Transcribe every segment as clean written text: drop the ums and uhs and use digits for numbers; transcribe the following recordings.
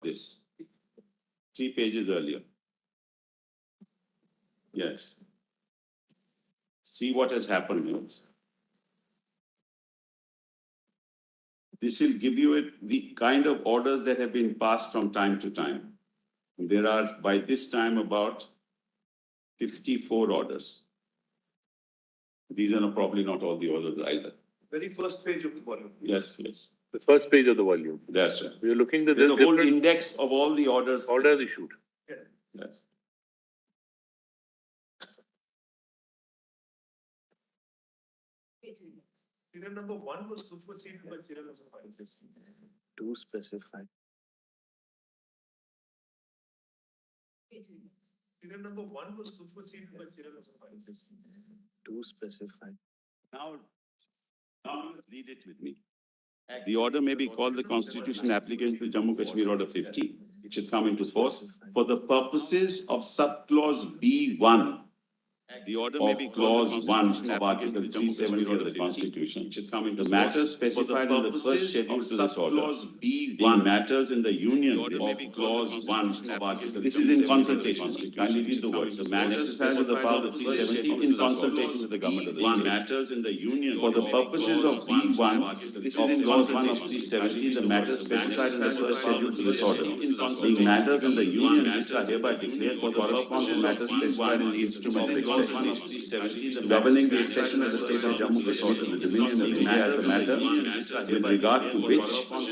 this. 3 pages earlier. Yes. See what has happened here. This will give you the kind of orders that have been passed from time to time. There are, by this time, about 54 orders. These are probably not all the orders either. Very first page of the volume. Yes, yes. The first page of the volume. That's right. We are looking at There's the a whole different index of all the orders. orders issued. Yes. Serial number 1 was superseded by serial number 5. To specify. Serial number 1 was superseded by serial number 5. To specify. Now read it with me. The order may be called the Constitution applicant to Jammu Kashmir Order 50. It should come into force for the purposes of subclause B1. The order may be clause 1 of Article 370 of the Constitution. It should come into the matters specified in the first schedule to this order. B1 matters in the Union of clause 1 of Article. This is in consultation. Kindly read the words. The matters specified in the power of 370 in consultation with the government of the state. Matters in the Union for the purposes of B1. This is in clause 1 of 370. The matters specified in the first schedule to this order. Being matters in the Union which are hereby declared for the correspond to matters specified in the instrument governing the accession of the state of Jammu Kashmir, the Dominion of India as a matter with regard to which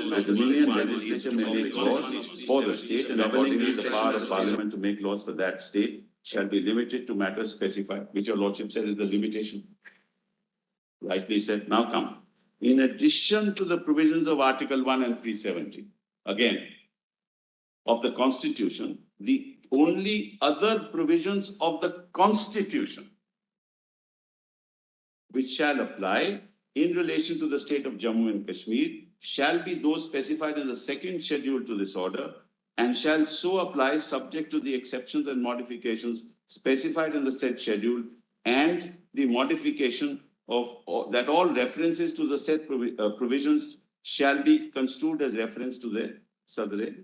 the Dominion legislature may make laws for the state, and accordingly the power of Parliament to make laws for that state shall be limited to matters specified, which your Lordship said is the limitation. Rightly said. Now come. In addition to the provisions of Article 1 and 370, again, of the Constitution, the only other provisions of the Constitution which shall apply in relation to the state of Jammu and Kashmir shall be those specified in the second schedule to this order and shall so apply subject to the exceptions and modifications specified in the said schedule and the modification of that all references to the said provisions shall be construed as reference to the Sadre.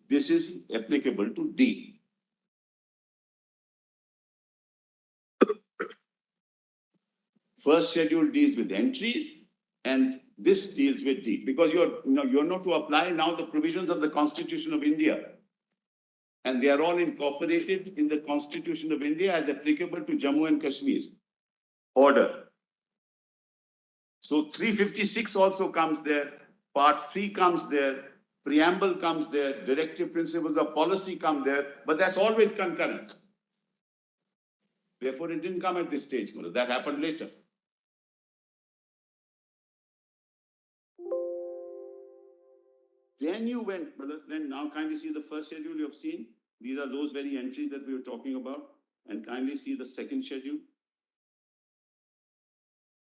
This is applicable to D. First schedule deals with entries and this deals with D because you're not to apply now the provisions of the Constitution of India. And they are all incorporated in the Constitution of India as applicable to Jammu and Kashmir. Order. So 356 also comes there, Part 3 comes there, Preamble comes there, Directive Principles of Policy come there, but that's all with concurrence. Therefore, it didn't come at this stage, that happened later. Then you went, then now kindly see the first schedule you have seen. These are those very entries that we were talking about. And kindly see the second schedule.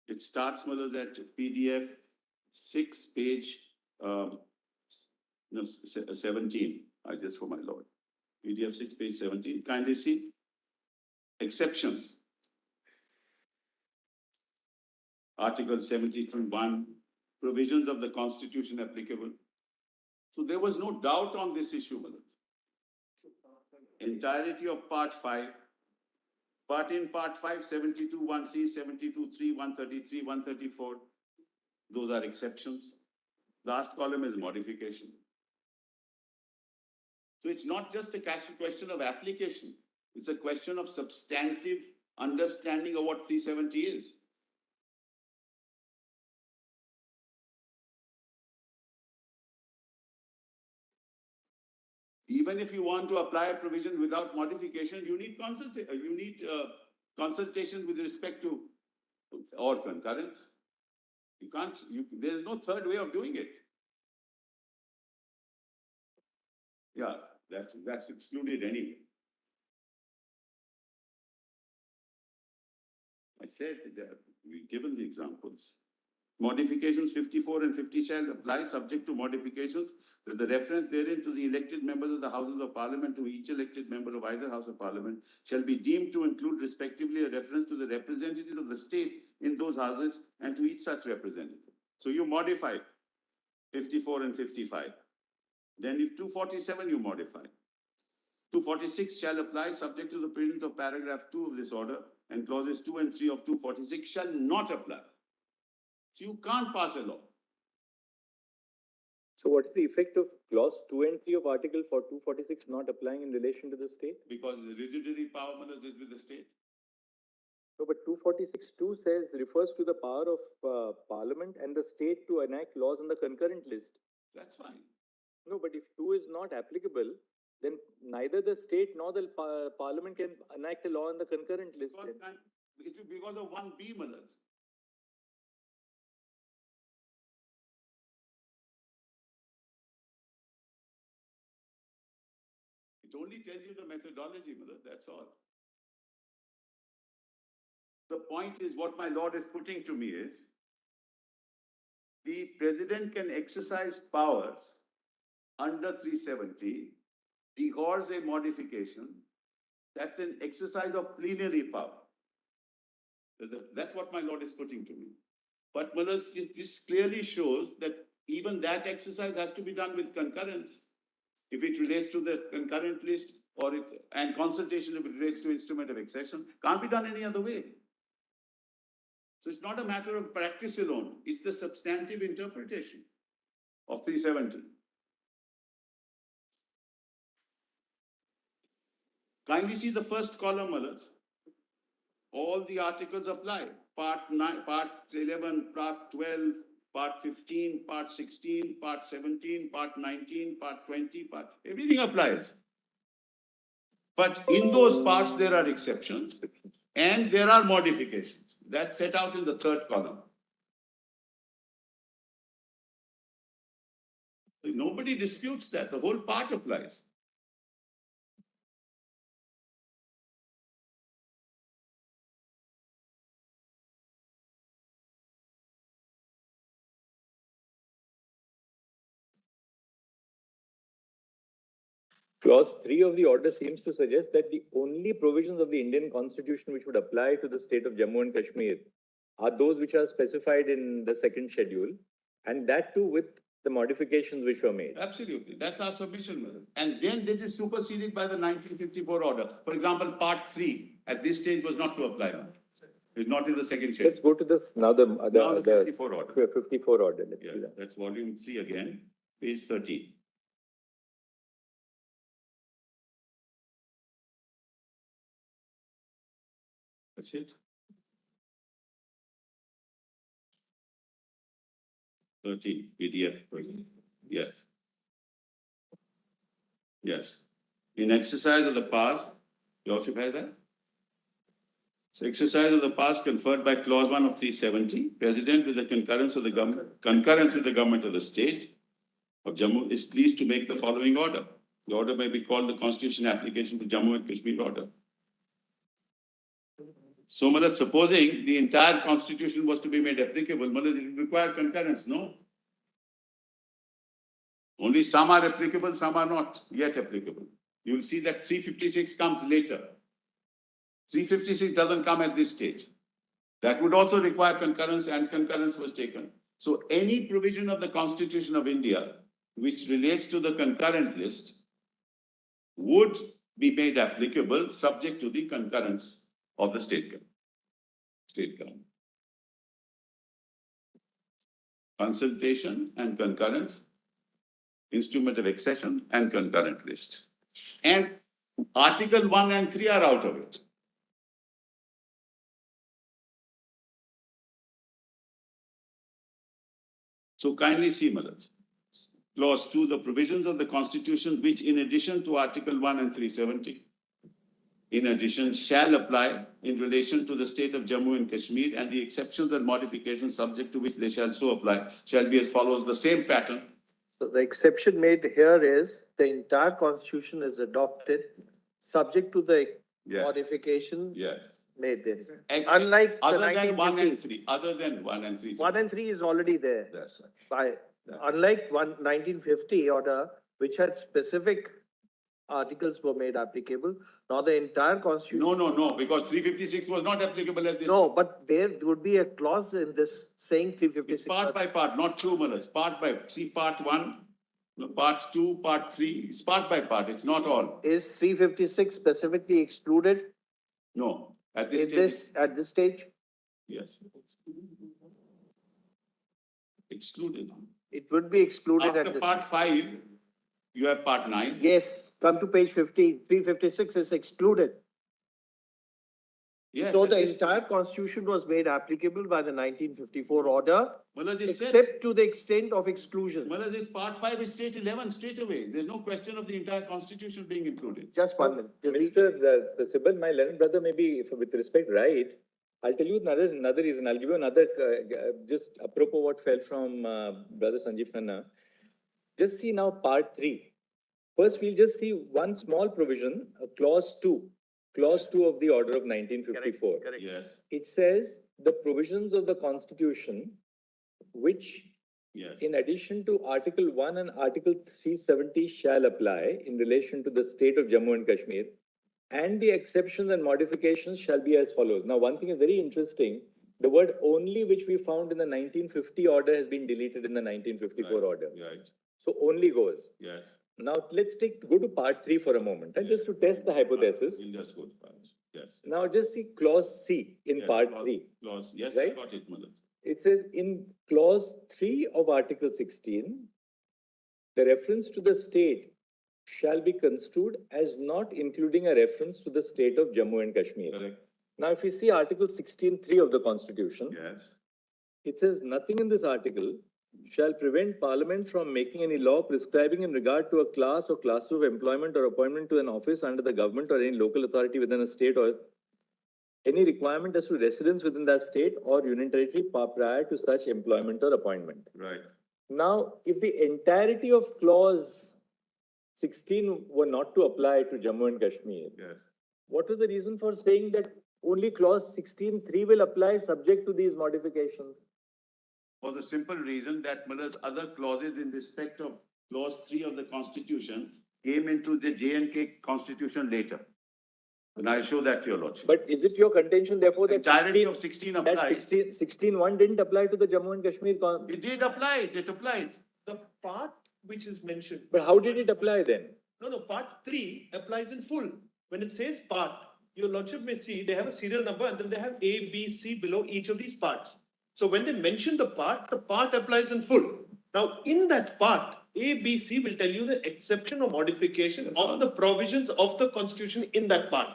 It starts, at PDF 6, page 17. Just for my Lord. PDF 6, page 17. Kindly see. Exceptions. Article 72(1). Provisions of the Constitution applicable. So there was no doubt on this issue, Entirety of Part 5. In Part 5, 72(1)(c), 72(3), 133, 134. Those are exceptions. Last column is modification. So it's not just a question of application. It's a question of substantive understanding of what 370 is. Even if you want to apply a provision without modification, you need consultation with respect to or concurrence. You can't. There is no third way of doing it. Yeah, that's excluded anyway. I said we've given the examples. Modifications 54 and 50 shall apply subject to modifications with the reference therein to the elected members of the Houses of Parliament to each elected member of either House of Parliament shall be deemed to include respectively a reference to the representatives of the state in those houses and to each such representative. So you modify 54 and 55. Then if 247 you modify. 246 shall apply subject to the provisions of paragraph 2 of this order, and clauses 2 and 3 of 246 shall not apply. So you can't pass a law. So what is the effect of clause 2 and 3 of article 246 not applying in relation to the state? Because the residuary power is with the state. No, but 246(2) refers to the power of parliament and the state to enact laws on the concurrent list. That's fine. No, but if 2 is not applicable, then neither the state nor the parliament can enact a law on the concurrent list. then. It will be because of 1B, Malaz. It only tells you the methodology, Malaz, that's all. The point is, what my lord is putting to me is, the president can exercise powers under 370, dehors a modification. That's an exercise of plenary power. That's what my lord is putting to me. But Malaz, this clearly shows that even that exercise has to be done with concurrence. If it relates to the concurrent list and consultation if it relates to instrument of accession, can't be done any other way. So it's not a matter of practice alone, it's the substantive interpretation of 370. Kindly see the first column, Malaz. All the articles apply. Part 9, Part 11, Part 12, Part 15, Part 16, Part 17, Part 19, Part 20, everything applies. But in those parts, there are exceptions and there are modifications. That's set out in the third column. Nobody disputes that. The whole part applies. Clause 3 of the order seems to suggest that the only provisions of the Indian Constitution which would apply to the state of Jammu and Kashmir are those which are specified in the second schedule, and that too with the modifications which were made. Absolutely. That's our submission, Madam. And then this is superseded by the 1954 order. For example, Part 3 at this stage was not to apply now. It's not in the second schedule. Let's go to this now the 54 order. 54 order. Let's Yeah, do that. that's volume 3 again, page 13. That's it. 13 PDF. Yes. Yes. In exercise of the powers, you also have that? So exercise of the powers conferred by clause 1 of 370, President with the concurrence of the government of the state of Jammu is pleased to make the following order. The order may be called the Constitution application to Jammu and Kashmir order. So, Malad, supposing the entire constitution was to be made applicable, Malad, it would require concurrence, no? Only some are applicable, some are not yet applicable. You will see that 356 comes later. 356 doesn't come at this stage. That would also require concurrence, and concurrence was taken. So any provision of the Constitution of India which relates to the concurrent list would be made applicable subject to the concurrence of the state government. Consultation and concurrence, instrument of accession and concurrent list. And Article 1 and 3 are out of it. So kindly see, Malaj. Clause 2, the provisions of the Constitution which in addition to Article 1 and 370, in addition, shall apply in relation to the state of Jammu and Kashmir, and the exceptions and modifications subject to which they shall so apply shall be as follows, the same pattern. So the exception made here is the entire constitution is adopted subject to the modification Yes. made there. And Unlike the other than 1 and 1950, 3, other than 1 and 3. 1 and 3 is already there. That's right. Unlike 1950 order, which had specific articles were made applicable, now the entire constitution. No, because 356 was not applicable at this. No, but there would be a clause in this saying It's 356. part by part, not two, Malaj. Part by, see part 1, No, part two, part three, it's part by part, it's not all. Is 356 specifically excluded No, at this in stage, this, at this stage? yes. Excluded. It would be excluded After at this. part five, you have part nine. Yes, come to page 15, 356 is excluded. Yes. So at the this- entire constitution was made applicable by the 1954 order, Malaj, it said, except to the extent of exclusion. Malaj, this part five is state 11 straight away. There's no question of the entire constitution being included. Just 1 minute. Just read- Mr. Sibbal, my learned brother may be, if with respect, right. I'll tell you another reason. I'll give you another, just apropos what fell from brother Sanjeev Khanna. Just see now part 3. First, we'll just see one small provision, clause 2 of the order of 1954. Correct. Yes, It says the provisions of the constitution, which yes. in addition to Article 1 and Article 370 shall apply in relation to the state of Jammu and Kashmir, and the exceptions and modifications shall be as follows. Now, one thing is very interesting. The word only which we found in the 1950 order has been deleted in the 1954 Right, order. Right, So only goes. yes. Now, let's go to part 3 for a moment, and just to test the hypothesis. We'll just go to parts, yes. Now, just see clause C in Yes, part clause- 3. Clause, yes, I Right? got it, Malaj. It says in clause 3 of Article 16, the reference to the state shall be construed as not including a reference to the state of Jammu and Kashmir. Correct, Now, if we see Article 16(3) of the Constitution, yes, it says nothing in this article shall prevent Parliament from making any law prescribing in regard to a class or classes of employment or appointment to an office under the government or any local authority within a state or any requirement as to residence within that state or union territory prior to such employment or appointment. right. Now, if the entirety of clause 16 were not to apply to Jammu and Kashmir, Yes. what was the reason for saying that only clause 16(3) will apply subject to these modifications? For the simple reason that Miller's other clauses in respect of clause 3 of the constitution came into the J&K constitution later. And I'll show that to your lordship. But is it your contention therefore The that entirety 16 of 16 that applies. 16(1) didn't apply to the Jammu and Kashmir? It did apply, it applied. The part which is mentioned. But how did it apply then? No, part 3 applies in full. When it says part, your lordship may see they have a serial number and then they have A, B, C below each of these parts. So when they mention the part applies in full. Now, in that part, A, B, C will tell you the exception or modification of the provisions of the constitution in that part.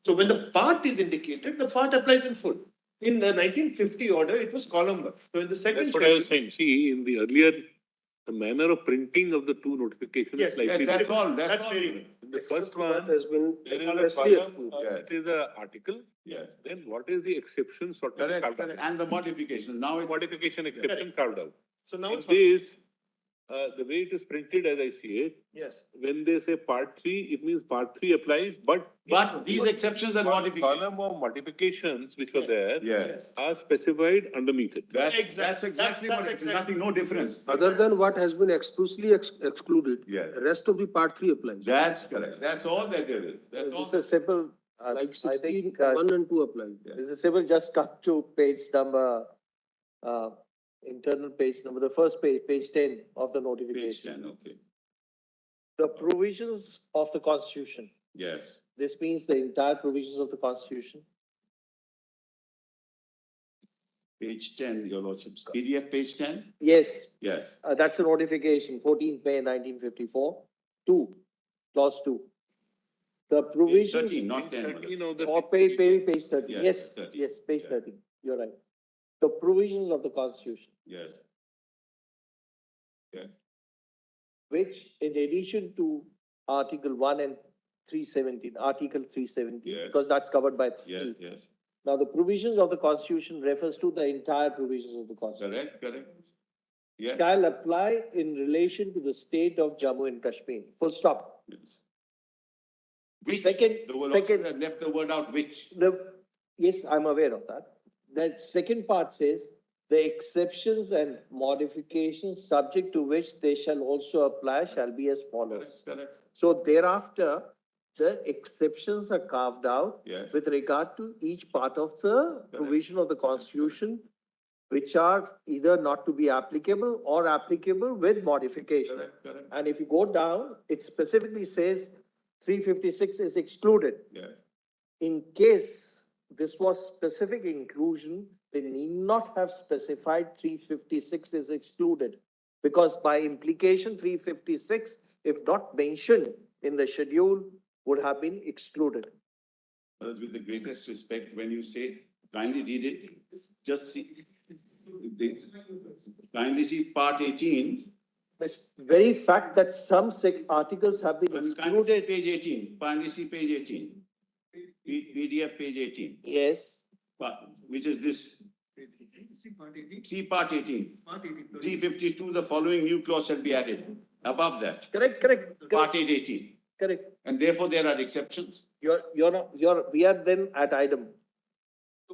So when the part is indicated, the part applies in full. In the 1950 order, it was column. So in the second That's what I was schedule- saying. See, in the earlier, the manner of printing of the two notifications Yes, is slightly Yes, that's different. all, that's That's all. very good. In the first one, Has been there is a expressly column, approved. it is a article, Yes, then what is the exception sort of correct, carved correct. out? And the modifications, now it's. Modification exception carved out. So now In it's. this, the way it is printed as I see it, Yes. when they say part 3, it means part 3 applies, but. But these exceptions and modifications. Column of modifications which were there Yes, are specified underneath it. that's Exactly. exactly what it is, That's nothing, no difference. Other than what has been explicitly excluded. Yeah. The rest of the part 3 applies. That's correct, that's all that there is. That's all. Mr. Sibyl, Like I 16, think, 1 and 2 apply. Mr. Sibyl, just cut to page number, internal page number, the first page, page 10 of the Page notification. 10, okay, The provisions of the constitution. yes. This means the entire provisions of the constitution. Page 10, your lordships. PDF page 10? Yes, Yes. that's the notification, 14th May 1954, 2, clause 2. The Page provisions. 13, not 10. 13 of the. Or page 30, Yes, yes, 30. yes, page Yeah. 30, you're right. The provisions of the constitution, Yes, which in addition to Article 1 and 317, Article 317, Yes. because that's covered by yes, 3. yes. Now, the provisions of the constitution refers to the entire provisions of the constitution. Correct, correct. Yes, Shall apply in relation to the state of Jammu and Kashmir, full stop. yes. Which, Second- the lordship second- had left the word out, which. Yes, I'm aware of that. That second part says, the exceptions and modifications subject to which they shall also apply shall be as follows. Correct, correct. So thereafter, the exceptions are carved out Yes, with regard to each part of the provision of the constitution which are either not to be applicable or applicable with modification. Correct, correct. And if you go down, it specifically says 356 is excluded. Yeah. In case this was specific inclusion, they need not have specified 356 is excluded. Because by implication, 356, if not mentioned in the schedule, would have been excluded. With the greatest respect, when you say, kindly read it, just see. Kindly see part 18. The very fact that some articles have been Kindly see excluded, page 18, kindly see page 18. PDF page 18, yes, which is this. See part 18. 352, the following new clause shall be added. Above that, correct, part 18. correct. And therefore there are exceptions. We are then at item.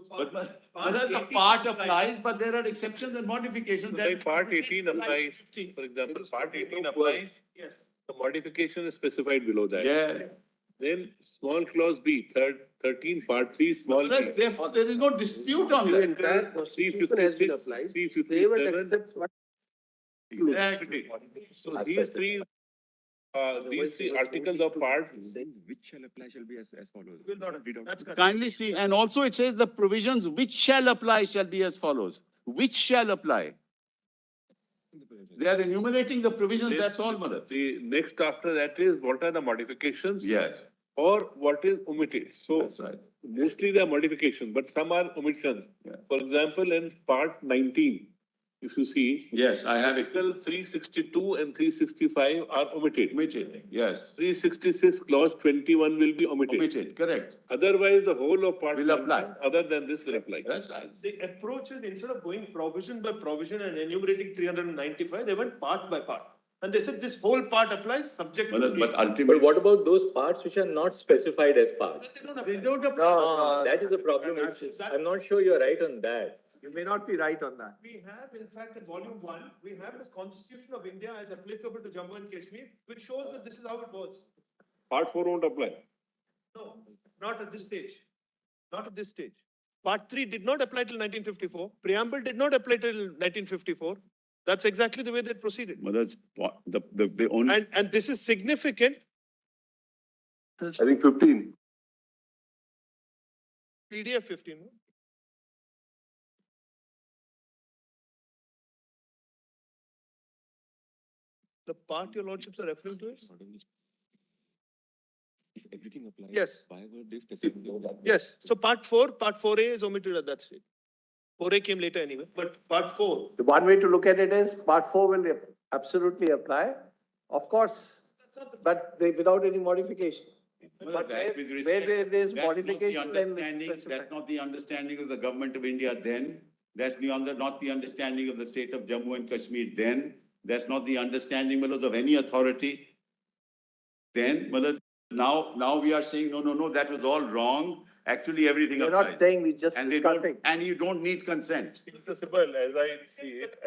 But the part applies, but there are exceptions and modifications. Like part 18 applies, for example, part 18 applies, Yes. the modification is specified below that. Yeah. Then small clause B, 13, part 3, small b. Therefore, there is no dispute on The that. entire constitution has been 356, applied. 357. They will accept what. Exactly. So these three articles of part, Which shall apply shall be as follows. Will not agree. That's correct. Kindly see, and also it says the provisions which shall apply shall be as follows. Which shall apply? They are enumerating the provisions, that's all, Madam. the next after that is what are the modifications? Yes, Or what is omitted. So that's right. mostly they are modifications, but some are omissions. Yeah. For example, in part 19, if you see, Yes, I have it. Article 362 and 365 are omitted. Omitted, yes. 366 clause 21 will be omitted. Omitted, correct. Otherwise, the whole of part Will apply. 19, other than this will apply. That's right. The approach is instead of going provision by provision and enumerating 395, they went part by part. And they said this whole part applies subject to. But But ultimately, what about those parts which are not specified as parts? They don't they apply. don't apply. No, that is a problem. I'm not sure you're right on that. You may not be right on that. We have, in fact, in volume 1, we have the Constitution of India as applicable to Jammu and Kashmir, which shows that this is how it was. Part 4 won't apply. No, not at this stage. Not at this stage. Part 3 did not apply till 1954. Preamble did not apply till 1954. That's exactly the way they proceeded. But that's the only. And this is significant. I think 15. PDF 15. no? The part your lordships are referring to is? If everything applies. Yes. Why were they specific? Yes. So part 4A is omitted at that stage. 4A came later anyway, but part 4. The one way to look at it is part 4 will absolutely apply, of course, but without any modification. But That with where respect, there is that's not the modification, then understanding- it's specified. That's not the understanding of the government of India then. That's not the understanding of the state of Jammu and Kashmir then. That's not the understanding, Malad, of any authority. Then, Malad, now we are saying, no, that was all wrong. Actually, everything We're applies. not saying, we're just And they don't, discussing. and you don't need consent. Mr. Sibal, as I see it,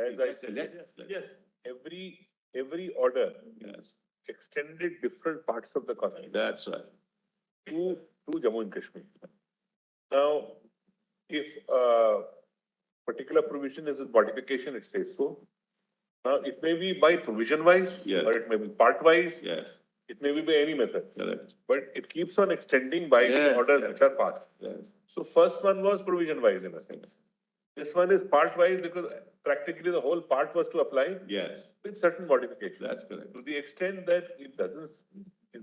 Yes. every order Yes, extended different parts of the constitution that's right. to Jammu and Kashmir. Now, if a particular provision is a modification, it says so. Now, it may be by provision wise, Yeah. or it may be part wise, Yes, it may be by any method, correct. but it keeps on extending by the Yes, orders yes. which are passed. Yes. So first one was provision wise in a sense. This one is part wise because practically the whole part was to apply Yes, with certain modifications. that's correct. To the extent that it is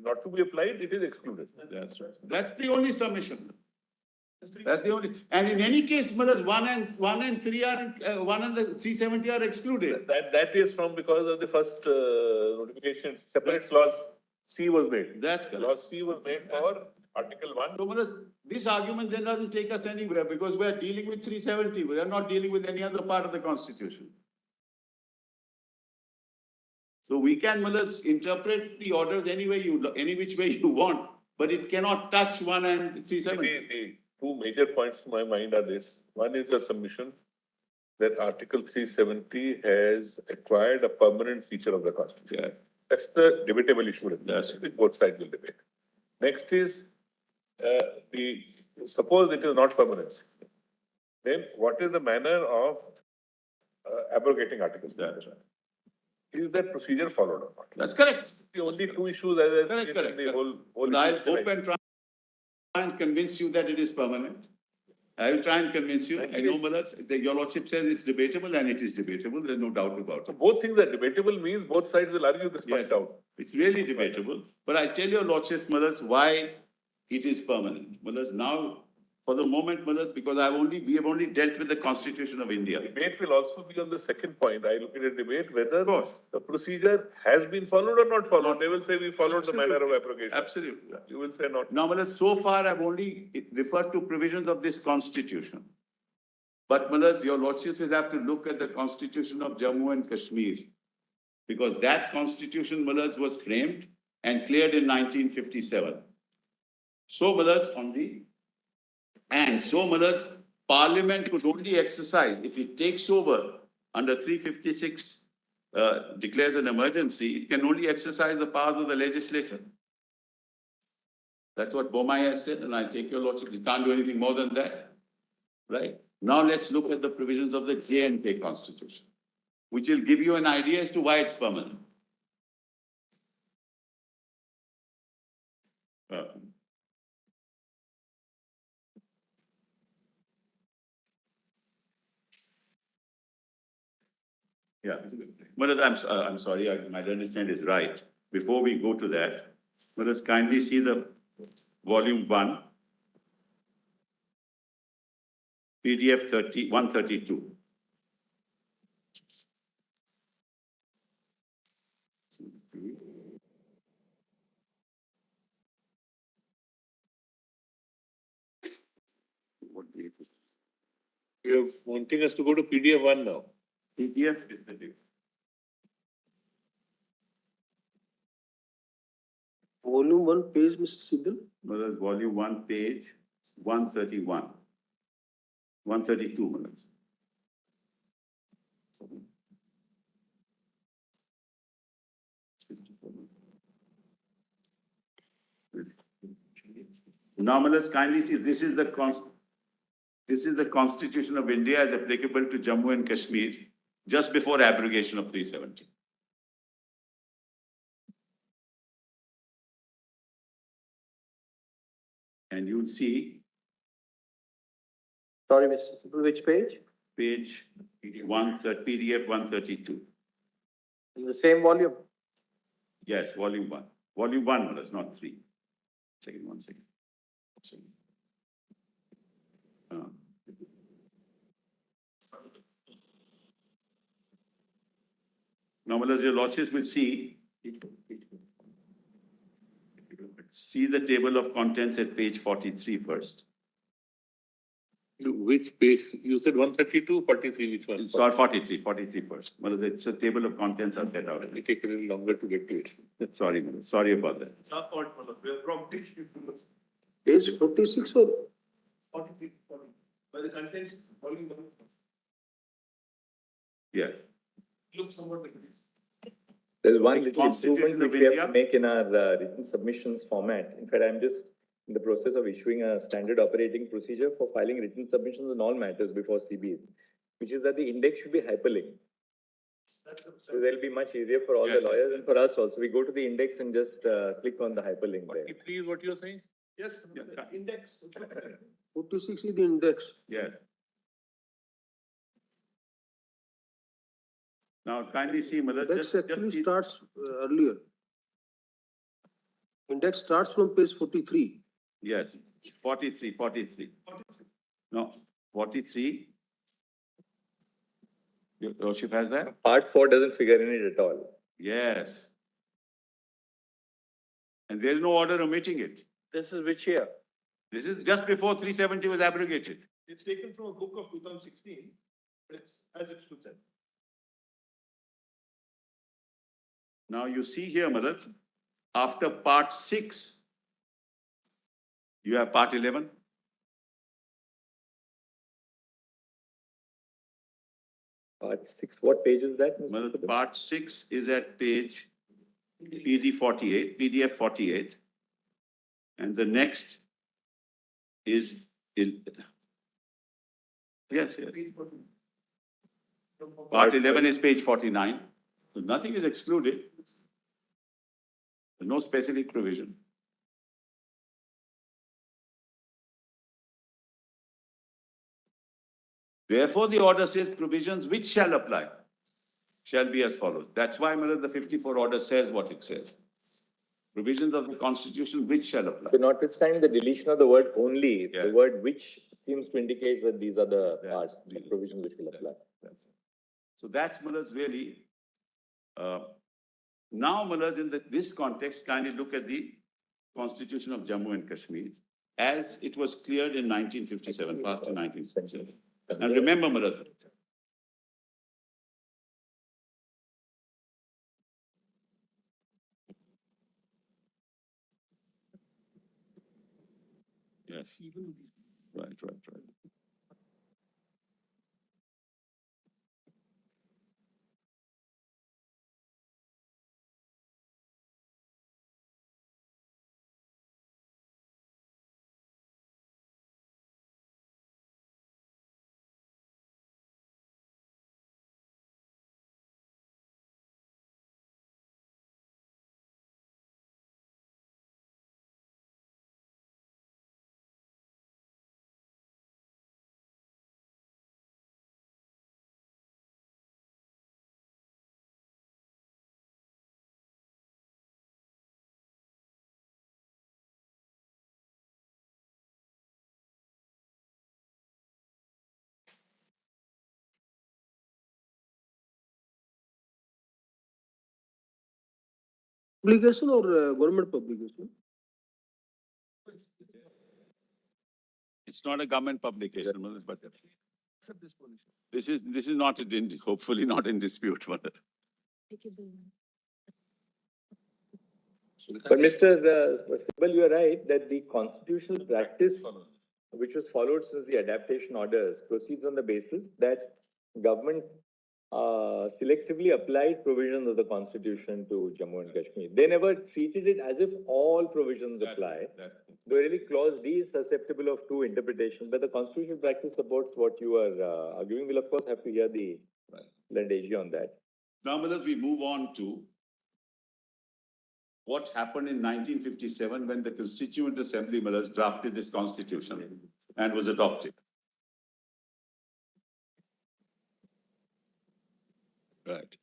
not to be applied, it is excluded. That's right. That's the only submission. That's the only, and in any case, Malad, 1 and 3 are, 1 and the 370 are excluded. That is from because of the first notification, separate clause C was made. That's correct. Clause C was made for Article 1. So, Malad, this argument then doesn't take us anywhere because we are dealing with 370. We are not dealing with any other part of the constitution. So we can, Malad, interpret the orders any which way you want, but it cannot touch 1 and 370. The two major points to my mind are this. One is your submission that Article 370 has acquired a permanent feature of the Constitution. Yeah. That's the debatable issue, Yes. which both sides will debate. Next is suppose it is not permanency. Then what is the manner of abrogating Article. That's right. Is that procedure followed or not? That's correct. The only two issues as I Correct, said correct, in the correct. whole But I'll issue hope tonight. and try and convince you that it is permanent. I will try and convince you. I know, Malad, your lordship says it's debatable and it is debatable. There's no doubt about So it. both things are debatable means both sides will argue this Yes, point out. it's really debatable. But I tell your lordship, Malad, why it is permanent. Malad, now, for the moment, Malad, because we have only dealt with the Constitution of India. Debate will also be on the second point. I look at a debate whether Of course. the procedure has been followed or not followed. They will say we followed the manner of abrogation. Absolutely. You will say not. Now, Malad, so far I've only referred to provisions of this Constitution. But Malad, your lordships will have to look at the Constitution of Jammu and Kashmir. Because that Constitution, Malad, was framed and cleared in 1957. So, Malad, Malad, Parliament could only exercise, if it takes over under 356, declares an emergency, it can only exercise the powers of the legislature. That's what Bomai has said, and I take your lordship, you can't do anything more than that, right? Now let's look at the provisions of the J&K Constitution, which will give you an idea as to why it's permanent. Yeah, but I'm sorry, my understanding is right. Before we go to that, let us kindly see the volume 1, PDF 132. What date is it? You're wanting us to go to PDF 1 now. PDF is the date. Volume 1 page, Mr. Siddle. Maharaj, volume 1, page 131. 132, Maharaj. Now, Maharaj, kindly see, this is the Constitution of India as applicable to Jammu and Kashmir just before abrogation of 370. And you'll see Sorry, Mr. Siddle, which page? page PDF 132. In the same volume? Yes, volume 1. Volume 1, Maharaj, not 3. One second. Now, Maharaj, your lordships will see the table of contents at page 43 first. Which page? You said 132, 43, which one? Sorry, 43 first. Maharaj, it's a table of contents are set out. It will take a little longer to get to it. Sorry, Maharaj, sorry about that. It's our fault, Malad. We are prompting you. Page 46 or 43, 40. But the contents, volume 1. Yeah. Looks somewhat like this. There's one The little Constitution improvement of which we have India. to make in our written submissions format. In fact, I'm just in the process of issuing a standard operating procedure for filing written submissions on all matters before CB, which is that the index should be hyperlinked. So that'll be much easier for all the Yes. lawyers and for us also. We go to the index and just click on the hyperlink there. 43 is what you're saying? Yes, index. 46 is the index. Yeah. Now, kindly see, Maharaj, Index just actually see- starts earlier. Index starts from page 43. Yes, 43. No, 43. Your lordship has that? Part 4 doesn't figure in it at all. Yes. And there's no order omitting it. This is which year? This is just before 370 was abrogated. It's taken from a book of 2016, but it's as it stood there. Now you see here, Maharaj, after part 6, you have part 11. Part 6, what page is that, Mr. Maharaj, Sudhir? part 6 is at page PDF 48. And the next is, yes. Part 11 is page 49. So nothing is excluded. No specific provision. Therefore, the order says provisions which shall apply shall be as follows. That's why, Mother, the 54 order says what it says. Provisions of the Constitution which shall apply. So notwithstanding the deletion of the word only, Yeah. the word which seems to indicate that these are the That's parts, the really- provisions which will apply. So that's Muller's really. Now, Muller's in this context, kindly look at the Constitution of Jammu and Kashmir as it was cleared in 1957, passed in 1957. And remember, Muller's, yes, right. Publication or government publication? It's not a government publication, Muller's, but this is not, hopefully not in dispute, Muller's. But Mr. Sibal, you are right that the constitutional practice which was followed since the adaptation orders proceeds on the basis that government selectively applied provisions of the constitution to Jammu and Kashmir. They never treated it as if all provisions apply. The really clause D is susceptible of two interpretations, but the constitutional practice supports what you are arguing. We'll of course have to hear the learned AG on that. Now, Muller's, we move on to what happened in 1957 when the Constituent Assembly, Muller's, drafted this constitution and was adopted. Right.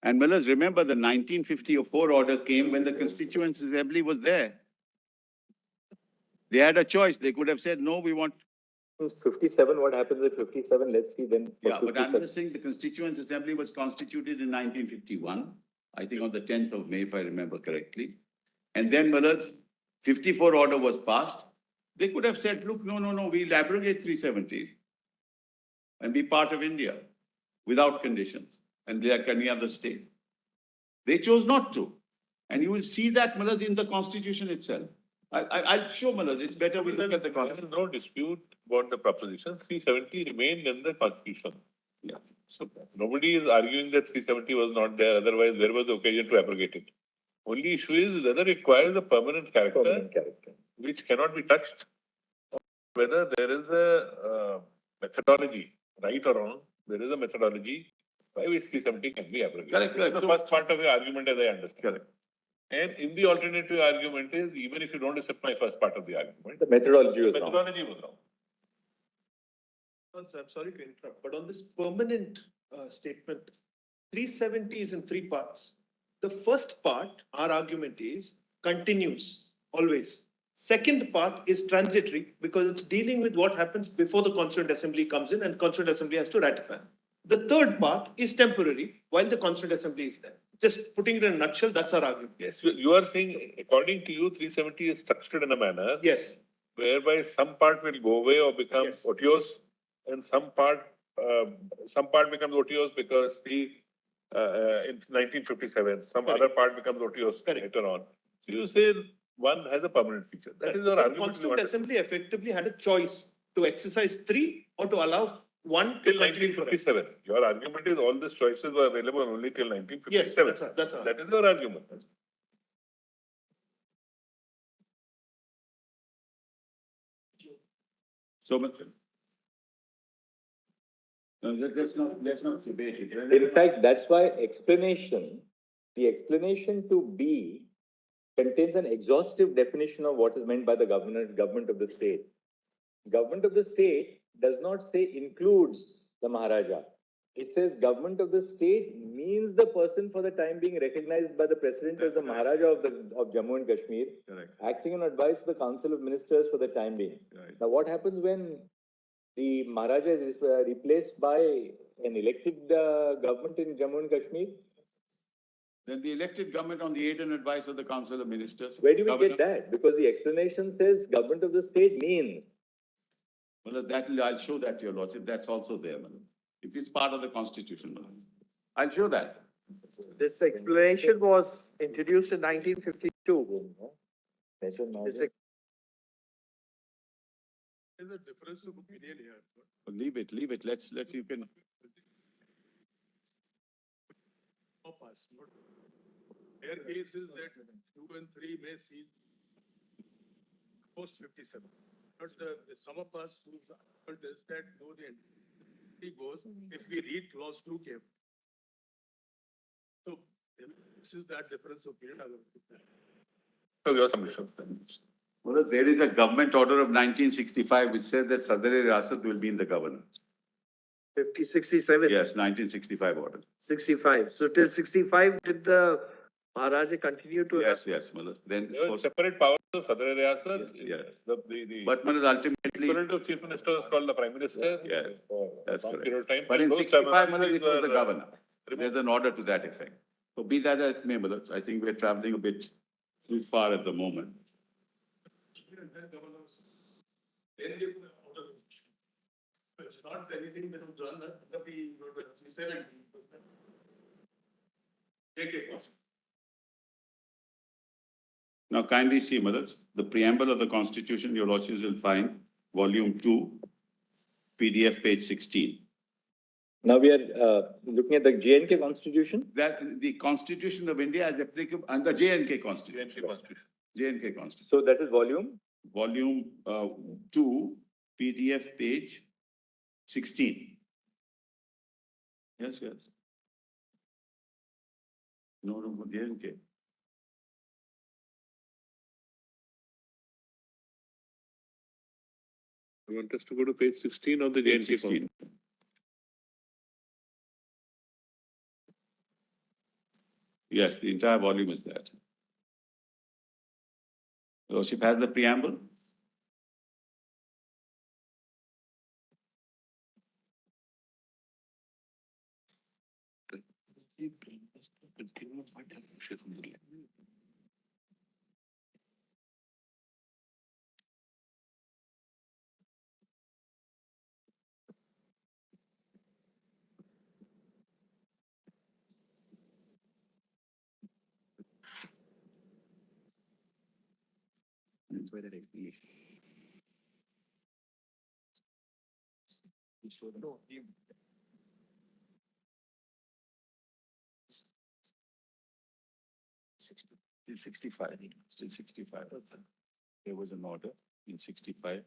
And Millers, remember the 1954 order came when the Constituent Assembly was there. They had a choice. They could have said, no, we want. 57, what happens at 57? Let's see then. for Yeah, but I'm 57. just saying the Constituent Assembly was constituted in 1951, I think on the 10th of May, if I remember correctly. And then Millers, 54 order was passed. They could have said, look, no, we'll abrogate 370 and be part of India without conditions and like any other state. They chose not to. And you will see that, Millers, in the Constitution itself. I'll show, Millers, it's better we look at the There is Constitution. no dispute about the proposition. 370 remained in the Constitution. Yeah. So nobody is arguing that 370 was not there. Otherwise, where was the occasion to abrogate it? Only issue is whether it requires a permanent character, Permanent character. which cannot be touched. Whether there is a methodology, right or wrong, there is a methodology by which 370 can be abrogated. Correct. That's the first part of your argument, as I understand. Correct. And in the alternative argument is, even if you don't accept my first part of the argument, The methodology was wrong. methodology was wrong. Sir, I'm sorry to interrupt, but on this permanent statement, 370 is in three parts. The first part, our argument is continues always. Second part is transitory because it's dealing with what happens before the Constituent Assembly comes in and Constituent Assembly has to ratify. The third part is temporary while the Constituent Assembly is there. Just putting it in a nutshell, that's our argument. Yes, you are saying, according to you, 370 is structured in a manner Yes, whereby some part will go away or become Yes. otiose, and some part becomes otiose because in 1957, some Correct. other part becomes otiose Correct. later on. So you say one has a permanent feature. That is our The argument. we Constituent want to- Assembly effectively had a choice to exercise three or to allow one to Till continue nineteen forever. fifty-seven. Your argument is all these choices were available only till nineteen Yes, fifty-seven. that's right. That is your argument. So much. No, let's not debate it. In fact, that's why the explanation to B contains an exhaustive definition of what is meant by the government of the state. Government of the state does not say includes the Maharaja. It says government of the state means the person for the time being recognized by the president as the Maharaja of Jammu and Kashmir, Correct. acting on advice of the Council of Ministers for the time being. Right. Now, what happens when the Maharaja is replaced by an elected government in Jammu and Kashmir? Then the elected government on the aid and advice of the Council of Ministers. Where do we Governor- get that? Because the explanation says government of the state means. Well, I'll show that to your lordship. That's also there, madam. If it's part of the constitution, madam. I'll show that. This explanation was introduced in 1952. This ex- There's a difference of opinion here. Leave it. Let's, you can. Of us. Their case is that 2 and 3 may cease post 57. But the some of us whose argument is that no, the entity goes if we read clause 2 carefully. So this is that difference of opinion. So your submission. Well, there is a government order of 1965 which says that Sadr-e-Riyasat will be in the governor. 50, 67. Yes, 1965 order. 65. So till 65, did the Maharaja continue to? Yes, madam. Then, There for- are separate powers of Sadr-e-Riyasat. Yeah. The but madam, ultimately, equivalent of chief minister is called the prime minister. Yeah, for that's some correct. period of time. but in Those 65, madam, it was were, the governor. removed. There's an order to that effect. So be that as it may, madam, I think we're traveling a bit too far at the moment. And then governors. Then they put an order. It's not anything that was done at the 70. JK Cost. Now kindly see, madam, the preamble of the constitution, your lordships will find, volume 2, PDF page 16. Now we are looking at the J&K constitution. That the Constitution of India is applicable under J&K Constitution. J&K Constitution. So that is volume. Volume 2, PDF page 16. Yes. No room for J&K. You want us to go to page 16 of the Page JNK 16. Yes, the entire volume is that. Lordship has the preamble. That's why that explanation. No, Till 65, still 65. There was an order in 65.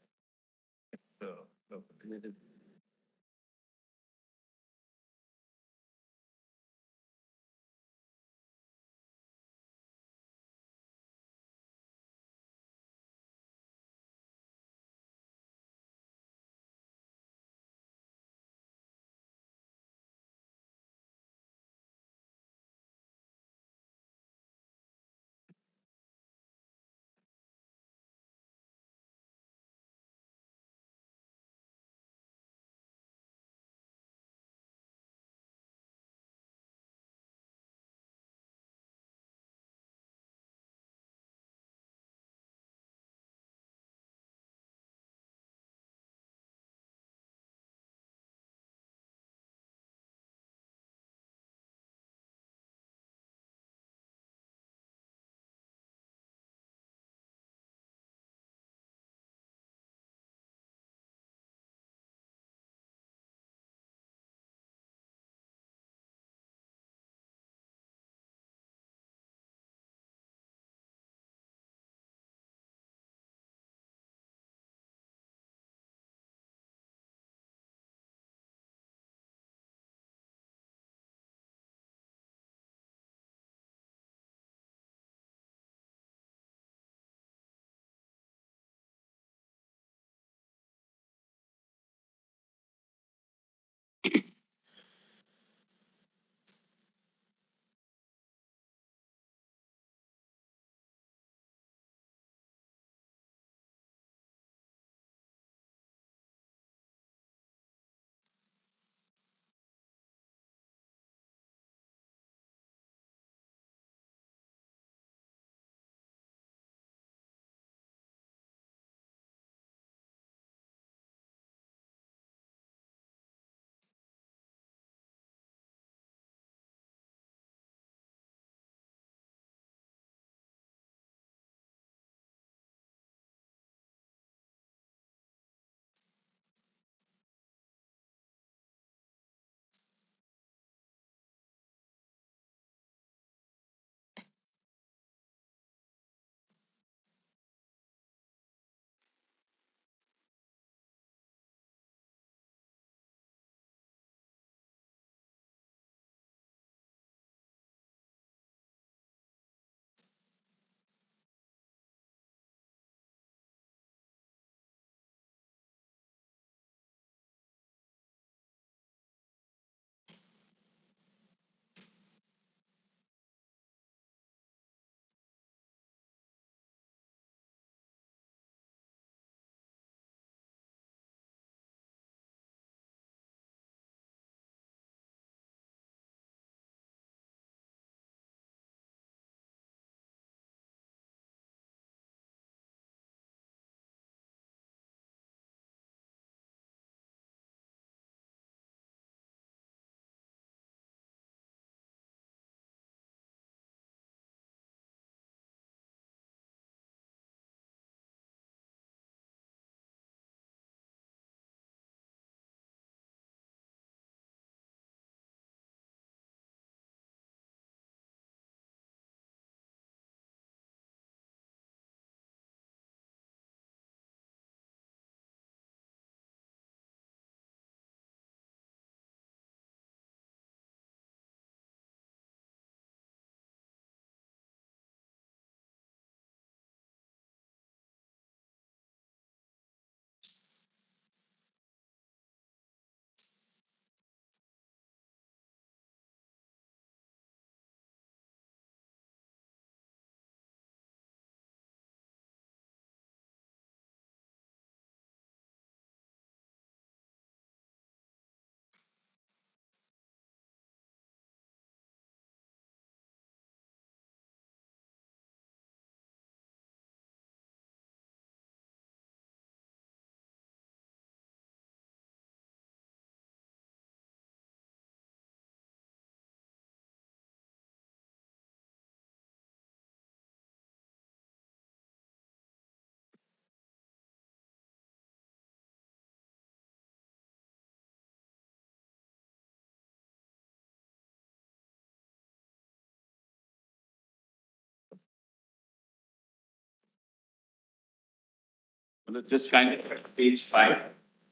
Just kind of page 5,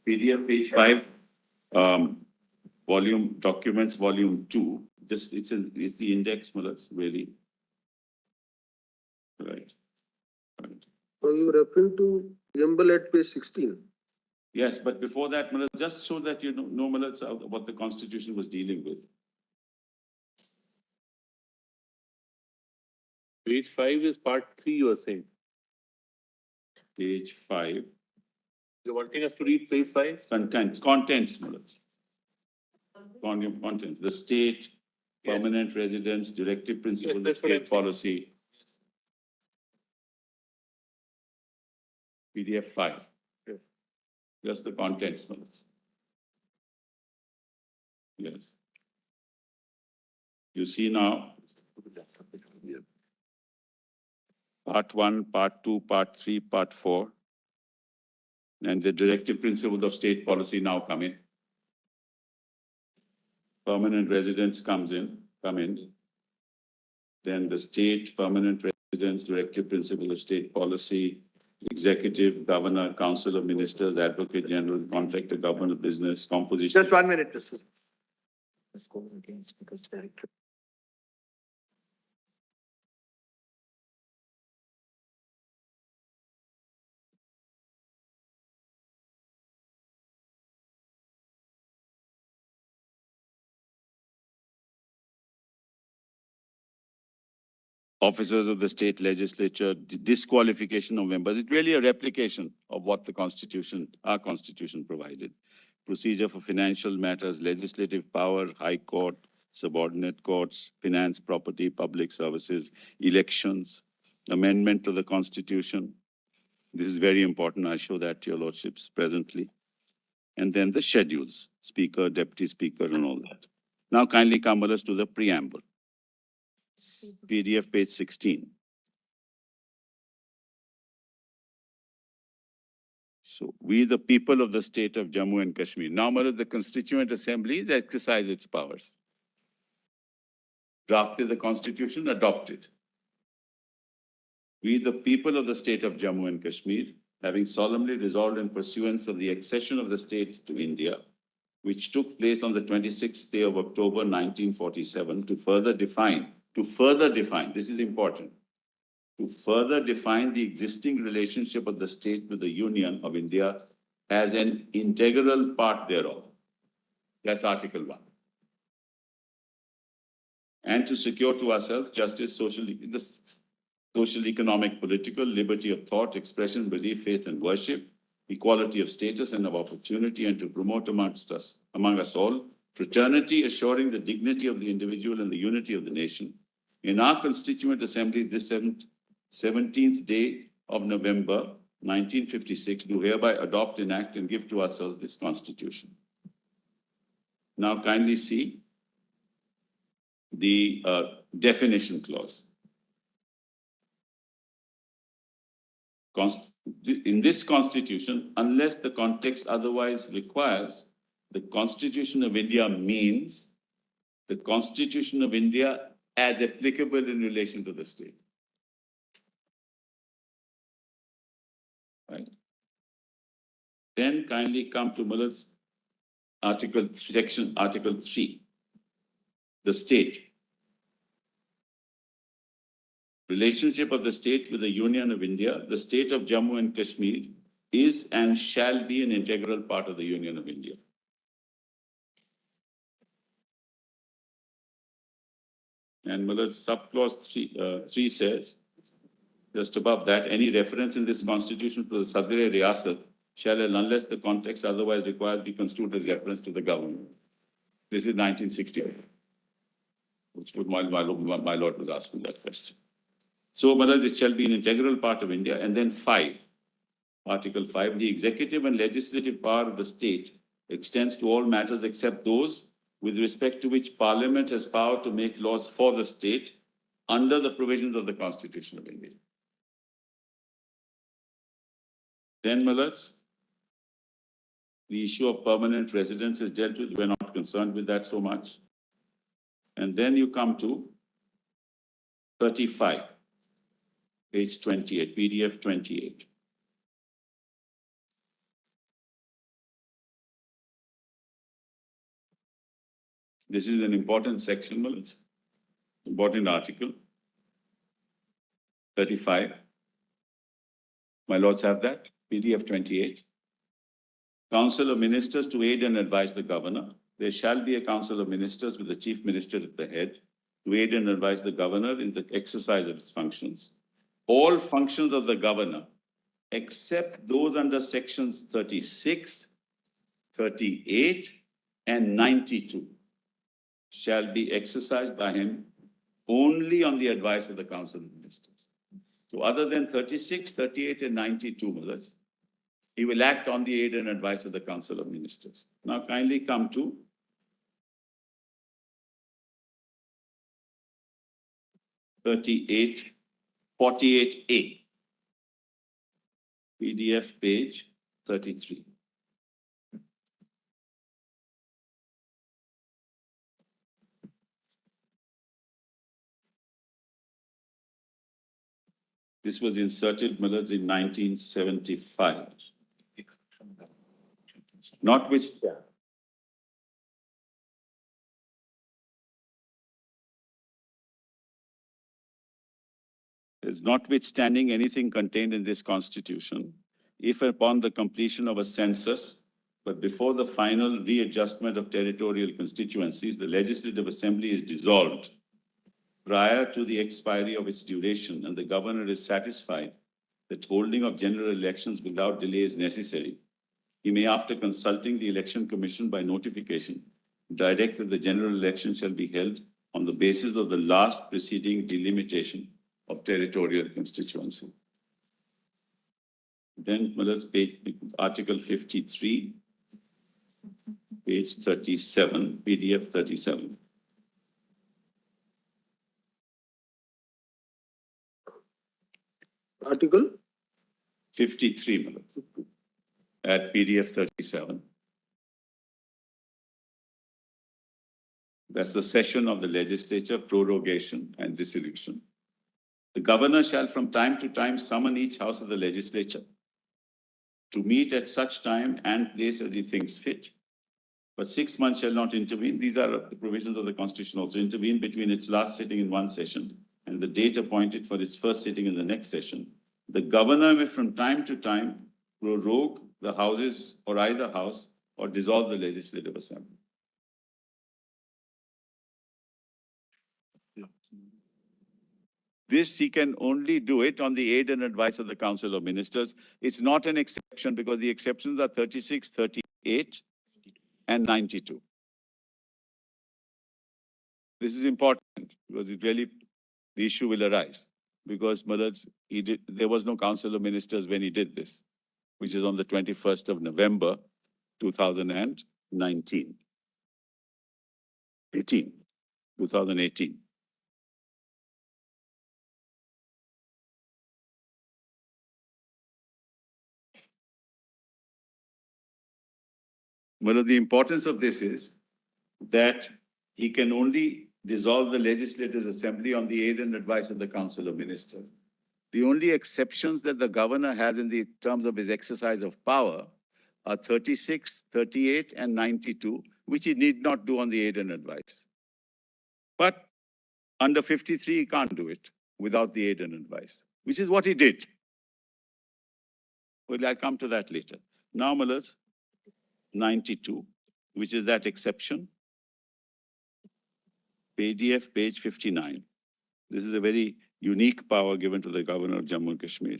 PDF page 5, volume documents, volume 2. Just it's the index, Mullah, really. Right. Right. So you referring to preamble at page 16? Yes, but before that, Mullah, just so that you know, Mullah, what the Constitution was dealing with. Page 5 is part 3, you are saying. Page 5, You're wanting us to read page 5? contents, Mullah. Contents, the state, Yes. permanent residence, directive principle of that's what I'm state saying. policy. PDF 5. Yes. Just the contents, Mullah. Yes. You see now, part 1, part 2, part 3, part 4. And the directive principles of state policy now come in. Permanent residence come in. Then the state, permanent residence, directive principle of state policy, executive, governor, council of ministers, advocate general, contractor, government of business, composition. Just 1 minute, Mr. Officers of the state legislature, disqualification of members. It's really a replication of what the Constitution, our Constitution provided. Procedure for financial matters, legislative power, high court, subordinate courts, finance, property, public services, elections, amendment to the Constitution. This is very important. I show that to your lordships presently. And then the schedules, speaker, deputy speaker, and all that. Now kindly come with us to the preamble. PDF page 16. So we, the people of the state of Jammu and Kashmir, now the Constituent Assembly exercise its powers. Drafted the Constitution, adopted. We, the people of the state of Jammu and Kashmir, having solemnly resolved in pursuance of the accession of the state to India, which took place on the 26th day of October 1947, to further define, this is important, to further define the existing relationship of the state with the Union of India as an integral part thereof. That's Article 1. And to secure to ourselves justice, social, economic, political, liberty of thought, expression, belief, faith, and worship, equality of status and of opportunity, and to promote among us all, fraternity, assuring the dignity of the individual and the unity of the nation. In our Constituent Assembly, this 17th day of November, 1956, do hereby adopt, enact, and give to ourselves this Constitution. Now kindly see the definition clause. In this Constitution, unless the context otherwise requires, the Constitution of India means the Constitution of India as applicable in relation to the state. Right? Then kindly come to Muller's Article 3, the state. Relationship of the state with the Union of India, the state of Jammu and Kashmir is and shall be an integral part of the Union of India. And Muller's subclause 3 says, just above that, any reference in this constitution to the Sadr-e Riyasat shall, unless the context otherwise required, be construed as reference to the government. This is 1960, which my lord was asking that question. So, Maharaj, it shall be an integral part of India. And then 5, Article 5, the executive and legislative power of the state extends to all matters except those with respect to which Parliament has power to make laws for the state under the provisions of the Constitution of India. Then, Maharaj, the issue of permanent residence is dealt with. We're not concerned with that so much. And then you come to 35. Page 28, PDF 28. This is an important section, Malaj. Important article. 35. My lords have that. PDF 28. Council of Ministers to aid and advise the governor. There shall be a council of ministers with the chief minister at the head to aid and advise the governor in the exercise of his functions. All functions of the governor, except those under sections 36, 38, and 92, shall be exercised by him only on the advice of the council of ministers. So other than 36, 38, and 92, Malaj, he will act on the aid and advice of the council of ministers. Now kindly come to 38, 48A, PDF page 33. This was inserted, Malaj, in 1975. Notwithstanding, is notwithstanding anything contained in this constitution, if upon the completion of a census, but before the final readjustment of territorial constituencies, the Legislative Assembly is dissolved prior to the expiry of its duration, and the governor is satisfied that holding of general elections without delay is necessary, he may, after consulting the Election Commission by notification, direct that the general election shall be held on the basis of the last preceding delimitation of territorial constituency. Then, let's page, Article 53, page 37, PDF 37. Article 53, Malaj, at PDF 37. That's the session of the legislature, prorogation and dissolution. The governor shall from time to time summon each house of the legislature to meet at such time and place as he thinks fit. But 6 months shall not intervene. These are the provisions of the Constitution also. Intervene between its last sitting in one session and the date appointed for its first sitting in the next session. The governor may from time to time prorogue the houses or either house or dissolve the Legislative Assembly. This he can only do it on the aid and advice of the Council of Ministers. It's not an exception because the exceptions are 36, 38, and 92. This is important because it really, the issue will arise because Malaj, there was no Council of Ministers when he did this, which is on the 21st of November, 2019. 2018. Well, the importance of this is that he can only dissolve the Legislative Assembly on the aid and advice of the Council of Ministers. The only exceptions that the governor has in the terms of his exercise of power are 36, 38, and 92, which he need not do on the aid and advice. But under 53, he can't do it without the aid and advice, which is what he did. Well, I'll come to that later. Now, Malaj, 92, which is that exception. PDF page 59. This is a very unique power given to the governor of Jammu and Kashmir.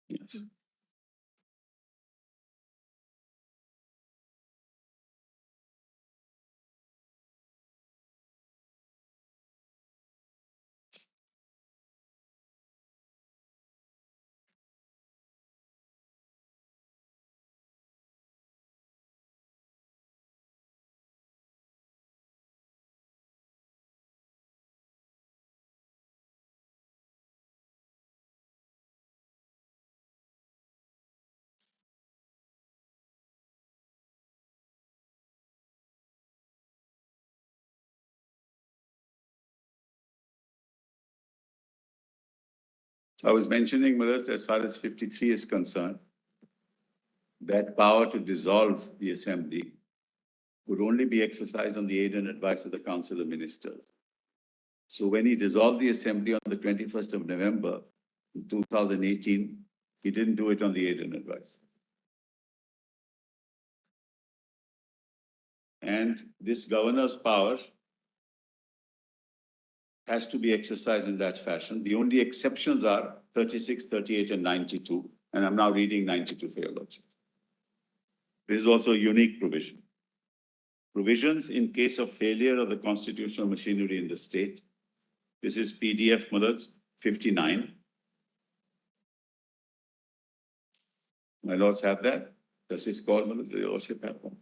Yes. I was mentioning, Millards, as far as 53 is concerned, that power to dissolve the assembly would only be exercised on the aid and advice of the Council of Ministers. So when he dissolved the assembly on the 21st of November 2018, he didn't do it on the aid and advice. And this governor's power has to be exercised in that fashion. The only exceptions are 36, 38, and 92. And I'm now reading 92 for your lordship. This is also a unique provision. Provisions in case of failure of the constitutional machinery in the state. This is PDF, Millards, 59. My lords have that. Does this call, Millards? Your lordship have one?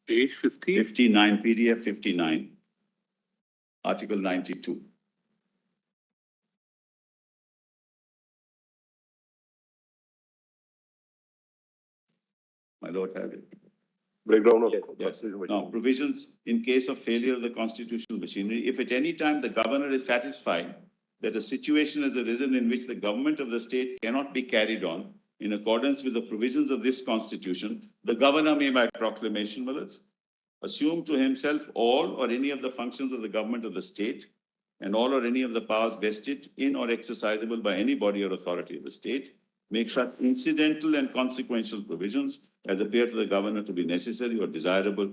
Page 50. 59, PDF 59, Article 92. My lord have it. Breakdown of. Yes, Yes. Now, provisions in case of failure of the constitutional machinery, if at any time the governor is satisfied that a situation has arisen in which the government of the state cannot be carried on in accordance with the provisions of this constitution, the governor may by proclamation, Millards, assume to himself all or any of the functions of the government of the state and all or any of the powers vested in or exercisable by any body or authority of the state, make such incidental and consequential provisions as appear to the governor to be necessary or desirable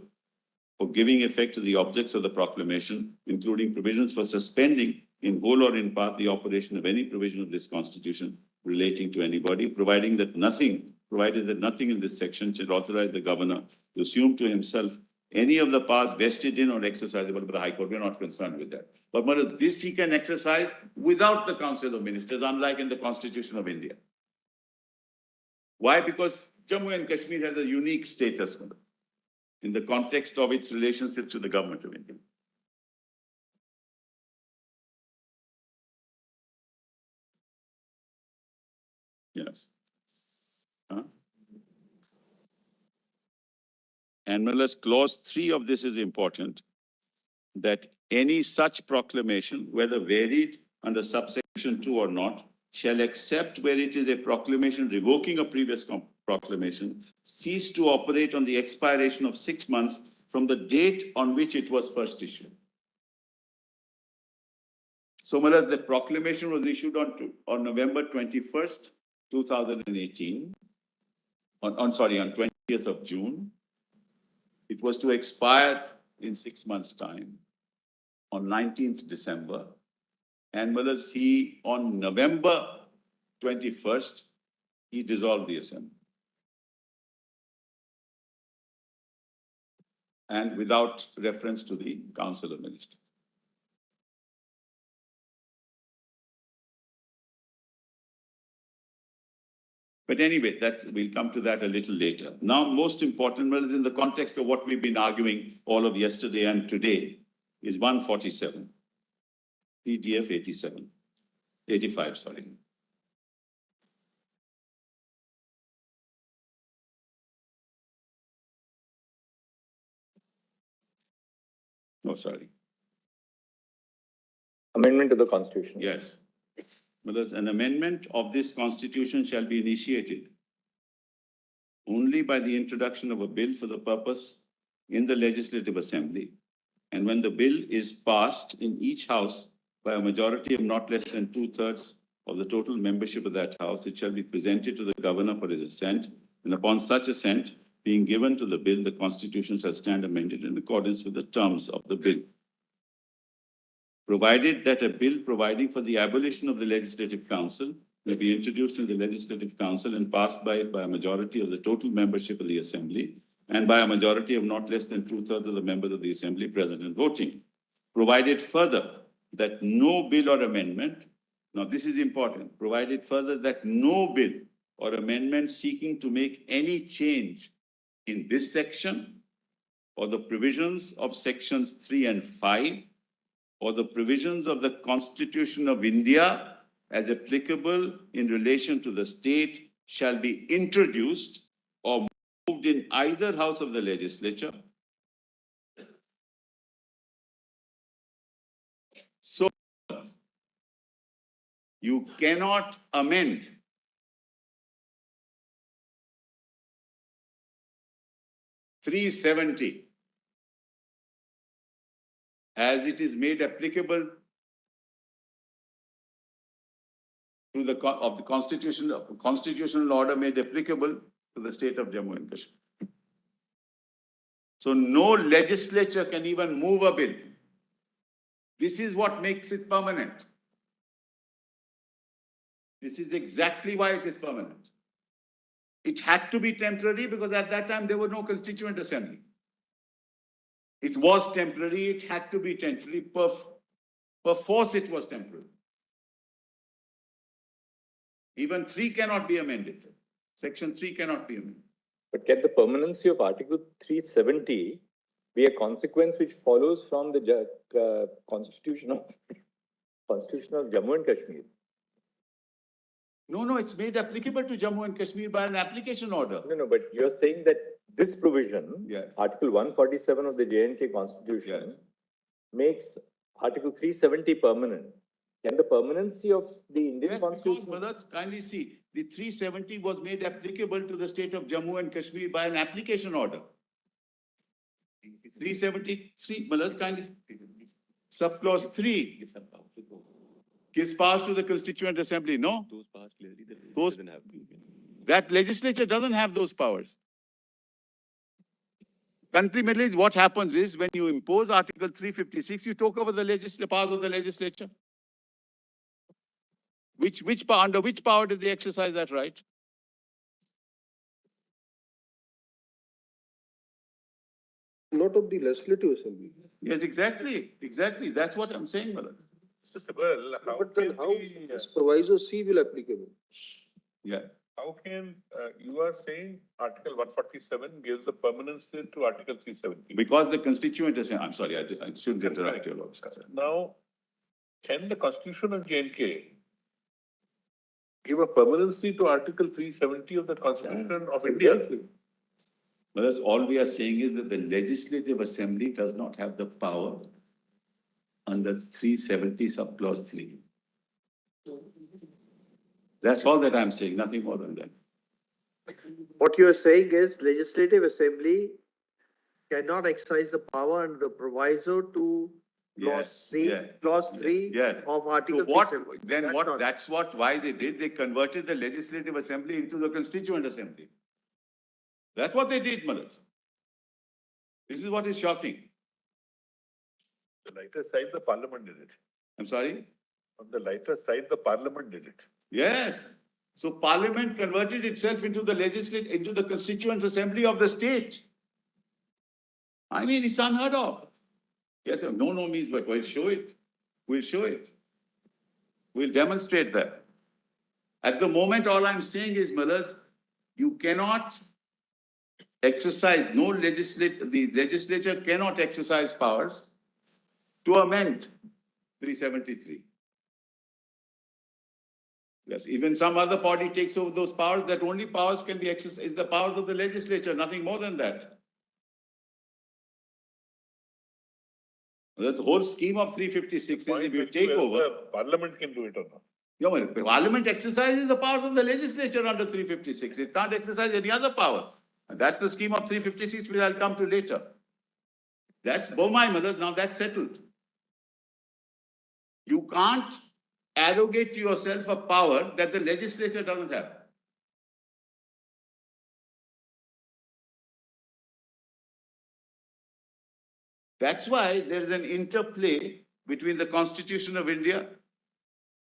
for giving effect to the objects of the proclamation, including provisions for suspending in whole or in part the operation of any provision of this constitution relating to anybody, provided that nothing in this section shall authorize the governor to assume to himself any of the powers vested in or exercisable by the High Court. We are not concerned with that. But Millards, this he can exercise without the Council of Ministers, unlike in the Constitution of India. Why? Because Jammu and Kashmir has a unique status in the context of its relationship to the government of India. Yes. Huh? And Millards, clause 3 of this is important, that any such proclamation, whether varied under subsection 2 or not, shall, except where it is a proclamation revoking a previous proclamation, cease to operate on the expiration of 6 months from the date on which it was first issued. So, Millards, the proclamation was issued on November 21st, 2018, on 20th of June. It was to expire in 6 months' time, on 19th December. And Millards, on November 21st, he dissolved the assembly. And without reference to the Council of Ministers. But anyway, we'll come to that a little later. Now, most important, Millards, in the context of what we've been arguing all of yesterday and today, is 147, PDF 85, sorry. Oh, sorry. Amendment to the Constitution. Yes. Millards, an amendment of this Constitution shall be initiated only by the introduction of a bill for the purpose in the Legislative Assembly. And when the bill is passed in each house by a majority of not less than 2/3 of the total membership of that house, it shall be presented to the governor for his assent. And upon such assent being given to the bill, the Constitution shall stand amended in accordance with the terms of the bill. Provided that a bill providing for the abolition of the Legislative Council may be introduced in the Legislative Council and passed by it by a majority of the total membership of the Assembly and by a majority of not less than 2/3 of the members of the Assembly present and voting. Provided further that no bill or amendment, now this is important, provided further that no bill or amendment seeking to make any change in this section or the provisions of sections 3 and 5 or the provisions of the Constitution of India as applicable in relation to the state shall be introduced or moved in either house of the legislature. So You cannot amend. (370) as it is made applicable to the constitutional order made applicable to the state of Jammu and Kashmir. So no legislature can even move a bill. This is what makes it permanent. This is exactly why it is permanent. It had to be temporary because at that time there were no constituent assembly. It was temporary, it had to be temporary, per force it was temporary. Even 3 cannot be amended. Section 3 cannot be amended. But can the permanency of Article 370 be a consequence which follows from the Constitution of Jammu and Kashmir? No, it's made applicable to Jammu and Kashmir by an application order. No, but you're saying that this provision, Yes. Article 147 of the J&K Constitution, Yes. makes Article 370 permanent. Can the permanency of the Indian Yes, because, Constitution? brothers, kindly see, the 370 was made applicable to the state of Jammu and Kashmir by an application order. 373, brothers, kindly. Subclause 3 gives powers to the Constituent Assembly, no? Those powers clearly the Those- doesn't have. That legislature doesn't have those powers. Ultimately, what happens is when you impose Article 356, you took over the powers of the legislature. Under which power did they exercise that right? Not of the legislative assembly. Yes, exactly. That's what I'm saying, brother. Mr. Sibal, how But then can how we, is proviso C will applicable? Yeah. how can, you are saying Article 147 gives the permanency to Article 370? Because the Constituent Assembly, I'm sorry, I shouldn't interrupt you, Lord. Now, can the Constitution of J&K give a permanency to Article 370 of the Constitution of India? Exactly. But that's all we are saying is that the Legislative Assembly does not have the power under 370 subclause 3. That's all that I'm saying, nothing more than that. What you're saying is Legislative Assembly cannot exercise the power under the proviso to clause Yes, C, yes, clause 3 yes. of So Article what, 370. then That's what, not- that's why they did, they converted the Legislative Assembly into the Constituent Assembly. That's what they did, Malaj. This is what is shocking. The lighter side, the Parliament did it. I'm sorry? On the lighter side, the Parliament did it. Yes. So Parliament converted itself into the Constituent Assembly of the state. I mean, it's unheard of. Yes, no means, but we'll show it. We'll show it. We'll demonstrate that. At the moment, all I'm saying is, Malas, you cannot exercise, the legislature cannot exercise powers to amend 373. Yes, even some other body takes over those powers, that only powers can be exercised, is the powers of the legislature, nothing more than that. That's the whole scheme of 356 is if you take Whether over. the Parliament can do it or not. Yeah, well, Parliament exercises the powers of the legislature under 356. It can't exercise any other power. And that's the scheme of 356, which I'll come to later. That's Bomai, mothers, now that's settled. You can't arrogate to yourself a power that the legislature doesn't have. That's why there's an interplay between the Constitution of India,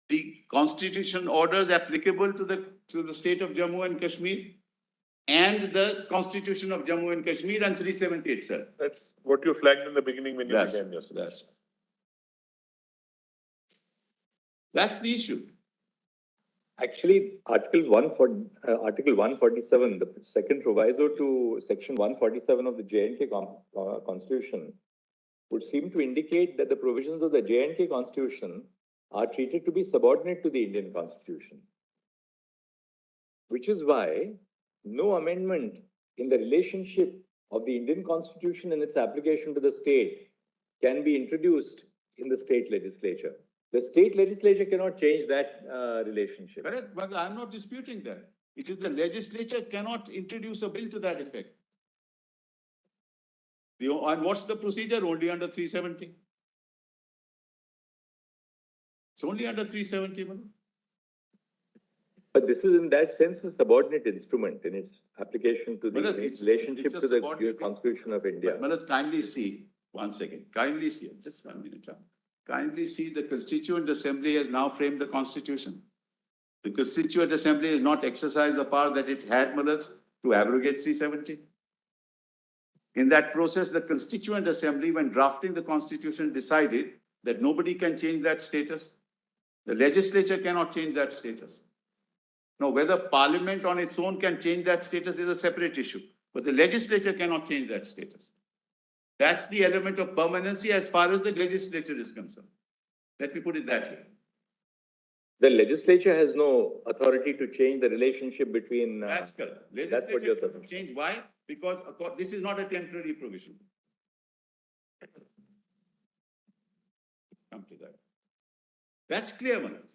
the constitution orders applicable to the state of Jammu and Kashmir, and the Constitution of Jammu and Kashmir and 370 itself. That's what you flagged in the beginning when you That's, began your speech. that's the issue. Actually, Article 147, the second proviso to Section 147 of the J&K Constitution would seem to indicate that the provisions of the J&K Constitution are treated to be subordinate to the Indian Constitution. Which is why no amendment in the relationship of the Indian Constitution and its application to the state can be introduced in the state legislature. The state legislature cannot change that relationship. Correct, but I'm not disputing that. It is the legislature cannot introduce a bill to that effect. And what's the procedure? Only under 370. It's only under 370, Manoj. But this is in that sense a subordinate instrument in its application to the Manoj, it's- relationship it's a to the subordinate- Constitution of India. Manoj, kindly see, one second, kindly see, just 1 minute. Kindly see, the Constituent Assembly has now framed the Constitution. The Constituent Assembly has not exercised the power that it had, Manoj, to abrogate 370. In that process, the Constituent Assembly, when drafting the Constitution, decided that nobody can change that status. The legislature cannot change that status. Now, whether Parliament on its own can change that status is a separate issue, but the legislature cannot change that status. That's the element of permanency as far as the legislature is concerned. Let me put it that way. The legislature has no authority to change the relationship between. That's correct. That's what Legislature you're cannot saying. change. Why? Because this is not a temporary provision. Come to that. That's clear, Manoj.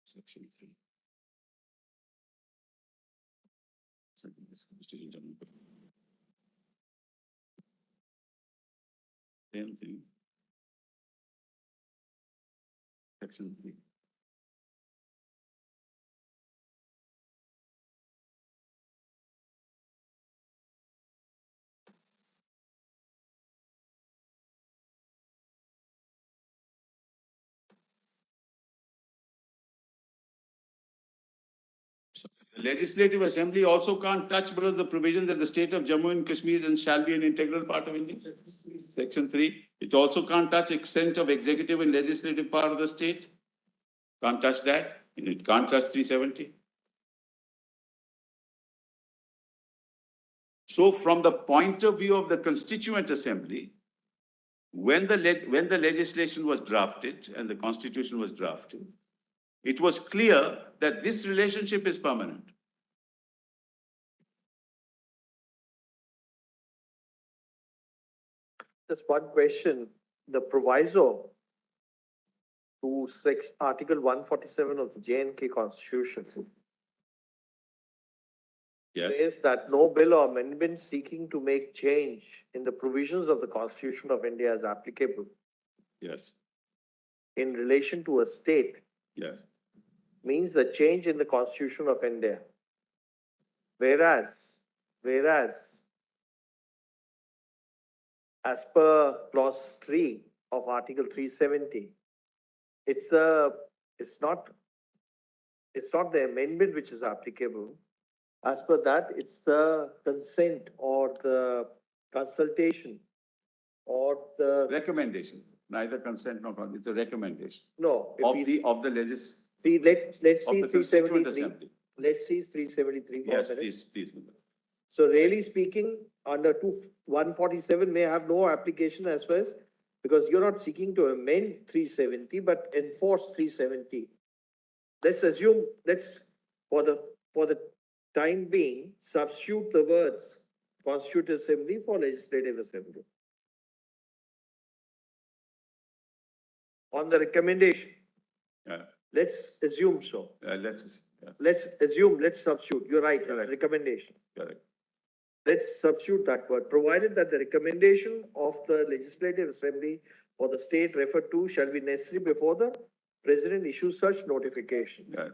Section 3. Section this Constitution, Jammu and Kashmir. Same thing. Section 3. The Legislative Assembly also can't touch the provision that the state of Jammu and Kashmir and shall be an integral part of India. Section 3. It also can't touch extent of executive and legislative power of the state. Can't touch that. And it can't touch 370. So from the point of view of the Constituent Assembly, when the legislation was drafted and the Constitution was drafted, it was clear that this relationship is permanent. Just one question, the proviso to Article 147 of the J&K Constitution Yes. says that no bill or amendment seeking to make change in the provisions of the Constitution of India is applicable Yes. in relation to a state Yes. means a change in the Constitution of India. Whereas, as per clause 3 of Article 370, it's not the amendment which is applicable. As per that, it's the consent or the consultation or the, Recommendation, neither consent nor it's a recommendation no. if of we- let's Let's of see the Constituent 373. Assembly. Let's see 373 for a Yes, minute. please. So really speaking, under 147 may have no application as far as, because you're not seeking to amend 370, but enforce 370. Let's assume, for the time being, substitute the words Constituent Assembly for Legislative Assembly. On the recommendation, Yeah, let's assume so. yeah, Let's substitute, you're right, Correct. recommendation. correct. Let's substitute that word, provided that the recommendation of the Legislative Assembly or the state referred to shall be necessary before the President issues such notification. Yeah.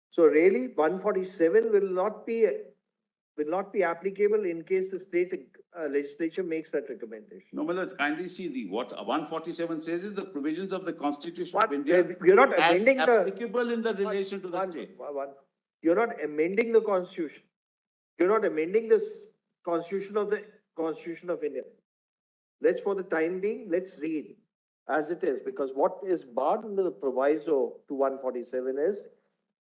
So really, 147 will not be applicable in case the state legislature makes that recommendation. No, Manoj, kindly see what 147 says is the provisions of the Constitution What, of India you're not as amending the. applicable in the relation to the state. You're not amending the Constitution. You're not amending this Constitution of India. Let's, for the time being, let's read as it is, because what is barred under the proviso to 147 is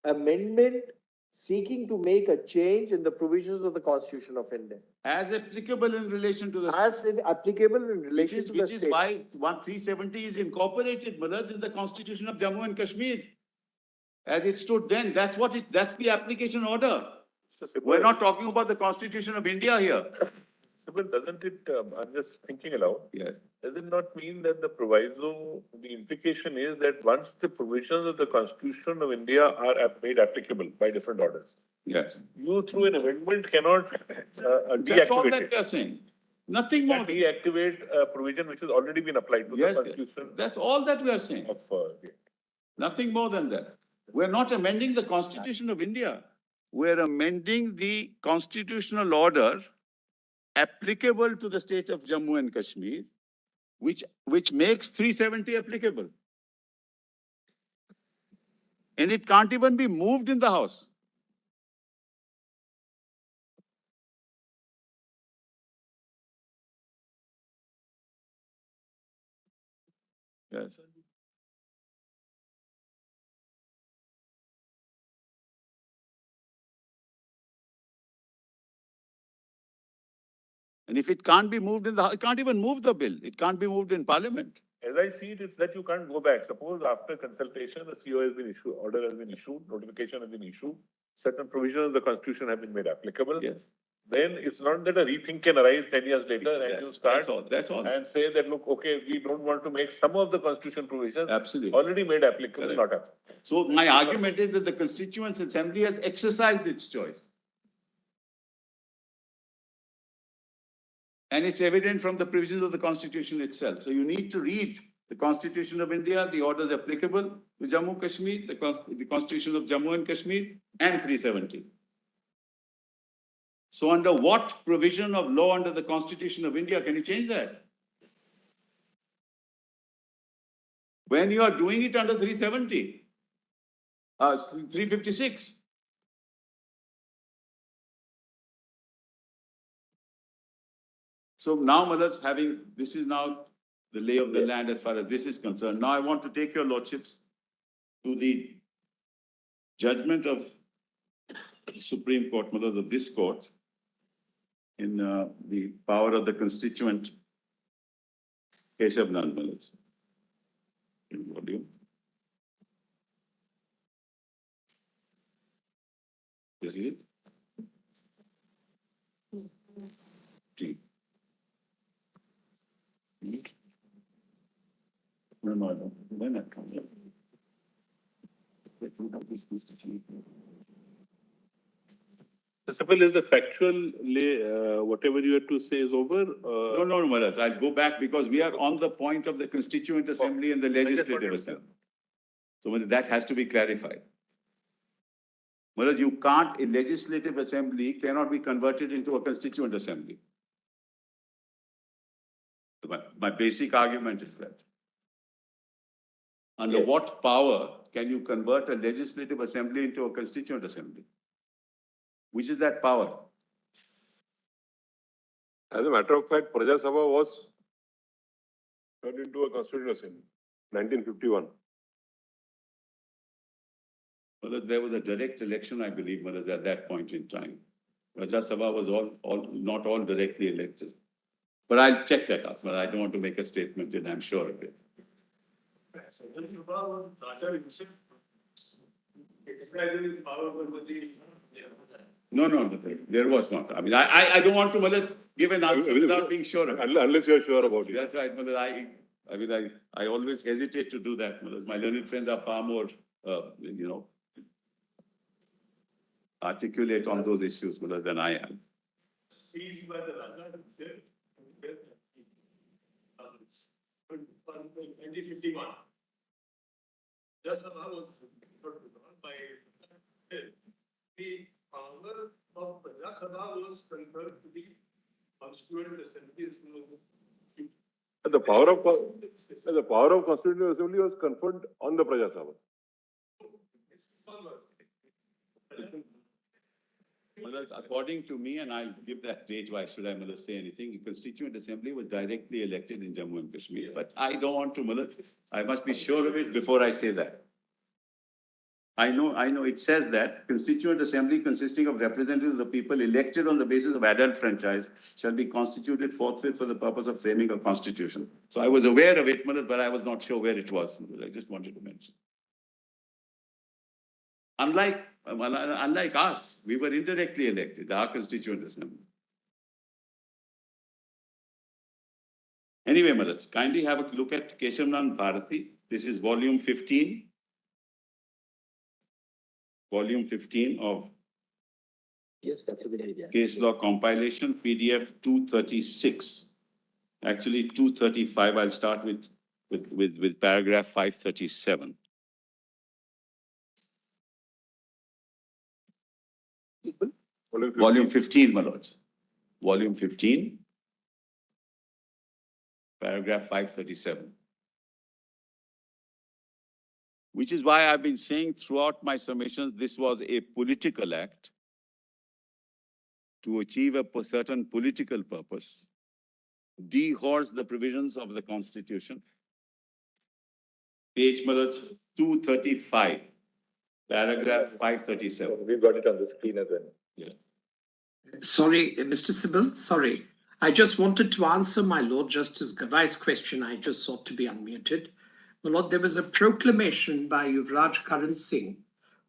amendment seeking to make a change in the provisions of the Constitution of India. As applicable in relation to the. As in applicable in relation to the Which is state. why 370 is incorporated, Malad, in the Constitution of Jammu and Kashmir. As it stood then, that's the application order. So We're not talking about the Constitution of India here. Sibyl, doesn't it, I'm just thinking aloud, Yes. does it not mean that the proviso, the implication is that once the provisions of the Constitution of India are made applicable by different orders, Yes. you through an amendment cannot That's all deactivate that it. we are saying. Nothing more. Can deactivate a provision which has already been applied to the Yes, Constitution that's all that we are saying. of, Nothing more than that. We're not amending the Constitution of India. We're amending the constitutional order applicable to the state of Jammu and Kashmir, which makes 370 applicable. And it can't even be moved in the House. Yes. And if it can't be moved in the, it can't even move the bill. It can't be moved in Parliament. as I see it, it's that you can't go back. Suppose after consultation, the CO has been issued, order has been issued, notification has been issued, certain provisions of the Constitution have been made applicable. Yes. Then it's not that a rethink can arise 10 years later and you That's start all, that's all. and say that, look, okay, we don't want to make some of the Constitution provisions Absolutely. already made applicable, Correct. not applicable. So my argument is that the Constituent Assembly has exercised its choice. And it's evident from the provisions of the Constitution itself. So you need to read the Constitution of India, the orders applicable to Jammu Kashmir, the Constitution of Jammu and Kashmir, and 370. So under what provision of law under the Constitution of India can you change that? When you are doing it under 370, 356. So now, Malaj, this is now the lay of the land as far as this is concerned. Now I want to take your lordships to the judgment of the Supreme Court, Malaj, of this court in the power of the constituent Keshav Nand, Malaj. In volume. This is it? T. No, I don't. When that comes up. Let me have this constitution. Suppose is the factual lay, whatever you had to say is over? No, Maharaj, I'll go back because we are on the point of the Constituent Assembly and the Legislative Assembly. So Maharaj, that has to be clarified. Maharaj, you can't, a Legislative Assembly cannot be converted into a Constituent Assembly. My basic argument is that. Under Yes. what power can you convert a Legislative Assembly into a Constituent Assembly? Which is that power? As a matter of fact, Praja Sabha was turned into a constituent assembly, 1951. Well, there was a direct election, I believe, Maharaj, at that point in time. Rajya Sabha was not all directly elected. But I'll check that out, but I don't want to make a statement and I'm sure of it. No, there was not. I mean, I don't want to, Maharaj, give an answer without being sure of it. Unless you are sure about it. That's right, Maharaj. I always hesitate to do that, Maharaj. My learned friends are far more, articulate on those issues, Maharaj, than I am. Seized by the Rajah. 2051. Just Sabha was withdrawn by the power of Rajya Sabha was conferred to the Constituent Assembly. And the power of constituent assembly was conferred on the Praja Sabha. Maharaj, according to me, and I'll give that date, why should I, Maharaj, say anything? The Constituent Assembly was directly elected in Jammu and Kashmir, but I don't want to, Maharaj, I must be sure of it before I say that. I know, it says that constituent assembly consisting of representatives of the people elected on the basis of adult franchise shall be constituted forthwith for the purpose of framing a constitution. So I was aware of it, Manoj, but I was not sure where it was. I just wanted to mention. Unlike us, we were indirectly elected, our constituent assembly. Anyway, Manoj, kindly have a look at Keshavnand Bharati. This is volume 15. Volume 15 of Yes, that's a good idea. Case Law Compilation, PDF 236. Actually, 235, I'll start with paragraph 537. Volume 15, my lords. Volume 15, paragraph 537. Which is why I've been saying throughout my submissions, this was a political act to achieve a certain political purpose, dehorse the provisions of the Constitution. Page, my lords, 235, paragraph 537. We've got it on the screen as well. Yeah. Sorry, Mr. Sibyl, sorry. I just wanted to answer my Lord Justice Gavai's question. I just sought to be unmuted. My Lord, there was a proclamation by Yuvraj Karan Singh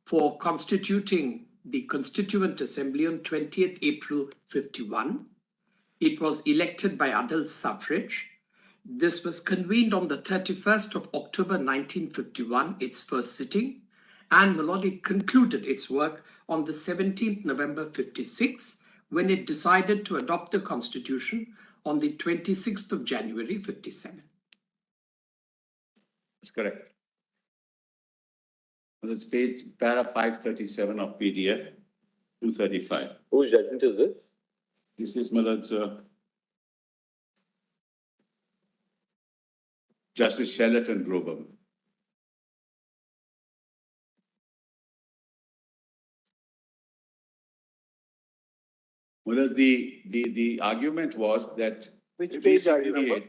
for constituting the Constituent Assembly on 20th April 51. It was elected by adult suffrage. This was convened on the 31st of October 1951, its first sitting, and my Lord, it concluded its work on the 17th November 56, when it decided to adopt the Constitution on the 26th of January 57. That's correct. It's page, para 537 of PDF 235. Whose judgment is this? This is Malad's Justice Sheraton Grover. Well, the argument was that Which page are you number?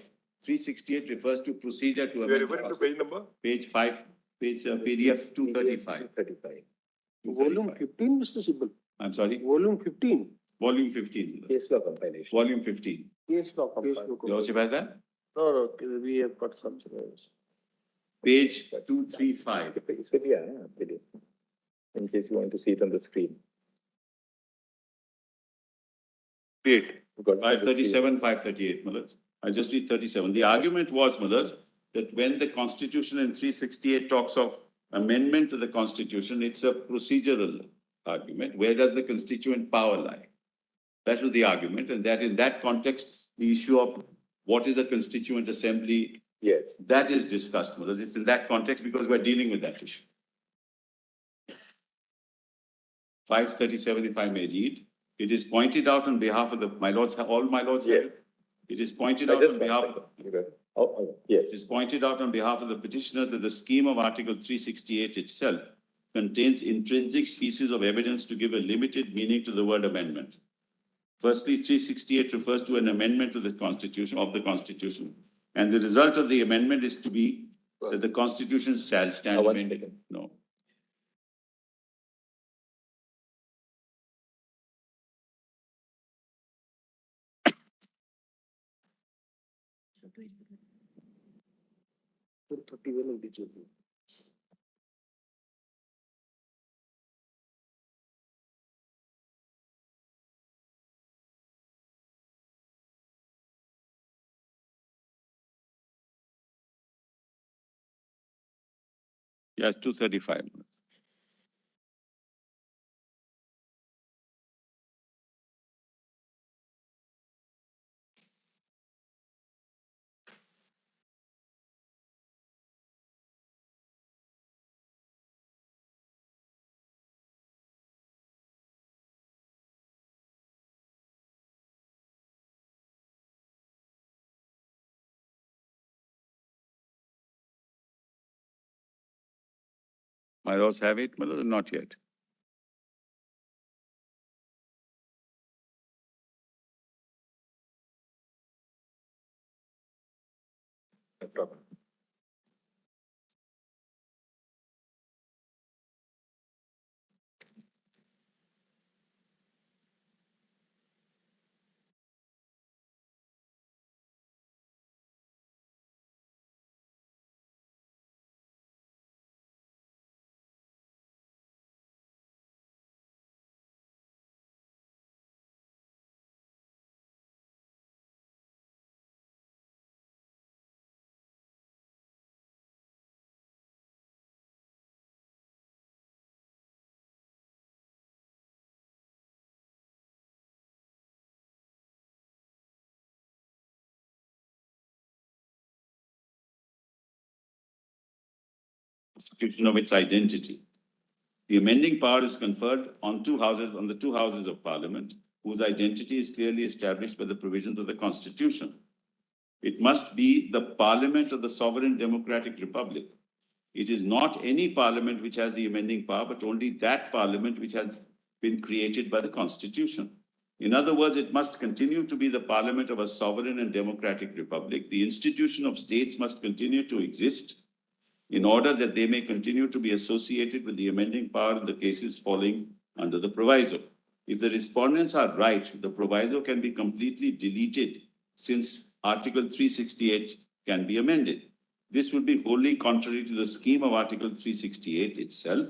368 refers to procedure to You are amend. referring to page number? Page 5, PDF 235. 35. Volume 15, Mr. Sibbal. I'm sorry, Volume 15. volume 15. Case law compilation. Volume 15. Case law Case compilation. law You also have that? No, we have got something else. Page 235. It's with you, video. In case you want to see it on the screen. Great. We've got it on the screen. 537, 538, Malaz. I just read 37. The argument was, Malaz, that when the Constitution in 368 talks of amendment to the Constitution, it's a procedural argument. Where does the constituent power lie? That was the argument, and that in that context, the issue of what is a constituent assembly, Yes. that is discussed, Malaz. It's in that context because we're dealing with that issue. 537, if I may read. It is pointed out on behalf of my lords, all my lords have Yes. it. It is pointed I out just on behalf, You got it. Yes. it is pointed out on behalf of the petitioners that the scheme of Article 368 itself contains intrinsic pieces of evidence to give a limited meaning to the word amendment. Firstly, 368 refers to an amendment to the Constitution, and the result of the amendment is to be that the Constitution shall stand One amended. second. No. Yes, 235. My lords have it, Malad, or not yet? No problem. constitution of its identity. The amending power is conferred on the two houses of parliament, whose identity is clearly established by the provisions of the constitution. It must be the parliament of the sovereign democratic republic. It is not any parliament which has the amending power, but only that parliament which has been created by the constitution. In other words, it must continue to be the parliament of a sovereign and democratic republic. The institution of states must continue to exist in order that they may continue to be associated with the amending power in the cases falling under the proviso. If the respondents are right, the proviso can be completely deleted, since Article 368 can be amended. This would be wholly contrary to the scheme of Article 368 itself.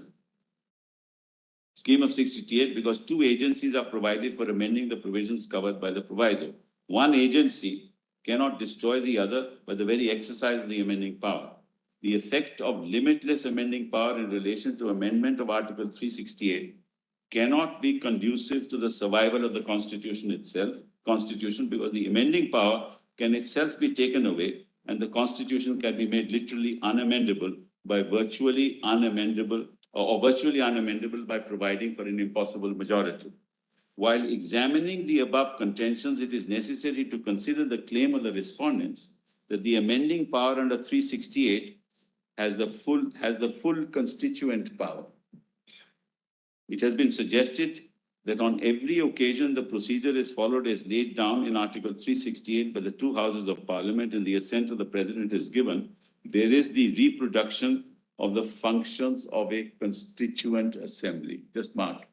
Scheme of 68, because two agencies are provided for amending the provisions covered by the proviso. One agency cannot destroy the other by the very exercise of the amending power. The effect of limitless amending power in relation to amendment of Article 368 cannot be conducive to the survival of the Constitution because the amending power can itself be taken away and the Constitution can be made literally unamendable by virtually unamendable by providing for an impossible majority. While examining the above contentions, it is necessary to consider the claim of the respondents that the amending power under 368 has the full constituent power. It has been suggested that on every occasion the procedure is followed as laid down in Article 368 by the two houses of parliament and the assent of the president is given, there is the reproduction of the functions of a constituent assembly. Just mark.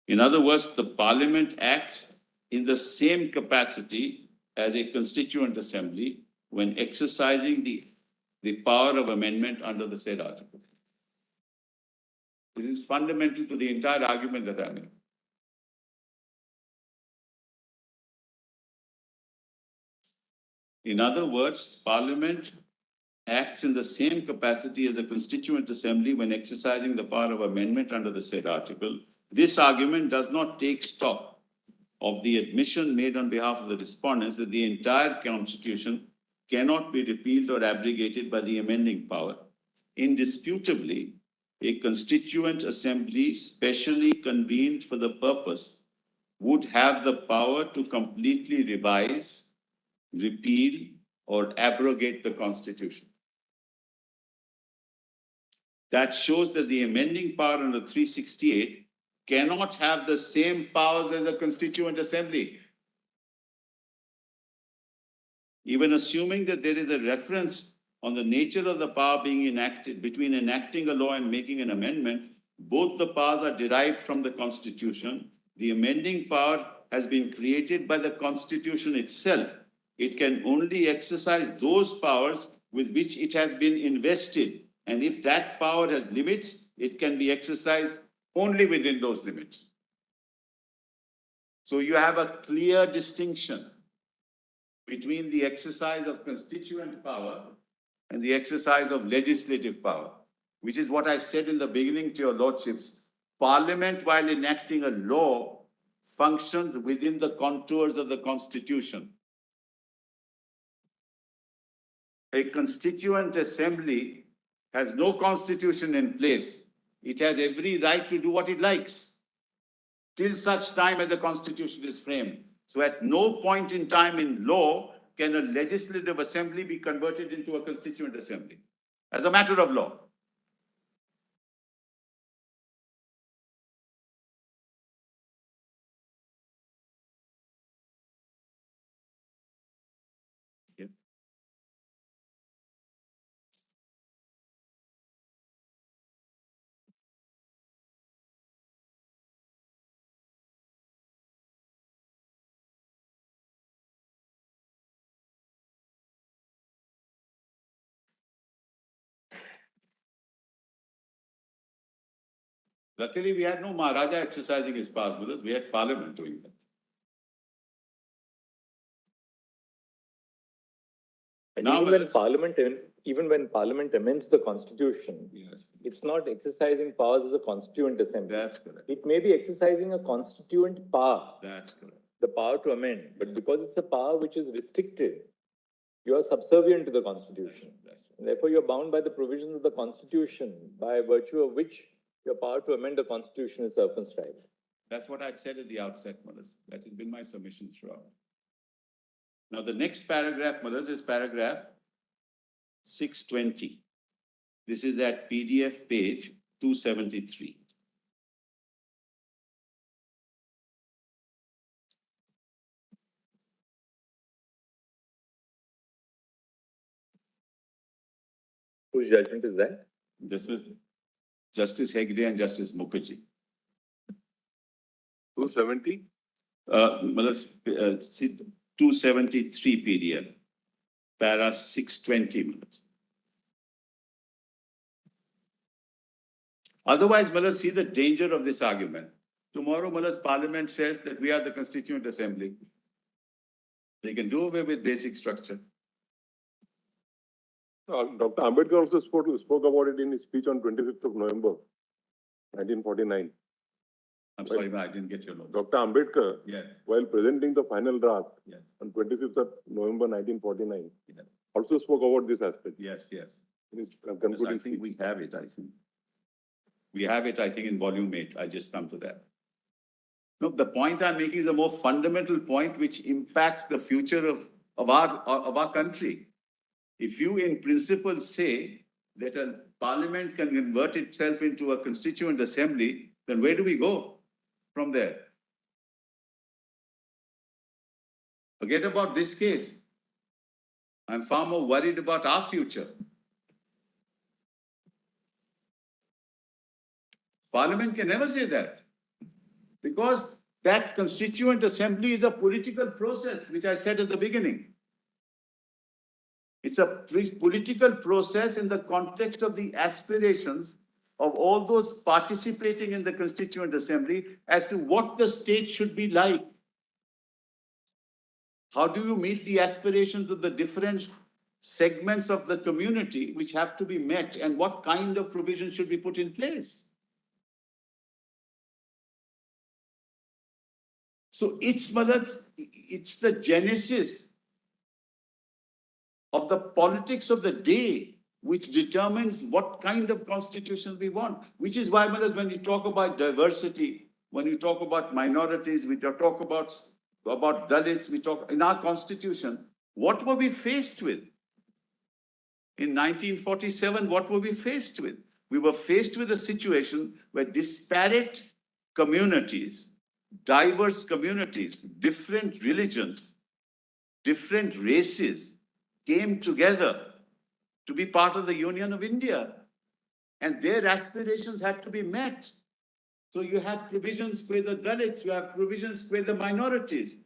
In other words, the parliament acts in the same capacity as a constituent assembly when exercising the power of amendment under the said article. This is fundamental to the entire argument that I made. In other words, Parliament acts in the same capacity as a constituent assembly when exercising the power of amendment under the said article. This argument does not take stock of the admission made on behalf of the respondents that the entire Constitution cannot be repealed or abrogated by the amending power. Indisputably, a constituent assembly specially convened for the purpose would have the power to completely revise, repeal, or abrogate the Constitution. That shows that the amending power under 368 cannot have the same powers as a constituent assembly. Even assuming that there is a reference on the nature of the power being enacted between enacting a law and making an amendment, both the powers are derived from the Constitution. The amending power has been created by the Constitution itself. It can only exercise those powers with which it has been invested. And if that power has limits, it can be exercised only within those limits. So you have a clear distinction between the exercise of constituent power and the exercise of legislative power, which is what I said in the beginning to your lordships. Parliament, while enacting a law, functions within the contours of the Constitution. A constituent assembly has no constitution in place. It has every right to do what it likes till such time as the Constitution is framed. So at no point in time in law can a legislative assembly be converted into a constituent assembly as a matter of law. Yeah. Luckily, we had no Maharaja exercising his powers with us. We had Parliament doing that. And Now, even when Parliament amends the Constitution, yes, it's not exercising powers as a constituent assembly. that's correct. It may be exercising a constituent power, That's correct. the power to amend, but because it's a power which is restricted, You are subservient to the constitution. That's right. And therefore, you're bound by the provisions of the constitution, by virtue of which your power to amend the constitution is circumscribed. That's what I'd said at the outset, Malas. That has been my submission throughout. Now, the next paragraph, Malas, is paragraph 620. This is at PDF page 273. Whose judgment is that? This was Justice Hegde and Justice Mukherjee. 270? Malas, 273 PDF, para 620 minutes. Otherwise, Malas, see the danger of this argument. Tomorrow, Malas, Parliament says that we are the Constituent Assembly. They can do away with basic structure. Dr. Ambedkar also spoke about it in his speech on 25th of November, 1949. I'm sorry, but I didn't get your note. Dr. Ambedkar, Yes, while presenting the final draft yes, on 25th of November 1949, Yeah. also spoke about this aspect yes, yes. in his Yes, I concluding think we speech. have it, I think. We have it, I think, in volume 8. I just come to that. No, the point I'm making is a more fundamental point which impacts the future of our country. If you in principle say that a parliament can convert itself into a constituent assembly, then where do we go from there? Forget about this case. I'm far more worried about our future. Parliament can never say that. Because that constituent assembly is a political process, which I said at the beginning. It's a political process in the context of the aspirations of all those participating in the constituent assembly as to what the state should be like. How do you meet the aspirations of the different segments of the community which have to be met, and what kind of provisions should be put in place? So it's the genesis of the politics of the day which determines what kind of constitution we want. Which is why, when you talk about diversity, when you talk about minorities, we talk about Dalits, we talk in our constitution, what were we faced with? In 1947, what were we faced with? We were faced with a situation where disparate communities, diverse communities, different religions, different races came together to be part of the Union of India. And their aspirations had to be met. So you had provisions with the Dalits, you have provisions with the minorities.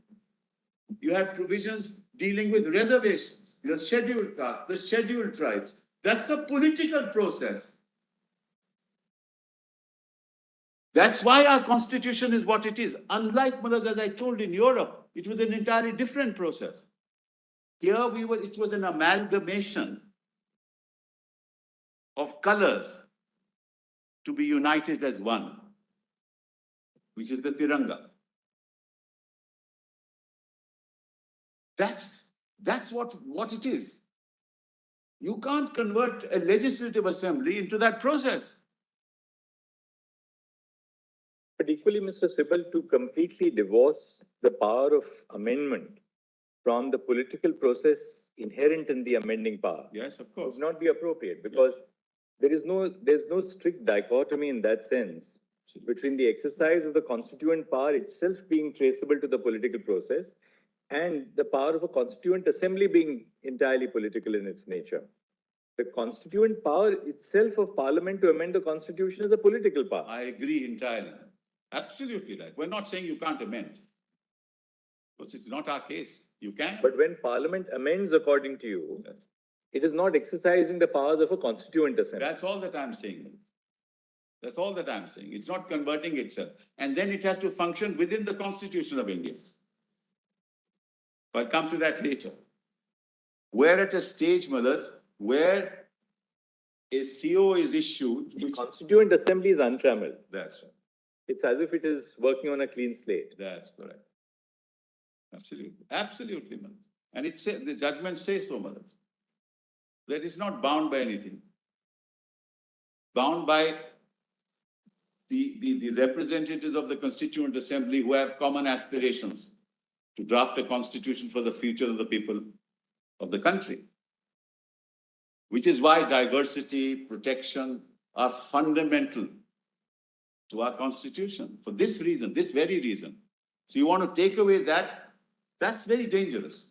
You had provisions dealing with reservations, the scheduled castes, the scheduled tribes. That's a political process. That's why our constitution is what it is. Unlike, as I told, in Europe, it was an entirely different process. Here it was an amalgamation of colors to be united as one, which is the Tiranga. That's what it is. You can't convert a legislative assembly into that process. But equally, Mr. Sibal, to completely divorce the power of amendment from the political process inherent in the amending power Yes, of course. would not be appropriate, because there's no strict dichotomy in that sense between the exercise of the constituent power itself being traceable to the political process and the power of a constituent assembly being entirely political in its nature. The constituent power itself of parliament to amend the constitution is a political power. I agree entirely. Absolutely right. We're not saying you can't amend. Because it's not our case. You can. But when parliament amends according to you, it is not exercising the powers of a constituent assembly. That's all that I'm saying. That's all that I'm saying. It's not converting itself. And then it has to function within the Constitution of India. I'll come to that later. We're at a stage, Malad, where a CO is issued. The constituent assembly is untrammeled. That's right. It's as if it is working on a clean slate. That's correct. Absolutely. Absolutely, Malad. And it said, the judgment says so, Maharaj. That is not bound by anything. Bound by the representatives of the Constituent Assembly who have common aspirations to draft a constitution for the future of the people of the country. Which is why diversity, protection are fundamental to our constitution. For this reason, this very reason. So you want to take away that, that's very dangerous.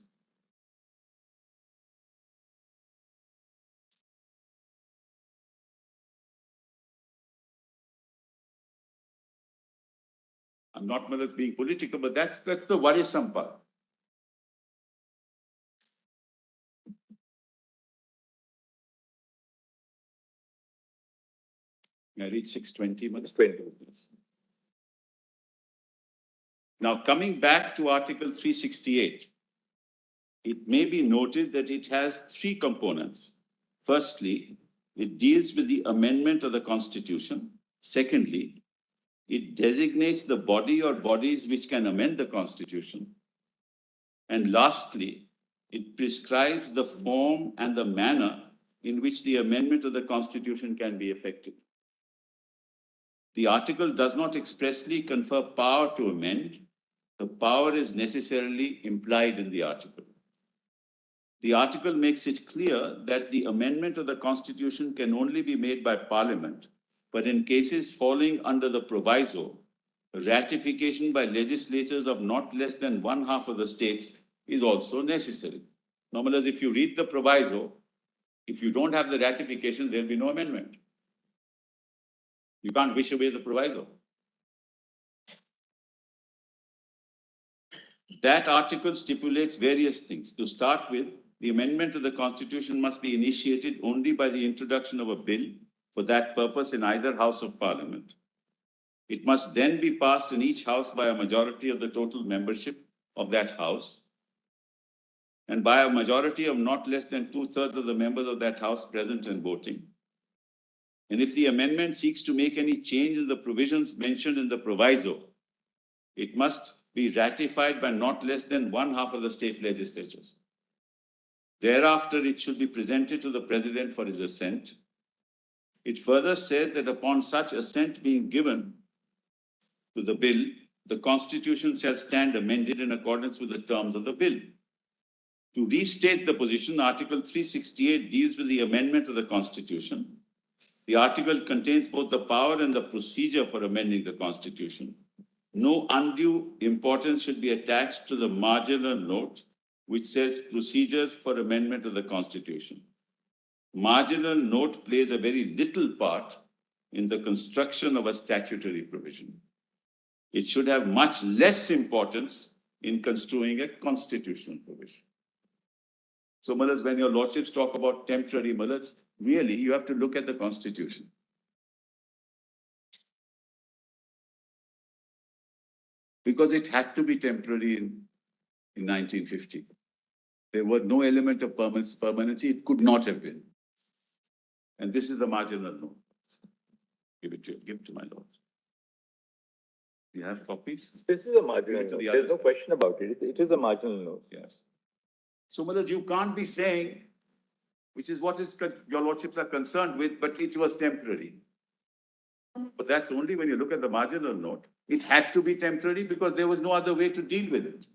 I'm not Maharaj being political, but that's the worrisome part. I reach 6:20 Maharaj. 20. Now, coming back to Article 368, it may be noted that it has three components. Firstly, it deals with the amendment of the Constitution. Secondly, it designates the body or bodies which can amend the Constitution. And lastly, it prescribes the form and the manner in which the amendment of the Constitution can be effected. The article does not expressly confer power to amend. The power is necessarily implied in the article. The article makes it clear that the amendment of the Constitution can only be made by Parliament, but in cases falling under the proviso, ratification by legislatures of not less than one half of the states is also necessary. Normally, if you read the proviso, if you don't have the ratification, there'll be no amendment. You can't wish away the proviso. That article stipulates various things. To start with, the amendment of the Constitution must be initiated only by the introduction of a bill for that purpose in either House of Parliament. It must then be passed in each House by a majority of the total membership of that House and by a majority of not less than 2/3 of the members of that House present and voting. And if the amendment seeks to make any change in the provisions mentioned in the proviso, it must be ratified by not less than one half of the state legislatures. Thereafter, it should be presented to the President for his assent. It further says that upon such assent being given to the bill, the Constitution shall stand amended in accordance with the terms of the bill. To restate the position, Article 368 deals with the amendment of the Constitution. The article contains both the power and the procedure for amending the Constitution. No undue importance should be attached to the marginal note which says procedure for amendment of the Constitution. Marginal note plays a very little part in the construction of a statutory provision. It should have much less importance in construing a constitutional provision. So, Maharaj, when your lordships talk about temporary, Maharaj, really you have to look at the Constitution. Because it had to be temporary in 1950. There was no element of permanency, it could not have been. And this is the marginal note. Give it to my lord. You have copies? This is a marginal Give it to note. the There's other no question about it. It is a marginal note. Yes. So, Maharaj, you can't be saying, which is what your lordships are concerned with, but it was temporary. But that's only when you look at the marginal note. It had to be temporary because there was no other way to deal with it.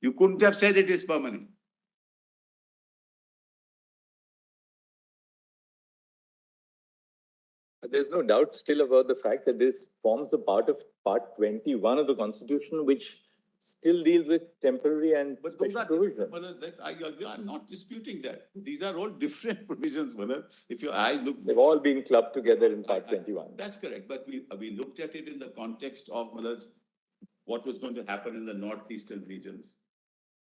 You couldn't have said it is permanent. There's no doubt still about the fact that this forms a part of Part 21 of the Constitution, which still deals with temporary and But those special are provisions. I'm not disputing that. These are all different provisions, Maharaj. If you, I look. They've all been clubbed together in Part 21. That's correct, but we looked at it in the context of, Maharaj, what was going to happen in the northeastern regions.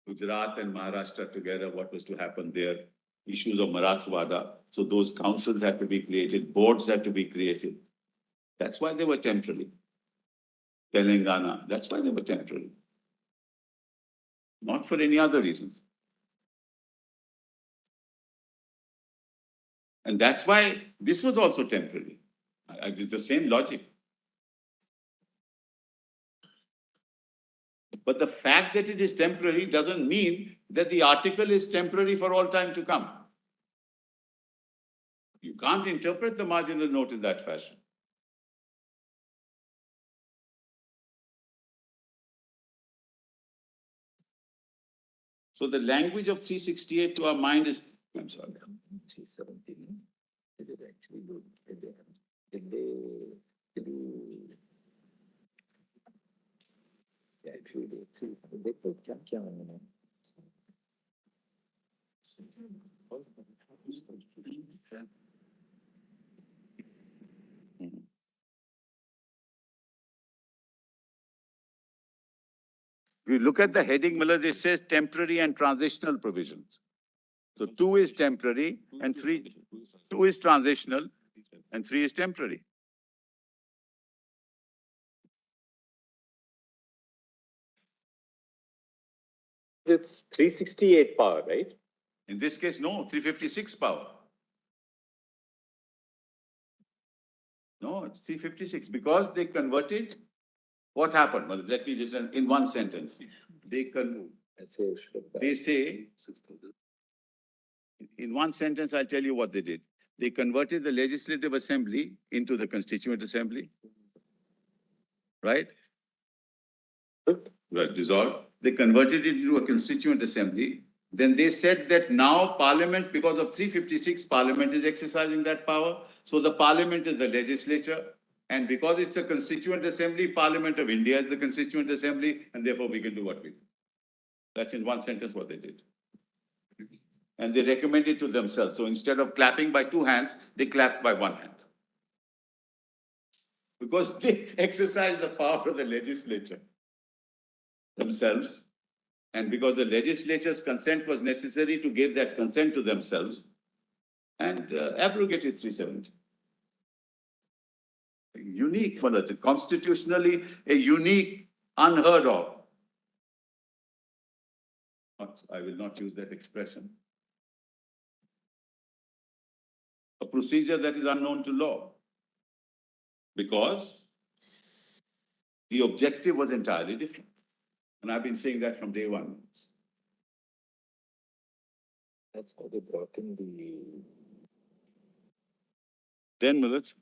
Gujarat and Maharashtra together, what was to happen there, issues of Marathwada. So those councils had to be created, boards had to be created. That's why they were temporary. Telangana, that's why they were temporary. Not for any other reason. And that's why this was also temporary. It's the same logic. But the fact that it is temporary doesn't mean that the article is temporary for all time to come. You can't interpret the marginal note in that fashion. So the language of 368 to our mind is, I'm sorry. 317, did it actually do, did you? Yeah, actually, they put kya on it? If you look at the heading, Millard, it says temporary and transitional provisions. So 2 is temporary and 2 is transitional and 3 is temporary. It's 368 power, right? In this case, no, 356 power. No, it's 356 because they converted. What happened? Well, let me just, in one sentence. They say, in one sentence, I'll tell you what they did. They converted the Legislative Assembly into the Constituent Assembly. Right? Right, dissolved. They converted it into a Constituent Assembly. Then they said that now Parliament, because of 356, Parliament is exercising that power. So the Parliament is the legislature. And because it's a Constituent Assembly, Parliament of India is the Constituent Assembly, and therefore we can do what we do. That's in one sentence what they did. And they recommended to themselves. So instead of clapping by 2 hands, they clapped by 1 hand. Because they exercise the power of the legislature themselves. And because the legislature's consent was necessary to give that consent to themselves and abrogated 370. Unique, constitutionally a unique, unheard of. I will not use that expression. A procedure that is unknown to law. Because the objective was entirely different. And I've been saying that from day one. That's how they brought in the 10 minutes.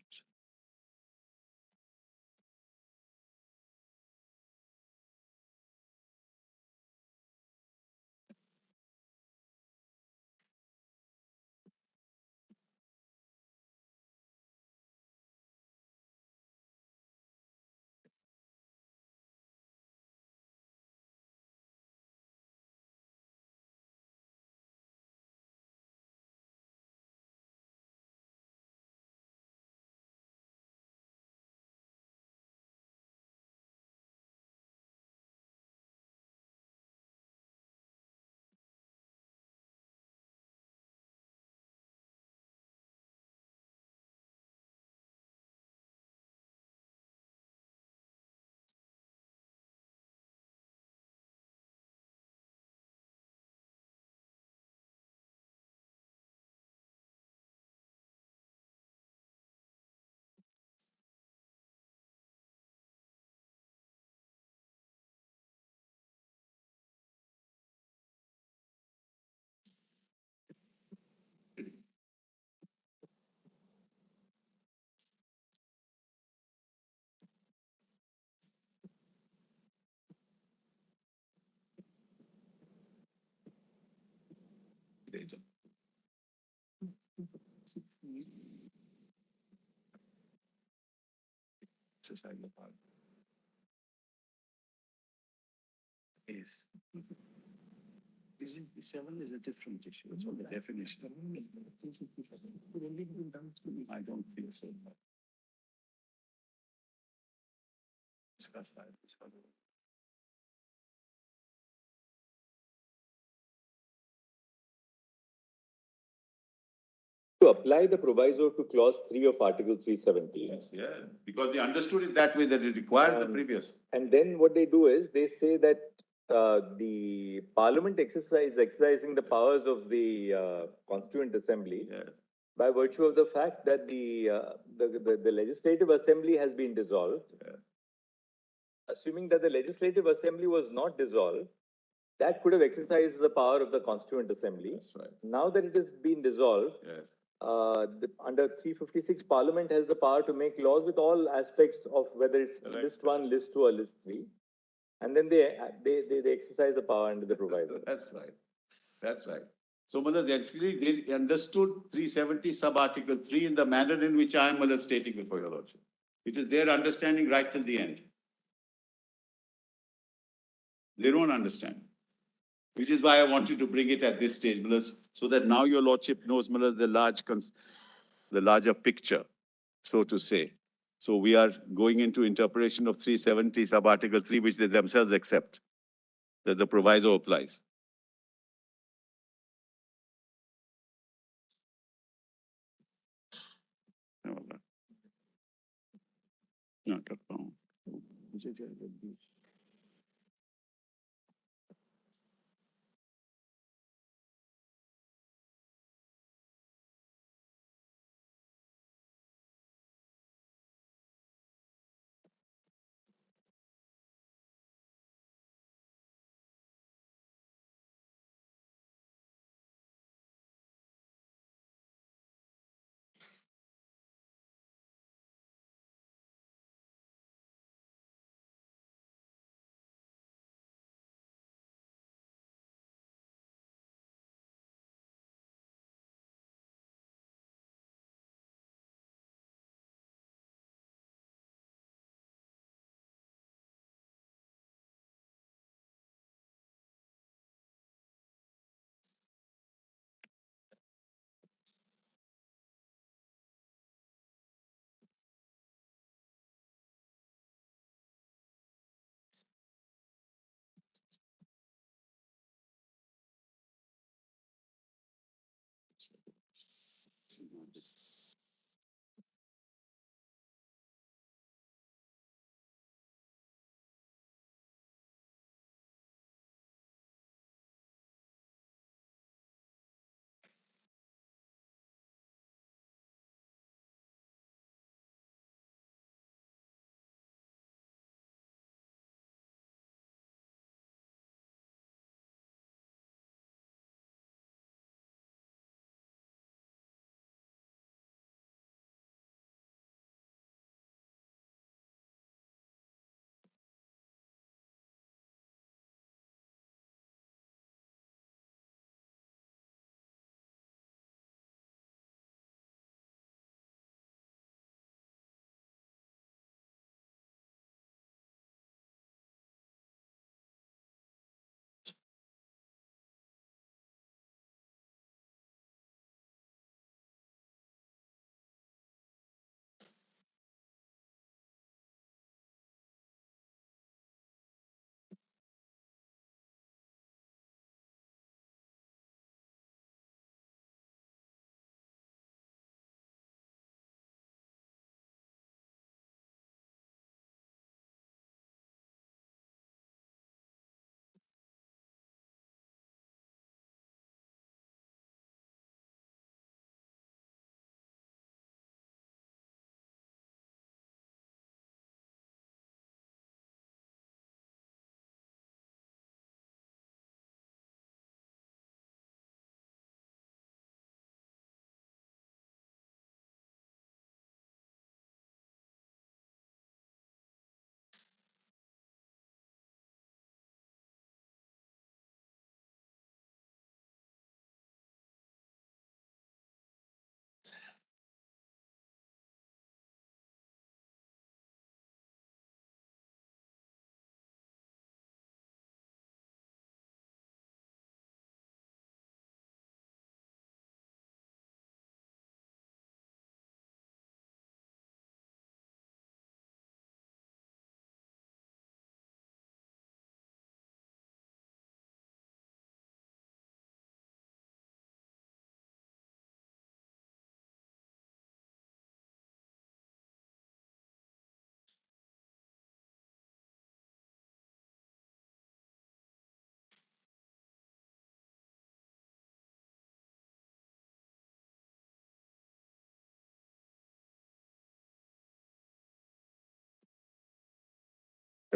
Yes. Seven is a different issue. It's on the definition. I don't feel so. Discuss that. to apply the proviso to clause 3 of Article 370. Yes, yeah, because they understood it that way, that it required the previous. And then what they do is they say that the Parliament exercising the powers of the Constituent Assembly Yes. by virtue of the fact that the Legislative Assembly has been dissolved. Yeah. assuming that the Legislative Assembly was not dissolved, that could have exercised the power of the Constituent Assembly. That's right, Now that it has been dissolved, yes. under 356, Parliament has the power to make laws with all aspects of whether it's Correct. list 1, list 2, or list 3. And then they exercise the power under the proviso. That's right. That's right. So, Malad, actually, they understood 370 sub-article 3 in the manner in which I am, Malad, stating before your lordship. It is their understanding right till the end. They don't understand. Which is why I want you to bring it at this stage, Malad, so that now your lordship knows, Malad, the larger picture, so to say. So we are going into interpretation of 370 sub-article 3, which they themselves accept, that the proviso applies. No,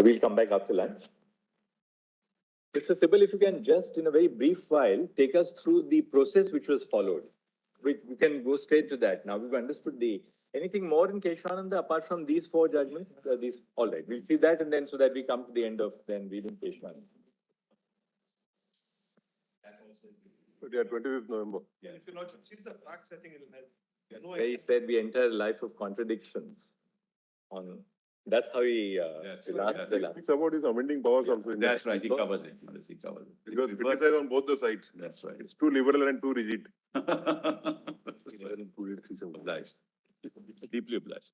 We'll come back after lunch. Mr. Sibal, if you can just, in a very brief while, take us through the process which was followed. We can go straight to that. Now we've understood anything more in Keshavananda apart from these four judgments? All right, we'll see that and then so that we come to the end of then reading Keshavananda. But yeah, 25th November. If your lordship sees the facts, I think it'll help. No, Where he said we enter a life of contradictions. That's how he, That's last- right. the last- It's about his amending powers also. in That's that. right, he covers it. He covers it. Because criticized on both the sides. That's right. It's too liberal and too rigid. Obliged. Deeply obliged.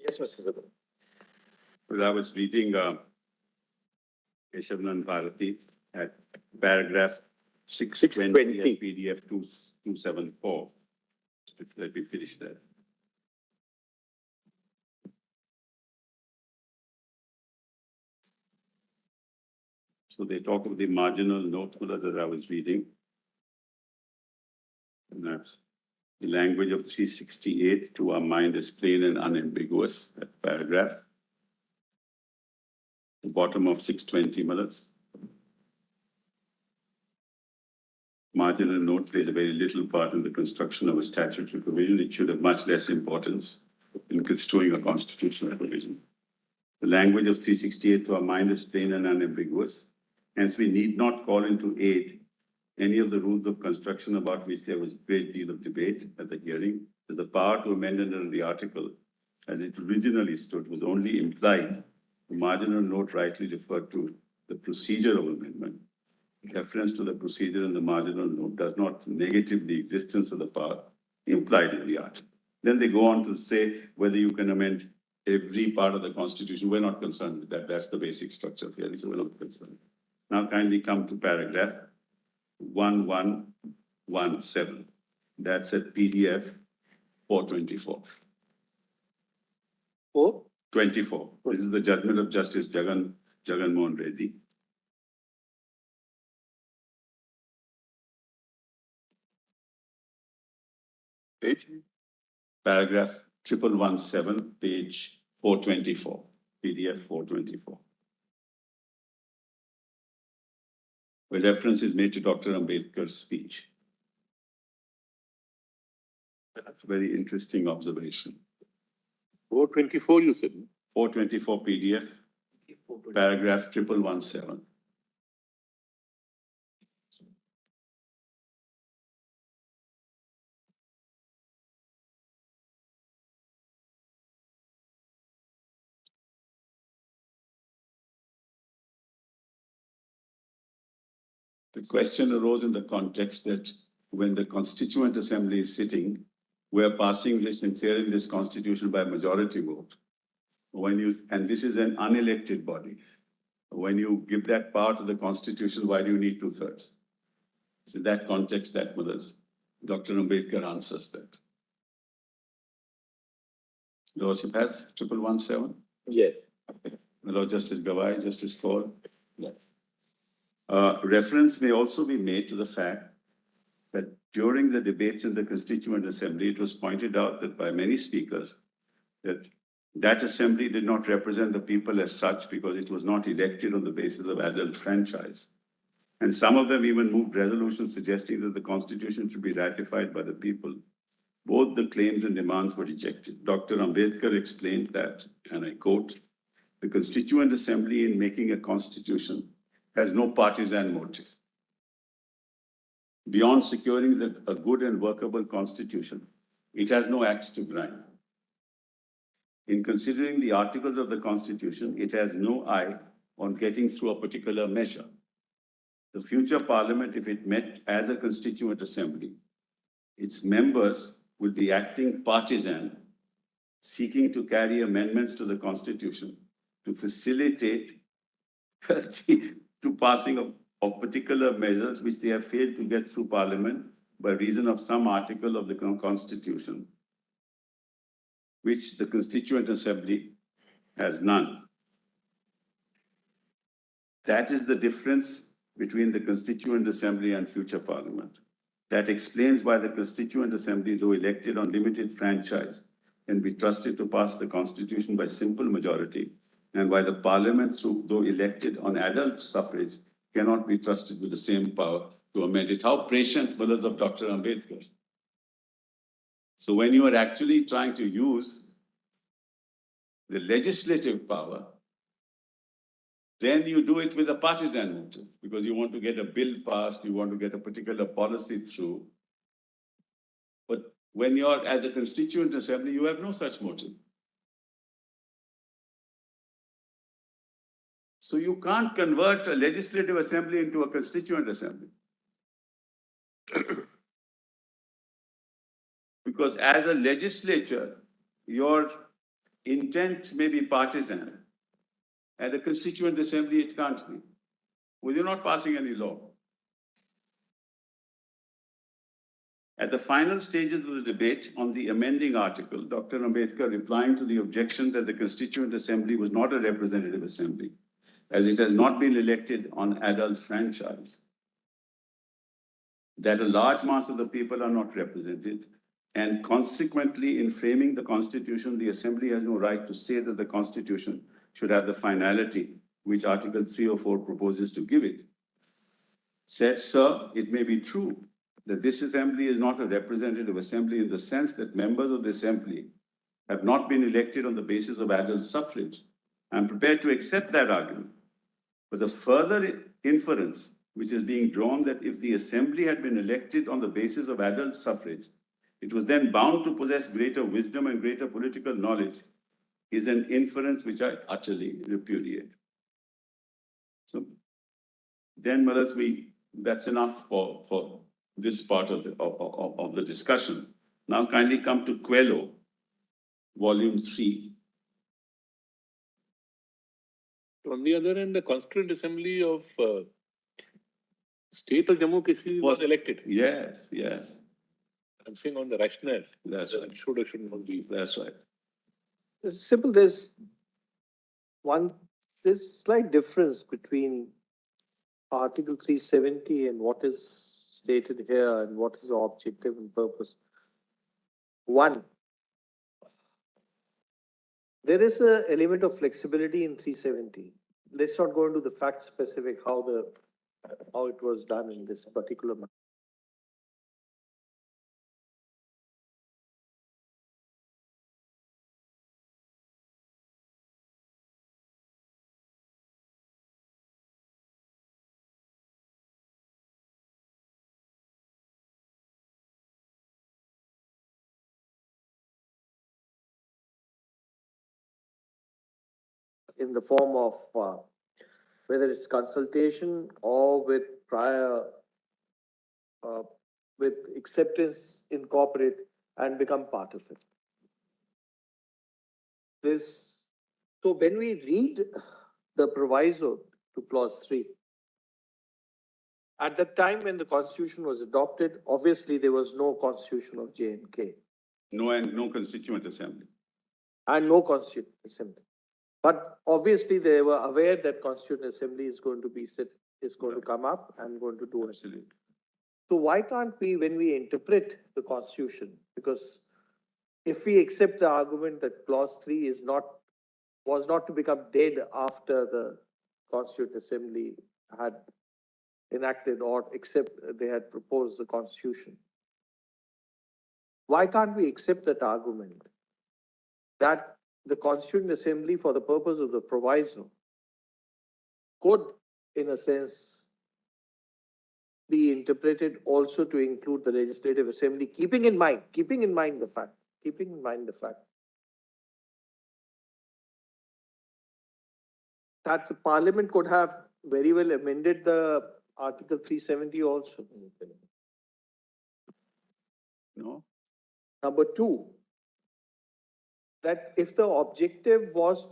Yes, Mr. Sibbal. Well, I was reading Keshavnan Bharati at paragraph 620 at PDF 274. Let me finish that. So they talk of the marginal note as I was reading. And that's the language of 368 to our mind is plain and unambiguous, that paragraph. The bottom of 620 minutes. Marginal note plays a very little part in the construction of a statutory provision. It should have much less importance in construing a constitutional provision. The language of 368 to our mind is plain and unambiguous. Hence, we need not call into aid any of the rules of construction about which there was a great deal of debate at the hearing. That the power to amend under the article, as it originally stood, was only implied. The marginal note rightly referred to the procedure of amendment. Reference to the procedure in the marginal note does not negative the existence of the power implied in the article. Then they go on to say whether you can amend every part of the Constitution. We're not concerned with that. That's the basic structure theory, so we're not concerned. Now kindly come to paragraph 1117. That's at PDF 424. 424. This is the judgment of Justice Jagan Mohan Reddy. Page? Paragraph 1117, page 424, PDF 424. Where reference is made to Dr. Ambedkar's speech. That's a very interesting observation. 424, you said? 424 PDF, paragraph 1117. The question arose in the context that when the Constituent Assembly is sitting, we're passing this and clearing this constitution by majority vote. And this is an unelected body. When you give that power to the Constitution, why do you need 2/3? So in that context, that was, Dr. Ambedkar answers that. Lordship has 1117? Yes. My Lord Justice Gawai, Justice Kaul. Yes. Reference may also be made to the fact that during the debates in the Constituent Assembly, it was pointed out that by many speakers that assembly did not represent the people as such because it was not elected on the basis of adult franchise. And some of them even moved resolutions suggesting that the Constitution should be ratified by the people. Both the claims and demands were rejected. Dr. Ambedkar explained that, and I quote, "The Constituent Assembly in making a constitution has no partisan motive. Beyond securing a good and workable constitution, it has no axe to grind. In considering the articles of the Constitution, it has no eye on getting through a particular measure. The future Parliament, if it met as a Constituent Assembly, its members would be acting partisan, seeking to carry amendments to the Constitution to facilitate to passing of particular measures which they have failed to get through Parliament by reason of some article of the Constitution, which the Constituent Assembly has none. That is the difference between the Constituent Assembly and future Parliament. That explains why the Constituent Assembly, though elected on limited franchise, can be trusted to pass the Constitution by simple majority, and why the Parliament, though elected on adult suffrage, cannot be trusted with the same power to amend it. How prescient brothers of Dr. Ambedkar. So when you are actually trying to use the legislative power, then you do it with a partisan motive because you want to get a bill passed, you want to get a particular policy through. But when you're as a Constituent Assembly, you have no such motive. So you can't convert a legislative assembly into a Constituent Assembly. Because as a legislature, your intent may be partisan. At the Constituent Assembly, it can't be. Well, you're not passing any law. At the final stages of the debate on the amending article, Dr. Ambedkar, replying to the objection that the Constituent Assembly was not a representative assembly, as it has not been elected on adult franchise, that a large mass of the people are not represented, and consequently, in framing the Constitution, the Assembly has no right to say that the Constitution should have the finality which Article 304 proposes to give it. Said, sir, it may be true that this assembly is not a representative assembly in the sense that members of the assembly have not been elected on the basis of adult suffrage. I'm prepared to accept that argument. But the further inference which is being drawn that if the assembly had been elected on the basis of adult suffrage, it was then bound to possess greater wisdom and greater political knowledge is an inference which I utterly repudiate. So then, Malas, that's enough for this part of the discussion. Now kindly come to Quello, Volume 3. On the other hand, the Constituent Assembly of State of Jammu Kashmir was elected. Yes, yes. I'm saying on the rationale. That's right. Should or should not be. That's right. It's simple, there's slight difference between Article 370 and what is stated here and what is the objective and purpose. One, there is an element of flexibility in 370. Let's not go into the fact specific how it was done in this particular matter. In the form of whether it's consultation or with prior, with acceptance, incorporate and become part of it. So when we read the proviso to clause 3, at the time when the constitution was adopted, obviously there was no constitution of J&K. No, and no Constituent Assembly. And no constituent assembly. But obviously they were aware that constituent assembly is going to come up and going to do it. Absolutely. So why can't we, when we interpret the constitution, because if we accept the argument that clause 3 was not to become dead after the constituent assembly had enacted or except they had proposed the constitution, why can't we accept that argument that the Constituent Assembly, for the purpose of the proviso, could, in a sense, be interpreted also to include the Legislative Assembly, keeping in mind the fact that the Parliament could have very well amended the Article 370 also. No? Number 2, that if the objective was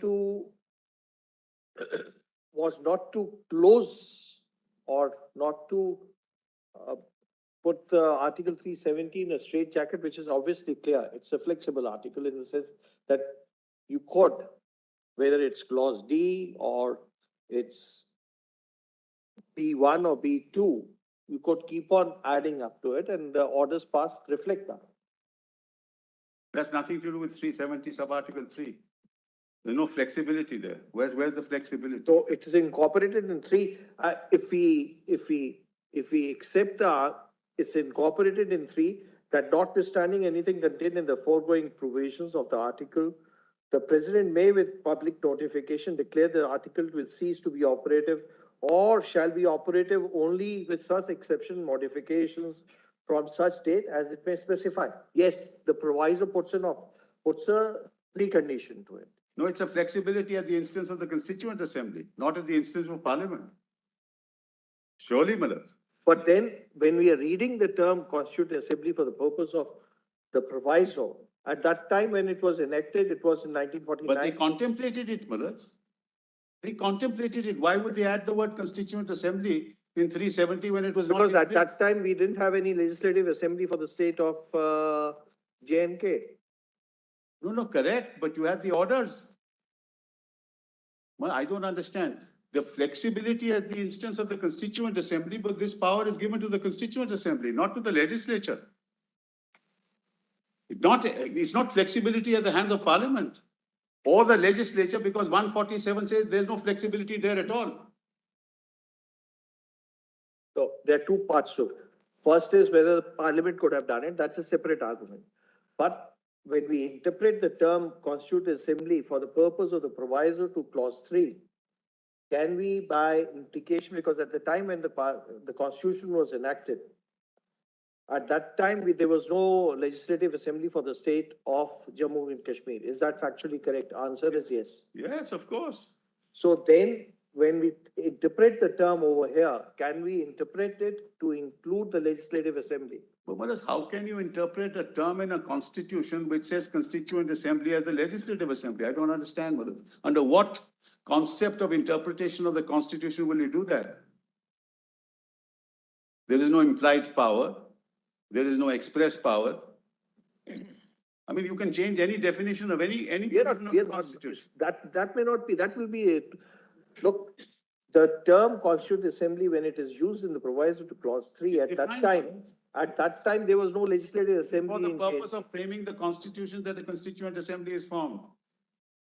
not to close or not to put the Article 370 in a straitjacket, which is obviously clear. It's a flexible article in the sense that you could, whether it's clause D or it's B1 or B2, you could keep on adding up to it and the orders passed reflect that. That's nothing to do with 370 sub-article 3. There's no flexibility there. Where's the flexibility? So it is incorporated in 3. If we accept it's incorporated in 3, that notwithstanding anything contained in the foregoing provisions of the article, the president may with public notification declare the article will cease to be operative or shall be operative only with such exception modifications from such date as it may specify. Yes, the proviso puts a precondition to it. No, it's a flexibility at the instance of the Constituent Assembly, not at the instance of Parliament. Surely, Malas. But then when we are reading the term Constituent Assembly for the purpose of the proviso At that time, when it was enacted, it was in nineteen But they forty-nine. contemplated it, Malad. They contemplated it. Why would they add the word Constituent Assembly in 370 when it was not? Because in at place? that time, we didn't have any legislative assembly for the state of, J&K. No, correct, but you had the orders. Well, I don't understand. The flexibility at the instance of the Constituent Assembly, but this power is given to the Constituent Assembly, not to the legislature. It's not flexibility at the hands of Parliament or the legislature, because 147 says there's no flexibility there at all. So there are two parts to it. First is whether the parliament could have done it, that's a separate argument. But when we interpret the term constituent assembly for the purpose of the proviso to clause 3, can we by implication, because at the time when the constitution was enacted, at that time there was no legislative assembly for the state of Jammu and Kashmir. Is that factually correct? Answer is yes. Yes, of course. So then, when we interpret the term over here, can we interpret it to include the legislative assembly? But Manas, how can you interpret a term in a constitution which says Constituent Assembly as the Legislative Assembly? I don't understand, Manas. Under what concept of interpretation of the constitution will you do that? There is no implied power. There is no express power. I mean, you can change any definition of any We are provision not, of we are the not, constitution. that may not be, that will be it. Look, the term constituent assembly, when it is used in the proviso to clause 3, at that time, there was no legislative For assembly the in purpose case. of framing the constitution that a constituent assembly is formed.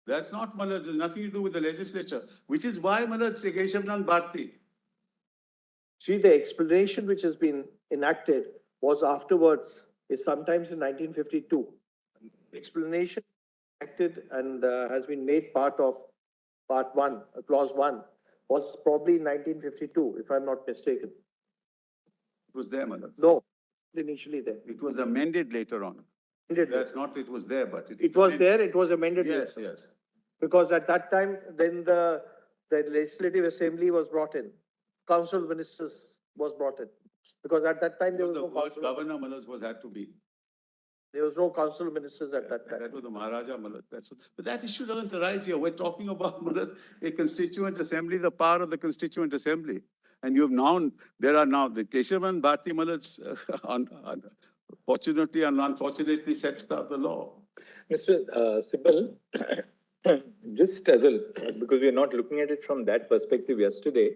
That's not, Malad, there's nothing to do with the legislature, which is why, Malad, Keshavnand Bharti. See, the explanation which has been enacted was afterwards, is sometimes in 1952. Explanation acted and has been made part of part 1, clause 1, was probably in 1952, if I'm not mistaken. It was there, Malad. No, initially there. It was amended later on. That's not, it was there, but It was there, it was amended later. Yes, yes. Because at that time, then the legislative assembly was brought in. Council of Ministers was brought in. Because at that time, there was The no word council, governor, Malad, was had to be. there was no council of ministers at that time. That was the Maharaja, Malad. But that issue doesn't arise here. We're talking about, Malad, a constituent assembly, the power of the constituent assembly. And you have now, there are now, the Keshavan Bharti, Malad, fortunately and unfortunately sets the law. Mr. Sibal, just as a, because we are not looking at it from that perspective yesterday,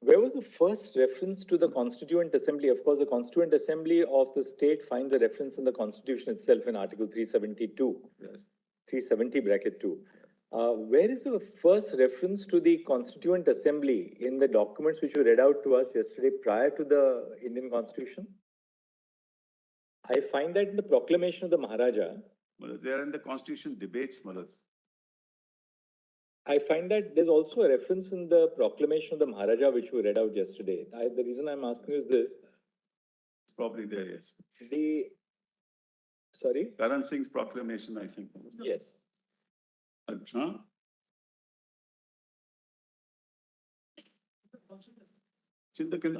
where was the first reference to the Constituent Assembly? Of course, the Constituent Assembly of the state finds a reference in the Constitution itself in Article 372. Yes. 370 bracket 2. Where is the first reference to the Constituent Assembly in the documents which you read out to us yesterday prior to the Indian Constitution? I find that in the proclamation of the Maharaja, Malad, they are in the constitution debates, Malad. I find that there's also a reference in the proclamation of the Maharaja which we read out yesterday. The reason I'm asking is this. It's probably there, yes. Sorry? Karan Singh's proclamation, I think. Yes. Huh?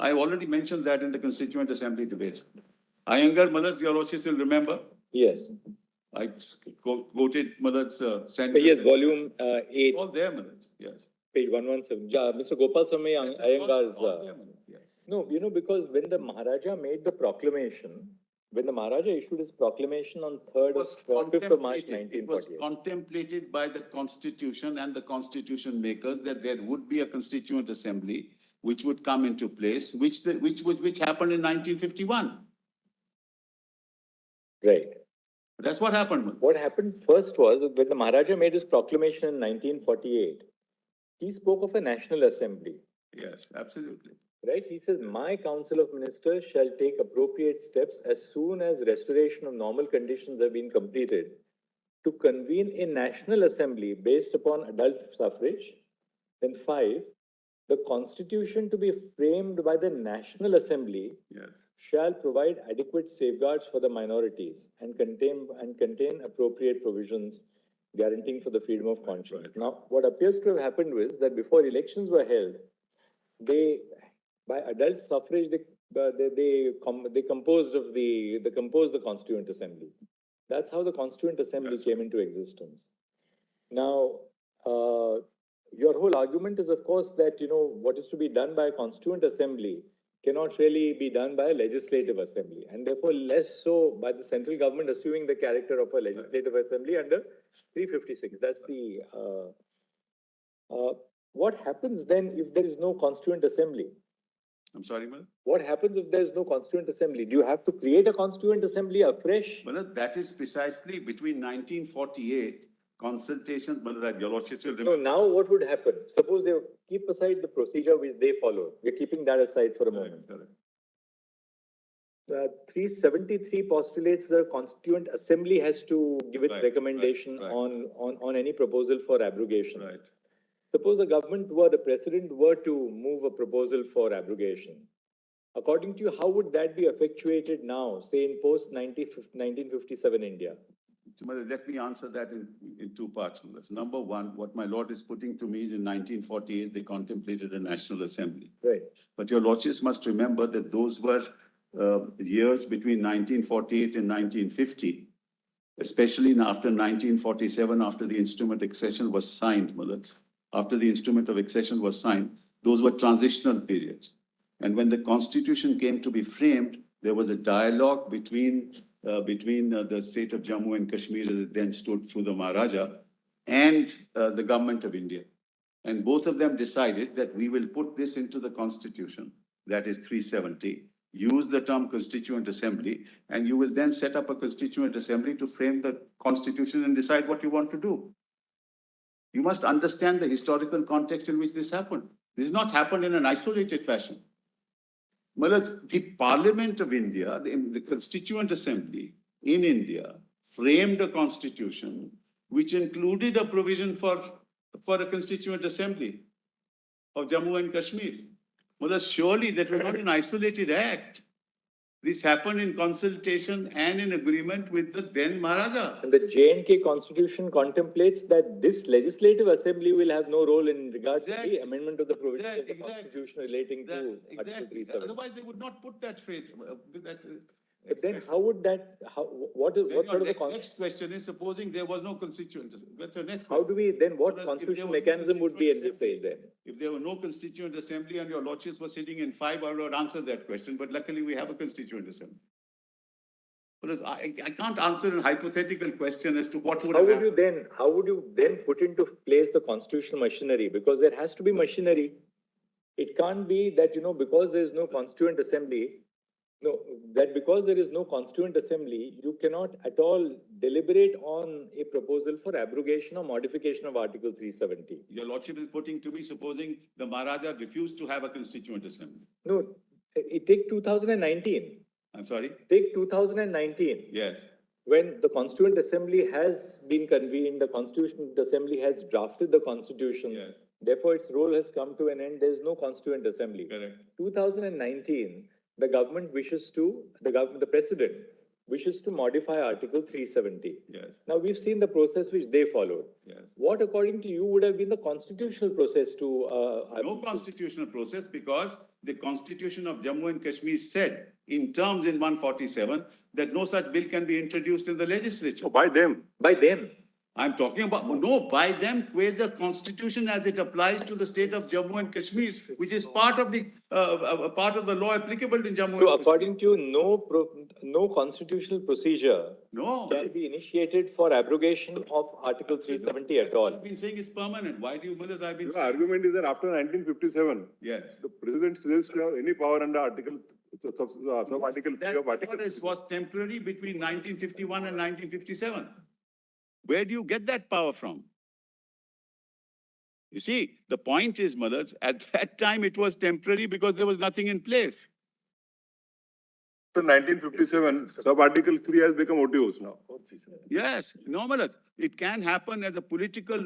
I've already mentioned that in the Constituent Assembly debates. Iyengar, Malad, your Lordship will remember. Yes. I quoted Malad's sentence. Yes, volume 8, All there, Malad, yes. page 117. Yeah, Mr. Gopal Swami Iyengar's. All there, Malad, yes. No, because when the Maharaja made the proclamation, when the Maharaja issued his proclamation on 5th of March It was 1948. contemplated by the constitution and the constitution makers that there would be a constituent assembly which would come into place, which happened in 1951. Right. That's what happened. What happened first was when the Maharaja made his proclamation in 1948, he spoke of a national assembly. Yes, absolutely. Right? He says, my council of ministers shall take appropriate steps as soon as restoration of normal conditions have been completed to convene a national assembly based upon adult suffrage. Then 5, the constitution to be framed by the National Assembly Yes. shall provide adequate safeguards for the minorities and contain appropriate provisions guaranteeing for the freedom of conscience. Right. Now, what appears to have happened was that before elections were held, by adult suffrage, they composed the Constituent Assembly. That's how the Constituent Assembly came into existence. Now, your whole argument is, of course, that, what is to be done by a Constituent Assembly cannot really be done by a Legislative Assembly, and therefore less so by the central government assuming the character of a Legislative Assembly under 356. That's the, what happens then if there is no Constituent Assembly? I'm sorry, Malad? What happens if there is no Constituent Assembly? Do you have to create a Constituent Assembly afresh? Malad, that is precisely between 1948 consultations, Malad, your lordship will No, remember. now what would happen? Suppose they keep aside the procedure which they followed. We're keeping that aside for a moment. Correct. 373 postulates the Constituent Assembly has to give its Right, recommendation right. on any proposal for abrogation. Right. Suppose the president were to move a proposal for abrogation. According to you, how would that be effectuated now, say in post-1957 India? So, Malad, let me answer that in two parts. Malad. Number one, what my lord is putting to me is in 1948, they contemplated a National Assembly. Right. But your lordships must remember that those were years between 1948 and 1950, especially after 1947, after the Instrument of Accession was signed, Malad. After the Instrument of Accession was signed, those were transitional periods. And when the Constitution came to be framed, there was a dialogue between the state of Jammu and Kashmir that then stood through the Maharaja and the government of India. And both of them decided that we will put this into the Constitution, that is 370, use the term Constituent Assembly, and you will then set up a Constituent Assembly to frame the Constitution and decide what you want to do. You must understand the historical context in which this happened. This has not happened in an isolated fashion. Malad, the Parliament of India, the Constituent Assembly in India, framed a constitution which included a provision for a Constituent Assembly of Jammu and Kashmir. Malad, surely that was not an isolated act. This happened in consultation and in agreement with the then Maharaja. And the J&K Constitution contemplates that this Legislative Assembly will have no role in regards to the amendment of the provisions of the Constitution relating to Article 370. Otherwise, they would not put that phrase. But then how would that, what sort of a Next question is, supposing there was no constituent. That's the next. how do we, then what Well, if there constitutional was no mechanism would be Constituent envisaged then? If there were no constituent assembly and your lordships were sitting in 5, I would have answered that question, but luckily we have a constituent assembly. Because I can't answer a hypothetical question as to what would How have would you happened. then, how would you then put into place the constitutional machinery? Because there has to be machinery. It can't be that, because there is no Constituent Assembly, because there is no Constituent Assembly, you cannot at all deliberate on a proposal for abrogation or modification of Article 370. Your lordship is putting to me, supposing the Maharaja refused to have a constituent assembly. No, take 2019. I'm sorry? Take 2019. Yes. When the Constituent Assembly has been convened, the Constituent Assembly has drafted the Constitution. Yes. Therefore, its role has come to an end. There is no Constituent Assembly. Correct. 2019, the President wishes to modify Article 370. Yes. Now, we've seen the process which they followed. Yes. What, according to you, would have been the constitutional process to... No constitutional process, because the Constitution of Jammu and Kashmir said in terms in 147 that no such bill can be introduced in the legislature. By them. By them. I'm talking about, no, by them, where the Constitution as it applies to the state of Jammu and Kashmir, which is part of the law applicable in Jammu and So, Kashmir. according to you, no constitutional procedure No. shall be initiated for abrogation of Article 370 at all. I've been saying it's permanent. Why do you, Malad, I've been The saying? argument is that after 1957, Yes. the president ceases to have any power under Article, sub-article 3 That of Article. was temporary between 1951 and 1957. Where do you get that power from? You see, the point is, Malad, at that time it was temporary because there was nothing in place. After 1957, sub-article 3 has become OTOs now. Yes, no, Malad. It can happen as a political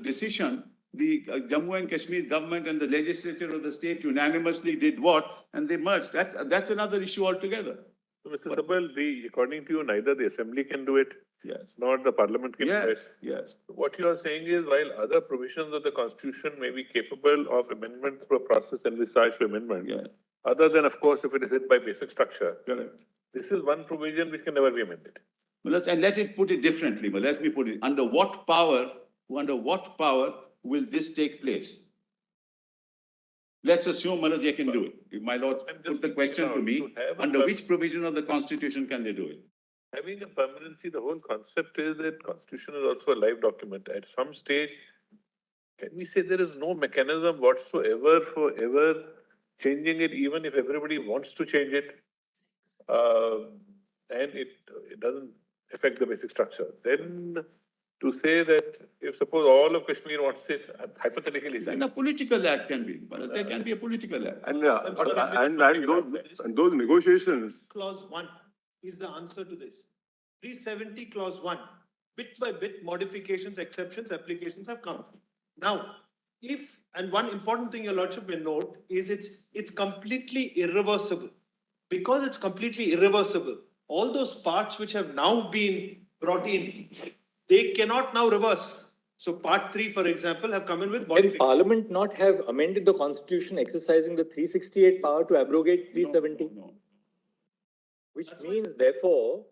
decision. The Jammu and Kashmir government and the legislature of the state unanimously did what, and they merged. That's another issue altogether. So, Mr. Sabal, according to you, neither the assembly can do it, Yes. nor the parliament can do it. Yes, yes. What you are saying is, while other provisions of the constitution may be capable of amendment through a process envisaged for amendment, Yeah. other than, of course, if it is hit by basic structure, Correct. this is one provision which can never be amended. Well, and let it put it differently, but let me put it, under what power will this take place? Let's assume, Manoj, they can do it. If my lord I'm put just the question to thinking me, aloud, to have a under pers- which provision of the constitution can they do it? Having a permanency, the whole concept is that constitution is also a live document. At some stage, can we say there is no mechanism whatsoever for ever changing it, even if everybody wants to change it? And it doesn't affect the basic structure. Then to say that if suppose all of Kashmir wants it, hypothetically And saying, a political act can be, but there can be a political act. And, And those negotiations, Clause 1 is the answer to this. 370 clause 1, bit by bit, modifications, exceptions, applications have come. Now, if, and one important thing your lordship may note is it's completely irreversible. Because it's completely irreversible, all those parts which have now been brought in, they cannot now reverse. So part 3, for example, have come in with Can modifications. Parliament not have amended the constitution exercising the 368 power to abrogate 370? No. Which means therefore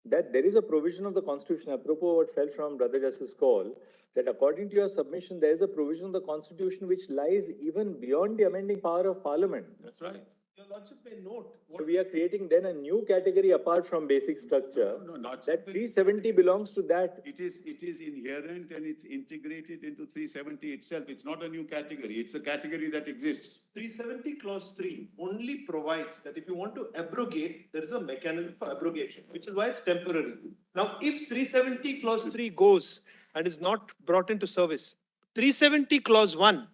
that there is a provision of the constitution, apropos what fell from Brother Justice Call, that according to your submission, there is a provision of the constitution which lies even beyond the amending power of Parliament. That's right. Your lordship may note. So we are creating then a new category apart from basic structure. No, not That 370 belongs to that. It is inherent and it's integrated into 370 itself. It's not a new category. It's a category that exists. 370 clause 3 only provides that if you want to abrogate, there is a mechanism for abrogation, which is why it's temporary. Now, if 370 clause 3 goes and is not brought into service, 370 clause 1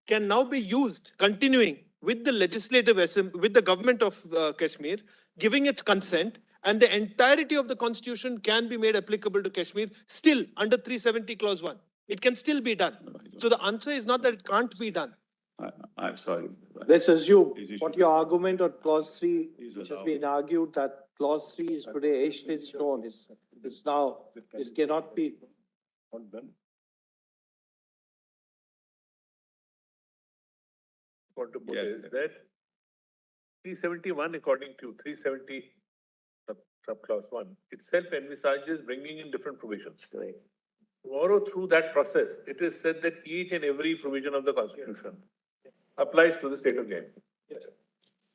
can now be used, continuing with the legislative assembly, with the government of Kashmir, giving its consent, and the entirety of the constitution can be made applicable to Kashmir still under 370 clause 1. It can still be done. So the answer is not that it can't be done. I'm sorry. Let's assume Is it- what your argument on clause 3, Is which has allowed. been argued that clause 3 is today etched in stone, is now, this cannot be. not done. want to put Yes. is that 371, according to 370 sub clause 1, itself envisages bringing in different provisions. Correct. Tomorrow, through that process, it is said that each and every provision of the constitution applies to the state of Jammu. Yes.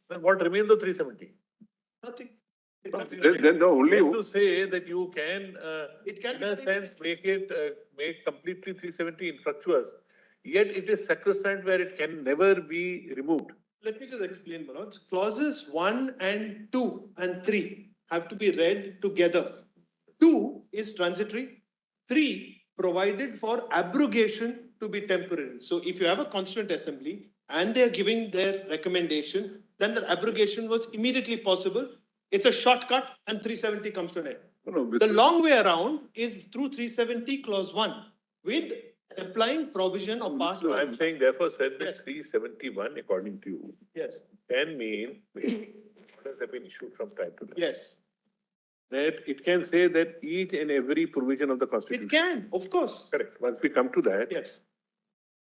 Then what remains of 370? Nothing. Then the only, To say that you can, It can in be a sense, make it, make completely 370 infructuous, yet it is sacrosanct where it can never be removed. Let me just explain, Manoj. Clauses 1 and 2 and 3 have to be read together. 2 is transitory. 3 provided for abrogation to be temporary. So if you have a constituent assembly and they are giving their recommendation, then the abrogation was immediately possible. It's a shortcut and 370 comes to an end. The long way around is through 370 clause 1 with applying provision of part So I'm 1. saying therefore said that Yes. 371, according to you, Yes, can mean, orders have been issued from time to time. yes. That it can say that each and every provision of the constitution. It can, of course. Correct. Once we come to that, Yes.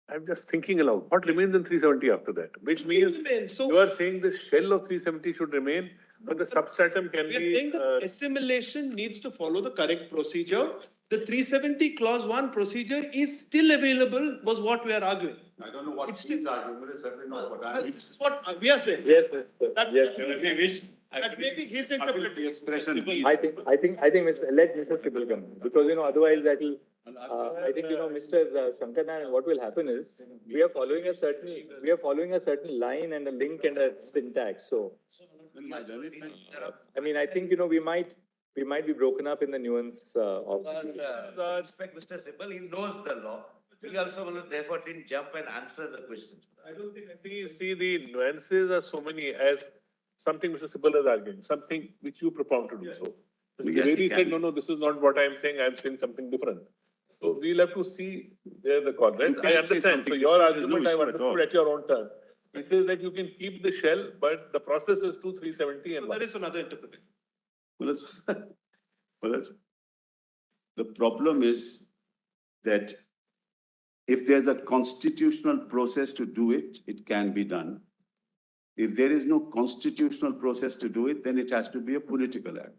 I'm just thinking aloud, what remains in 370 after that? Which means So you are saying the shell of 370 should remain, but the substratum can we are saying be, that assimilation needs to follow the correct procedure. The 370 clause 1 procedure is still available, was what we are arguing. I don't know what It's he's arguing, but it's certainly not what Well, I'm. this is what we are saying. Yes, That, yes. that may be his The interpretation. expression. I think, let Mr. Sibal come, because, otherwise that'll, I think, Mr. Shankar Narayan, what will happen is, we are following a certain line and a link and a syntax, so. I mean, I think, we might be broken up in the nuance, of. Respect Mr. Sibal, he knows the law. We also therefore didn't jump and answer the questions. I don't think. see, the nuances are so many as something Mr. Sibal is arguing, something which you propound to do so. Mr. Yes, he Trivedi can. said, no, this is not what I'm saying something different. So we'll have to see where the call, right? You I can say understand, so something your different, there's no argument I've issue at all. understood at your own turn. He says that you can keep the shell, but the process is 370 and There is another interpretation. The problem is that if there's a constitutional process to do it, it can be done. If there is no constitutional process to do it, then it has to be a political act.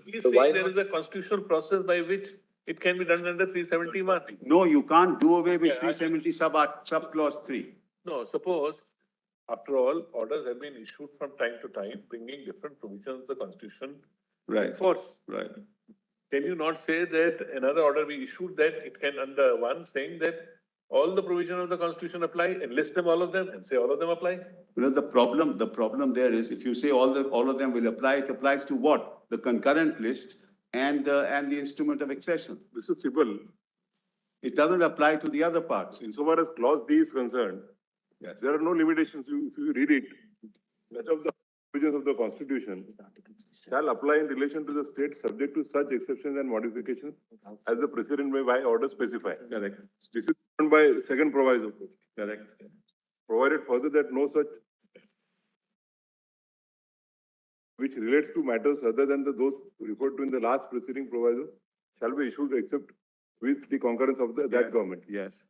He's So why saying there not? is a constitutional process by which it can be done under 371. No, you can't do away with Yeah, I- 370 sub clause 3. No, suppose, after all, orders have been issued from time to time, bringing different provisions of the constitution in Right, force. right. Can you not say that another order be issued that it can under one saying that all the provision of the constitution apply and list them all of them and say all of them apply? You know, the problem there is if you say all of them will apply, it applies to what? The concurrent list and the instrument of accession. Mr. Sibal, It doesn't apply to the other parts. insofar as clause D is concerned, Yes. there are no limitations. If you read it, much of the provisions of the constitution shall apply in relation to the state subject to such exceptions and modifications as the precedent may by order specify. Correct, This is done by second proviso, correct. provided further that no such which relates to matters other than those referred to in the last preceding proviso shall be issued except with the concurrence of that Yes. government. Yes.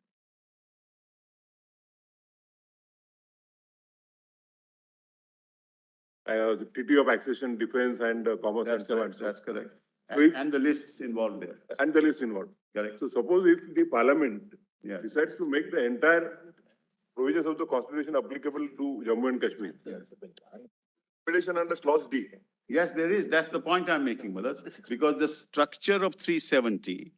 The TT of accession, defense and commerce That's and so on. correct, that's correct. So if- And the lists involved there. And the list involved. Correct. So suppose if the parliament Yeah. decides to make the entire provisions of the constitution applicable to Jammu and Kashmir. Yes. Limitation under clause D. Yes, there is. That's the point I'm making, Malaz. Because the structure of 370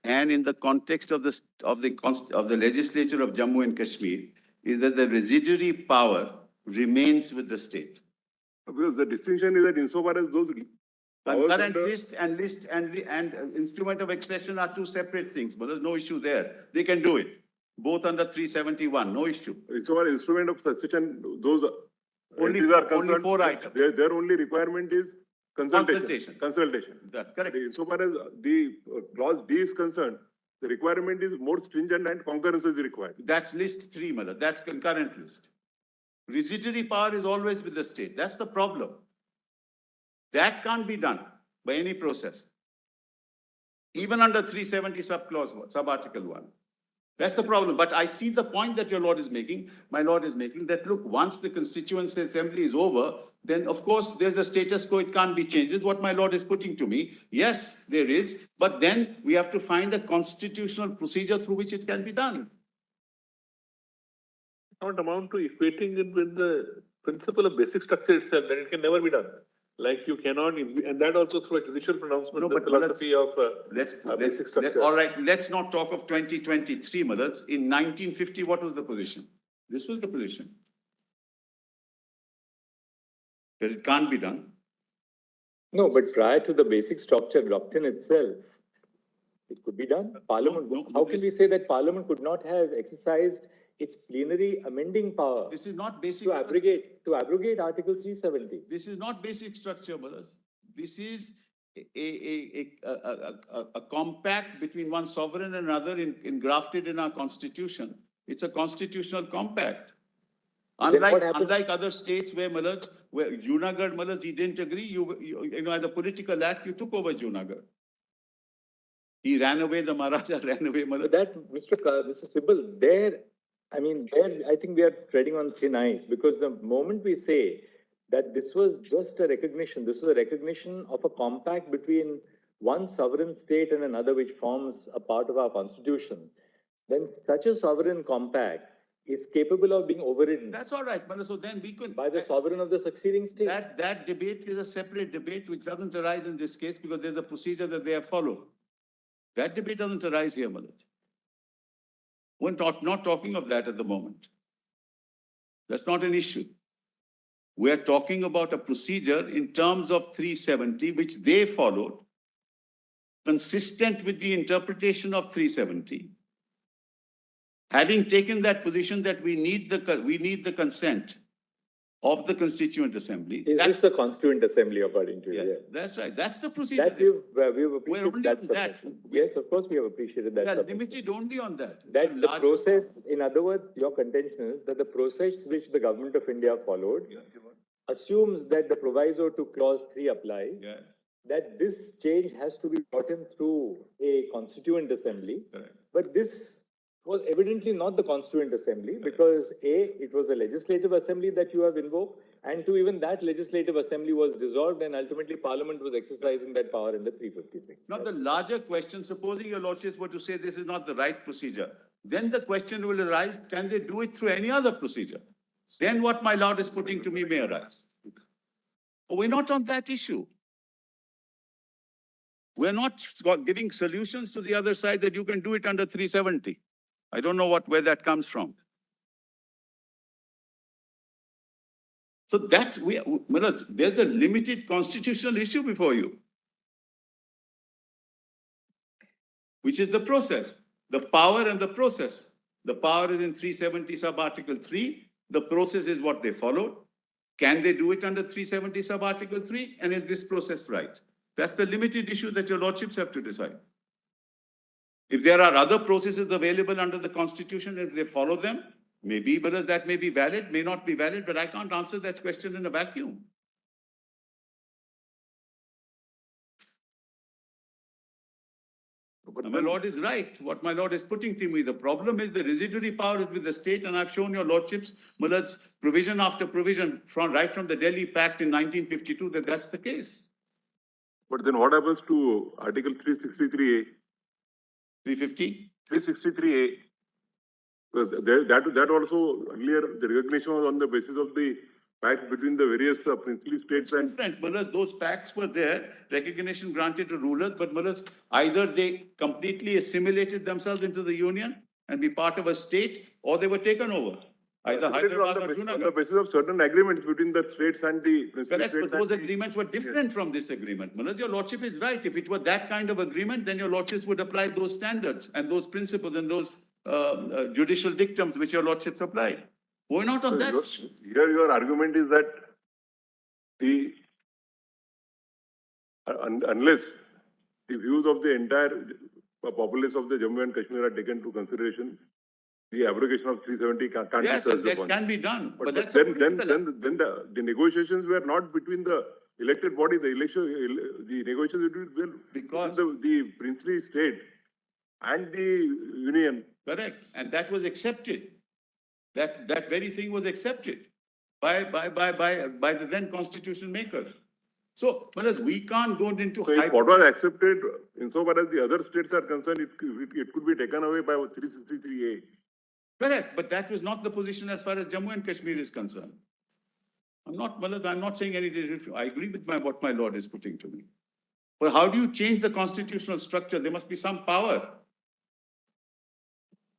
and in the context of the legislature of Jammu and Kashmir is that the residuary power remains with the state. Because the distinction is that insofar as those powers Concurrent under- list and instrument of accession are two separate things, but there's no issue there. They can do it, both under 371, no issue. insofar as instrument of succession, those Only entities are four- only concerned, four items. Their only requirement is consultation. Consultation. Consultation. That's correct. Insofar as the clause D is concerned, the requirement is more stringent and concurrence is required. That's list 3, Malaz. That's concurrent list. Residuary power is always with the state. That's the problem. That can't be done by any process. Even under 370 sub-article 1. That's the problem. But I see the point that my lord is making, that look, once the Constituent Assembly is over, then of course there's a status quo, it can't be changed. This is what my lord is putting to me. Yes, there is, but then we have to find a constitutional procedure through which it can be done. Not amount to equating it with the principle of basic structure itself, that it can never be done. Like you cannot, and that also through a judicial pronouncement, No, the but philosophy of Let's, basic structure. all right, let's not talk of 2023, Malaz. In 1950, what was the position? This was the position. That it can't be done. No, but prior to the basic structure doctrine itself, it could be done. Parliament, no, how can this- we say that Parliament could not have exercised its plenary amending power This is not basic. to abrogate Article 370? This is not basic structure, Malaz. This is a compact between one sovereign and another engrafted in our constitution. It's a constitutional compact. Then what happened? Unlike other states where Junagadh, Malaz, he didn't agree, you know, as a political act, you took over Junagadh. He ran away, the Maharaja ran away, Malaz. But that, Mr. Sibal, there, I think we are treading on thin ice, because the moment we say that this was just a recognition, this was a recognition of a compact between one sovereign state and another which forms a part of our constitution, then such a sovereign compact is capable of being overridden That's all right, Malaz. So then we could. by the sovereign of the succeeding state. That debate is a separate debate which doesn't arise in this case because there's a procedure that they have followed. That debate doesn't arise here, Malaj. We're not talking of that at the moment. That's not an issue. We're talking about a procedure in terms of 370, which they followed, consistent with the interpretation of 370. Having taken that position that we need the consent of the Constituent Assembly. Is that's- this the Constituent Assembly according to you? Yeah, Yes. that's right. That's the procedure. That we've We're appreciated only that on that. submission. Yes, of course, we have appreciated that We are submission. limited only on that. That the Large- process, in other words, your contention is that the process which the government of India followed assumes that the proviso to clause 3 applies, Yeah, that this change has to be brought in through a constituent assembly. correct. But this was evidently not the constituent assembly because A, it was the legislative assembly that you have invoked, And to even that legislative assembly was dissolved and ultimately Parliament was exercising that power in the 356. Now, the larger question, supposing your lordships were to say this is not the right procedure, then the question will arise, can they do it through any other procedure? Then what my lord is putting to me may arise. We're not on that issue. We're not giving solutions to the other side that you can do it under 370. I don't know where that comes from. So there's a limited constitutional issue before you, which is the process, the power and the process. The power is in 370 sub-article 3. The process is what they followed. Can they do it under 370 sub-article 3? And is this process right? That's the limited issue that your lordships have to decide. If there are other processes available under the constitution, if they follow them, maybe, but that may be valid, may not be valid, but I can't answer that question in a vacuum. But My lord is right. What my lord is putting to me, the problem is the residuary power is with the state, and I've shown your lordships, Mullad's provision after provision, right from the Delhi Pact in 1952, that that's the case. But then what happens to Article 363A? 350? 363A. Because that also earlier the recognition was on the basis of the pact between the various princely states and. Different, Mullah, those pacts were there, recognition granted to rulers, but Mullah, either they completely assimilated themselves into the union and be part of a state, or they were taken over. Either Hyderabad or On the Junagadh. basis of certain agreements between the states and the princely Correct, states. but those and the- agreements were different from this agreement. Mullah, your lordship is right. If it were that kind of agreement, then your lordships would apply those standards and those principles and those judicial dictums which your lordships applied. We're not on that. Here your argument is that unless the views of the entire populace of the Jammu and Kashmir are taken into consideration, the abrogation of 370 can't be Yes, touched that upon. can be done, but But that's a then political the negotiations were not between the elected body, the negotiations were Because- between the princely state and the union. Correct, and that was accepted. That very thing was accepted by the then constitution makers. So, whereas we can't go into So if what was accepted, insofar as the other states are concerned, it could be taken away by 363A. Correct, but that was not the position as far as Jammu and Kashmir is concerned. I'm not saying anything. I agree with what my lord is putting to me. But how do you change the constitutional structure? There must be some power.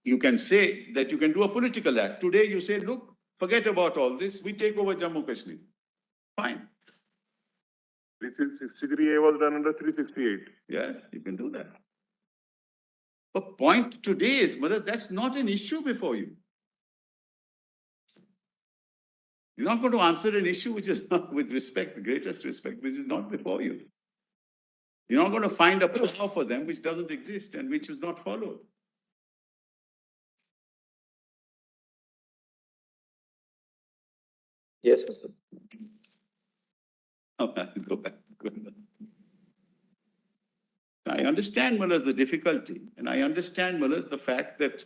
You can say that you can do a political act. Today you say, look, forget about all this. We take over Jammu Kashmir. Fine. 363A was done under 368. Yes, you can do that. But point today is, Mother, that's not an issue before you. You're not going to answer an issue which is not, with respect, the greatest respect, which is not before you. You're not going to find a power for them which doesn't exist and which is not followed. Yes, Mr. Go back. I understand, Mullah, the difficulty, and I understand, Mullah, the fact that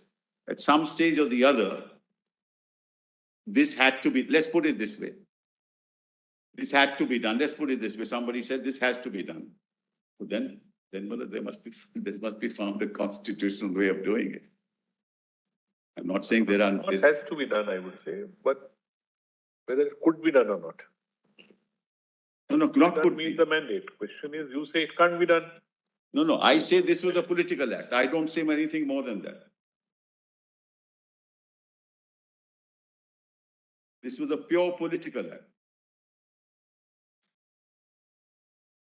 at some stage or the other, this had to be, let's put it this way. This had to be done. Let's put it this way. Somebody said this has to be done. But then Mullah, there must be found a constitutional way of doing it. I'm not saying there are. It has to be done, I would say, but whether it could be done or not. No, not That could means be. the mandate. Question is, you say it can't be done. No, I say this was a political act. I don't say anything more than that. This was a pure political act.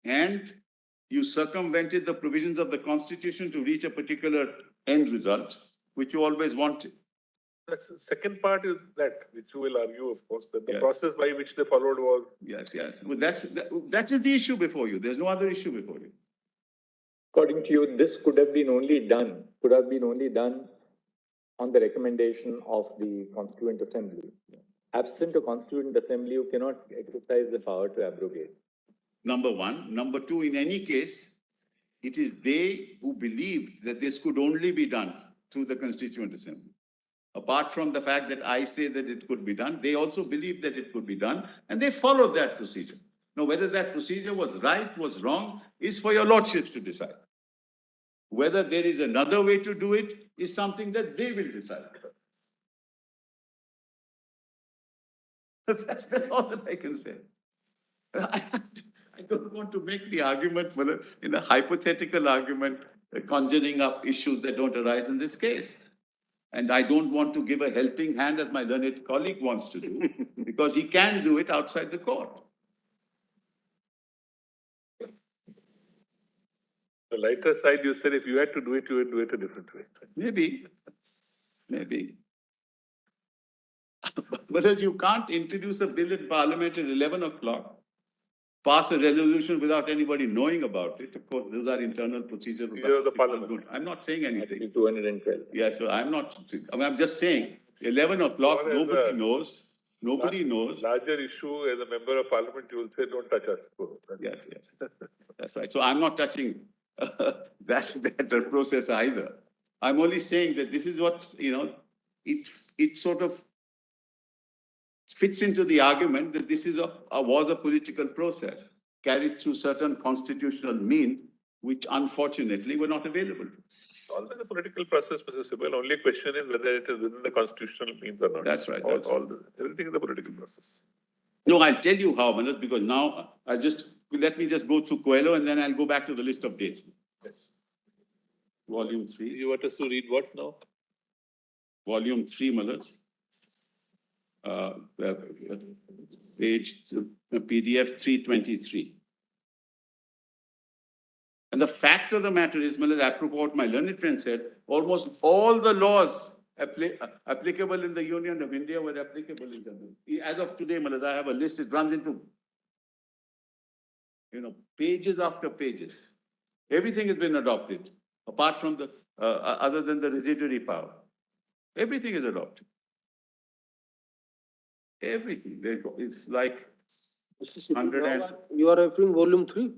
And you circumvented the provisions of the Constitution to reach a particular end result, which you always wanted. That's the second part is that, which you will argue, of course, that the Yeah. process by which they followed was. Yes. Well, that is the issue before you. There's no other issue before you. According to you, this could have been only done on the recommendation of the Constituent Assembly. Absent a Constituent Assembly, you cannot exercise the power to abrogate. Number one. Number two, in any case, it is they who believed that this could only be done through the Constituent Assembly. Apart from the fact that I say that it could be done, they also believe that it could be done, and they followed that procedure. Now, whether that procedure was right, was wrong, is for your lordships to decide. Whether there is another way to do it is something that they will decide. That's all that I can say. I don't want to make the argument in a hypothetical argument, conjuring up issues that don't arise in this case. And I don't want to give a helping hand as my learned colleague wants to do, because he can do it outside the court. The lighter side, you said if you had to do it, you would do it a different way. Maybe. But you can't introduce a bill in Parliament at 11 o'clock, pass a resolution without anybody knowing about it. Of course, those are internal procedures. You're the Parliament. I'm not saying anything. 212. Yeah, so I'm just saying, 11 o'clock, Well, as nobody a- knows. Nobody knows. Larger issue, as a member of Parliament, you will say, don't touch us. Yes. That's right. So I'm not touching that process either. I'm only saying that this is what, it sort of fits into the argument that this is was a political process carried through certain constitutional means, which unfortunately were not available. Always a political process, Mr. Sibal. Only question is whether it is within the constitutional means or not. That's right. Everything is a political process. No, I'll tell you how, Manoj, because now let me just go through Coelho and then I'll go back to the list of dates. Yes. Volume 3. You want us to read what now? Volume 3, Manoj. Page PDF 323. And the fact of the matter is, Manoj, apropos what my learned friend said, almost all the laws applicable in the Union of India were applicable in Jammu. As of today, Manoj, I have a list, it runs into, pages after pages. Everything has been adopted, apart from other than the residuary power. Everything is adopted. Everything. It's like Mr. Sibal, 100 and... You are referring volume 3?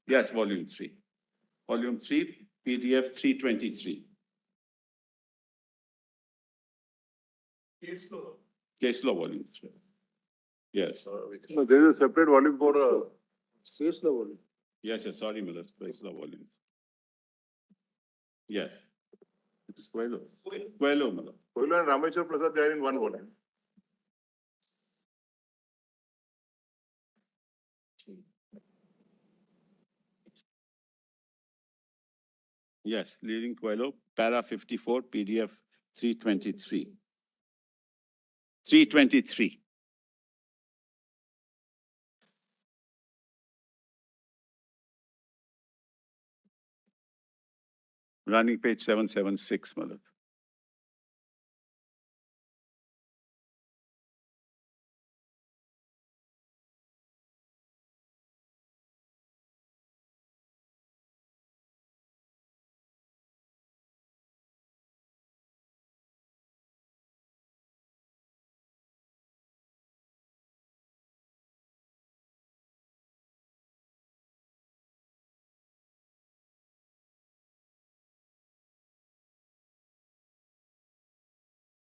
Yes, volume 3. Volume 3, PDF 323. Case law, volume 3. Yes. No, there is a separate volume for, Case law volume. Yes, sorry, Miller, case law volumes. Yes. It's Coelho. Coelho, Miller. Coelho and Rameshwar Prasad, they are in one volume. Yes, leading Coelho, para 54, PDF 323. 323. Running page 776, Malak.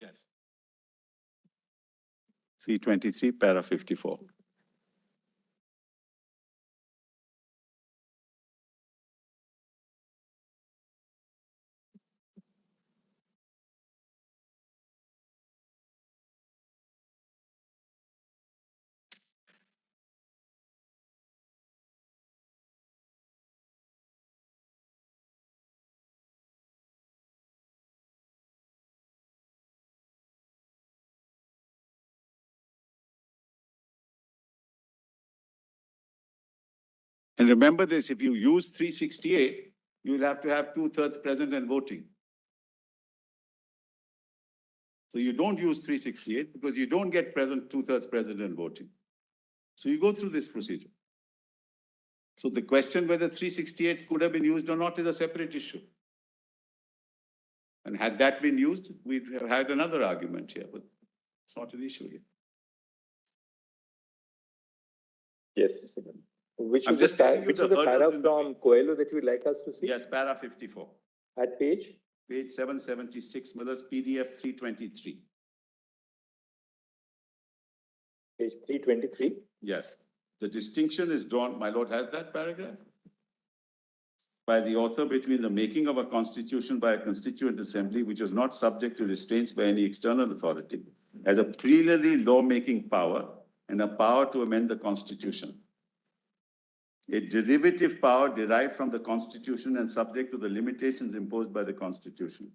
Yes. 323, para 54. And remember this, if you use 368, you'll have to have 2/3 present and voting. So you don't use 368 because you don't get 2/3 present and voting. So you go through this procedure. So the question whether 368 could have been used or not is a separate issue. And had that been used, we'd have had another argument here, but it's not an issue here. Yes, Mr. Sibal. Which I'm is just telling you which the is the hurdles para in the from Coelho that you would like us to see? Yes, para 54. At page? page 776, Miller's PDF 323. Page 323. Yes. The distinction is drawn, my lord has that paragraph? By the author between the making of a constitution by a constituent assembly, which is not subject to restraints by any external authority, as a plenary lawmaking power and a power to amend the constitution. A derivative power derived from the constitution and subject to the limitations imposed by the constitution.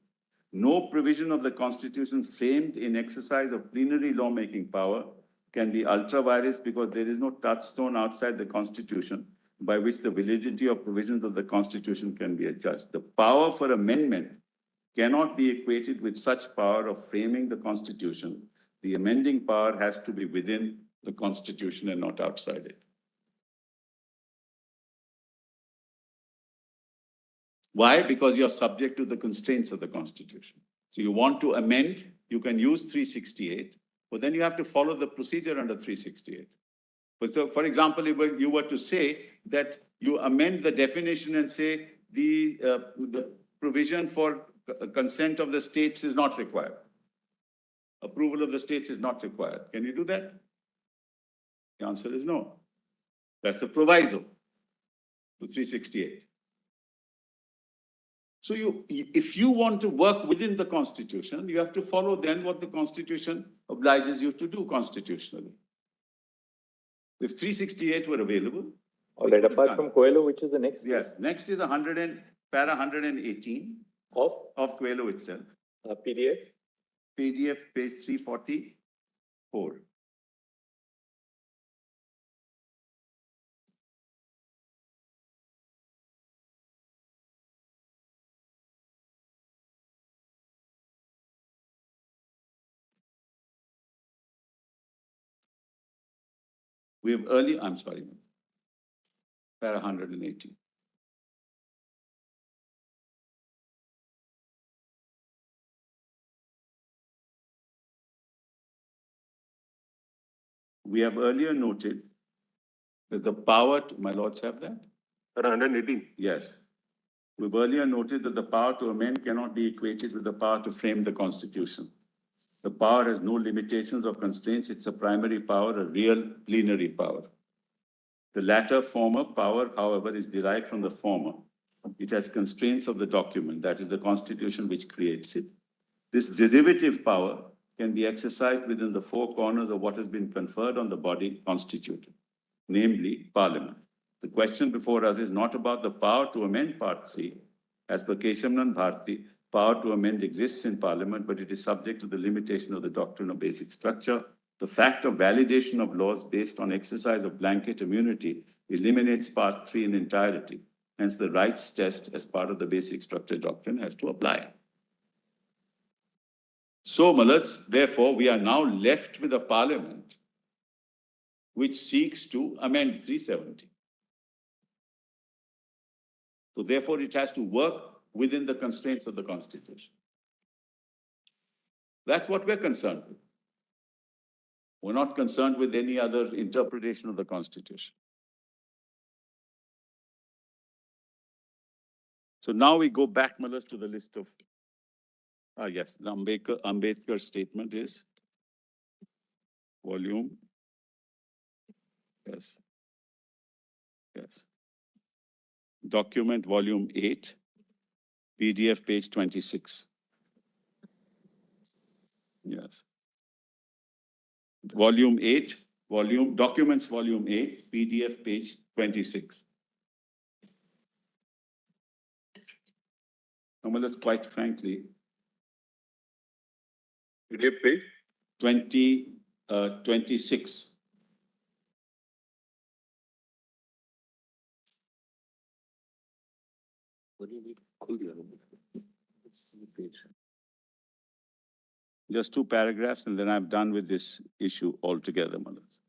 No provision of the constitution framed in exercise of plenary lawmaking power can be ultra vires because there is no touchstone outside the constitution by which the validity of provisions of the constitution can be adjudged. The power for amendment cannot be equated with such power of framing the constitution. The amending power has to be within the constitution and not outside it. Why? Because you're subject to the constraints of the constitution. So you want to amend, you can use 368, but then you have to follow the procedure under 368. But so, for example, if you were to say that you amend the definition and say the provision for consent of the states is not required. Approval of the states is not required. Can you do that? The answer is no. That's a proviso to 368. So if you want to work within the constitution, you have to follow then what the constitution obliges you to do constitutionally. If 368 were available. All right, apart from Coelho, which is the next? Yes, next is para 118 of Coelho itself. PDF? PDF page 344. We have I'm sorry, para 180. We have earlier noted that the power to, my lords have that? Para 118. Yes. We've earlier noted that the power to amend cannot be equated with the power to frame the constitution. The power has no limitations or constraints. It's a primary power, a real plenary power. The latter former power, however, is derived from the former. It has constraints of the document, that is the constitution which creates it. This derivative power can be exercised within the four corners of what has been conferred on the body constituted, namely Parliament. The question before us is not about the power to amend Part 3. As per Keshavnan Bharti, power to amend exists in Parliament, but it is subject to the limitation of the doctrine of basic structure. The fact of validation of laws based on exercise of blanket immunity eliminates Part 3 in entirety. Hence, the rights test as part of the basic structure doctrine has to apply. So, Malats, therefore, we are now left with a Parliament which seeks to amend 370. So, therefore, it has to work within the constraints of the Constitution. That's what we're concerned with. We're not concerned with any other interpretation of the Constitution. So now we go back, Malas, to the list of, yes, the Ambedkar statement is volume, yes, yes. Document volume 8, PDF page 26. Yes. Volume 8, documents volume 8, PDF page 26. Malas, quite frankly, PDF page? 26. What do you need? Cool, yeah. Let's see the page. Just 2 paragraphs, and then I'm done with this issue altogether, Malas.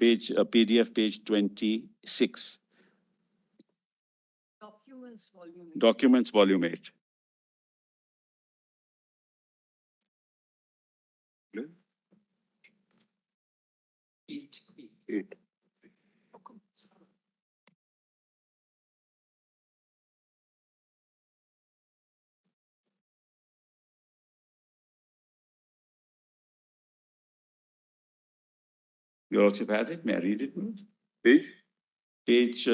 PDF page 26. Documents volume 8. Eight. Your Lordship has it, may I read it? Page? Page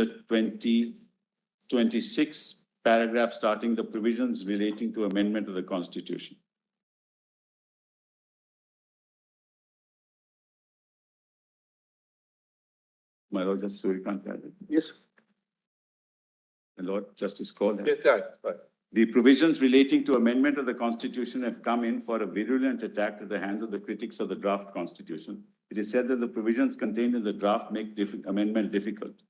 26, paragraph starting the provisions relating to amendment of the Constitution. My Lord Justice Surikant has it. Yes. My Lord Justice Cole has it. Yes, sir. The provisions relating to amendment of the Constitution have come in for a virulent attack at the hands of the critics of the draft Constitution. It is said that the provisions contained in the draft make amendment difficult.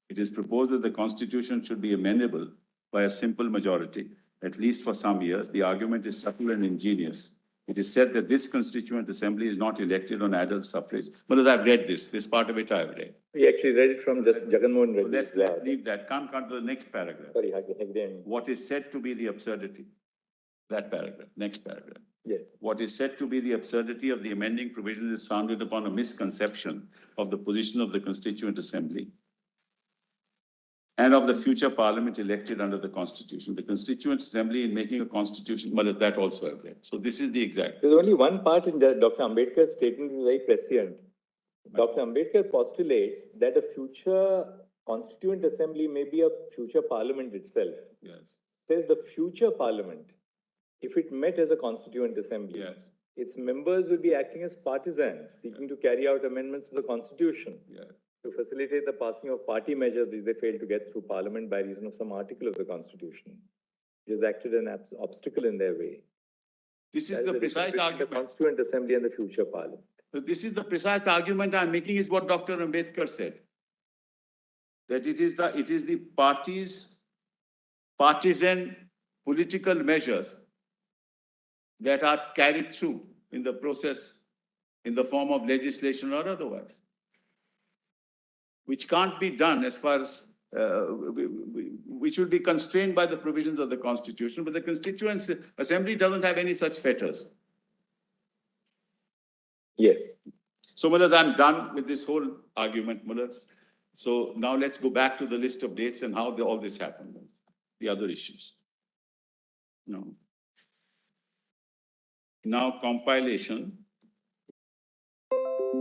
It is proposed that the Constitution should be amendable by a simple majority, at least for some years. The argument is subtle and ingenious. It is said that this Constituent Assembly is not elected on adult suffrage. Well, I've read this part of it I've read. We actually read it from just Jagannath So Reddy's let's leave that. Come to the next paragraph. Sorry, again. What is said to be the absurdity? That paragraph, next paragraph. Yes. What is said to be the absurdity of the amending provision is founded upon a misconception of the position of the Constituent Assembly and of the future Parliament elected under the Constitution. The Constituent Assembly in making a Constitution, well, that also I've read. So this is the exact. There's only one part in Dr. Ambedkar's statement which is very prescient. Dr. Ambedkar postulates that a future Constituent Assembly may be a future Parliament itself. Yes, Says the future Parliament, if it met as a Constituent Assembly, yes, its members will be acting as partisans, seeking to carry out amendments to the Constitution yes. to facilitate the passing of party measures which they failed to get through Parliament by reason of some article of the Constitution, which has acted an obstacle in their way. This is That the is precise difference between argument. the Constituent Assembly and the future Parliament. So this is the precise argument I'm making is what Dr. Ambedkar said. That it is the party's partisan political measures that are carried through in the process in the form of legislation or otherwise, which can't be done as far as which will be constrained by the provisions of the Constitution, but the Constituent Assembly doesn't have any such fetters. Yes. So, Mullahs, I'm done with this whole argument, Mullahs. So now let's go back to the list of dates and how all this happened, the other issues. No. Now, compilation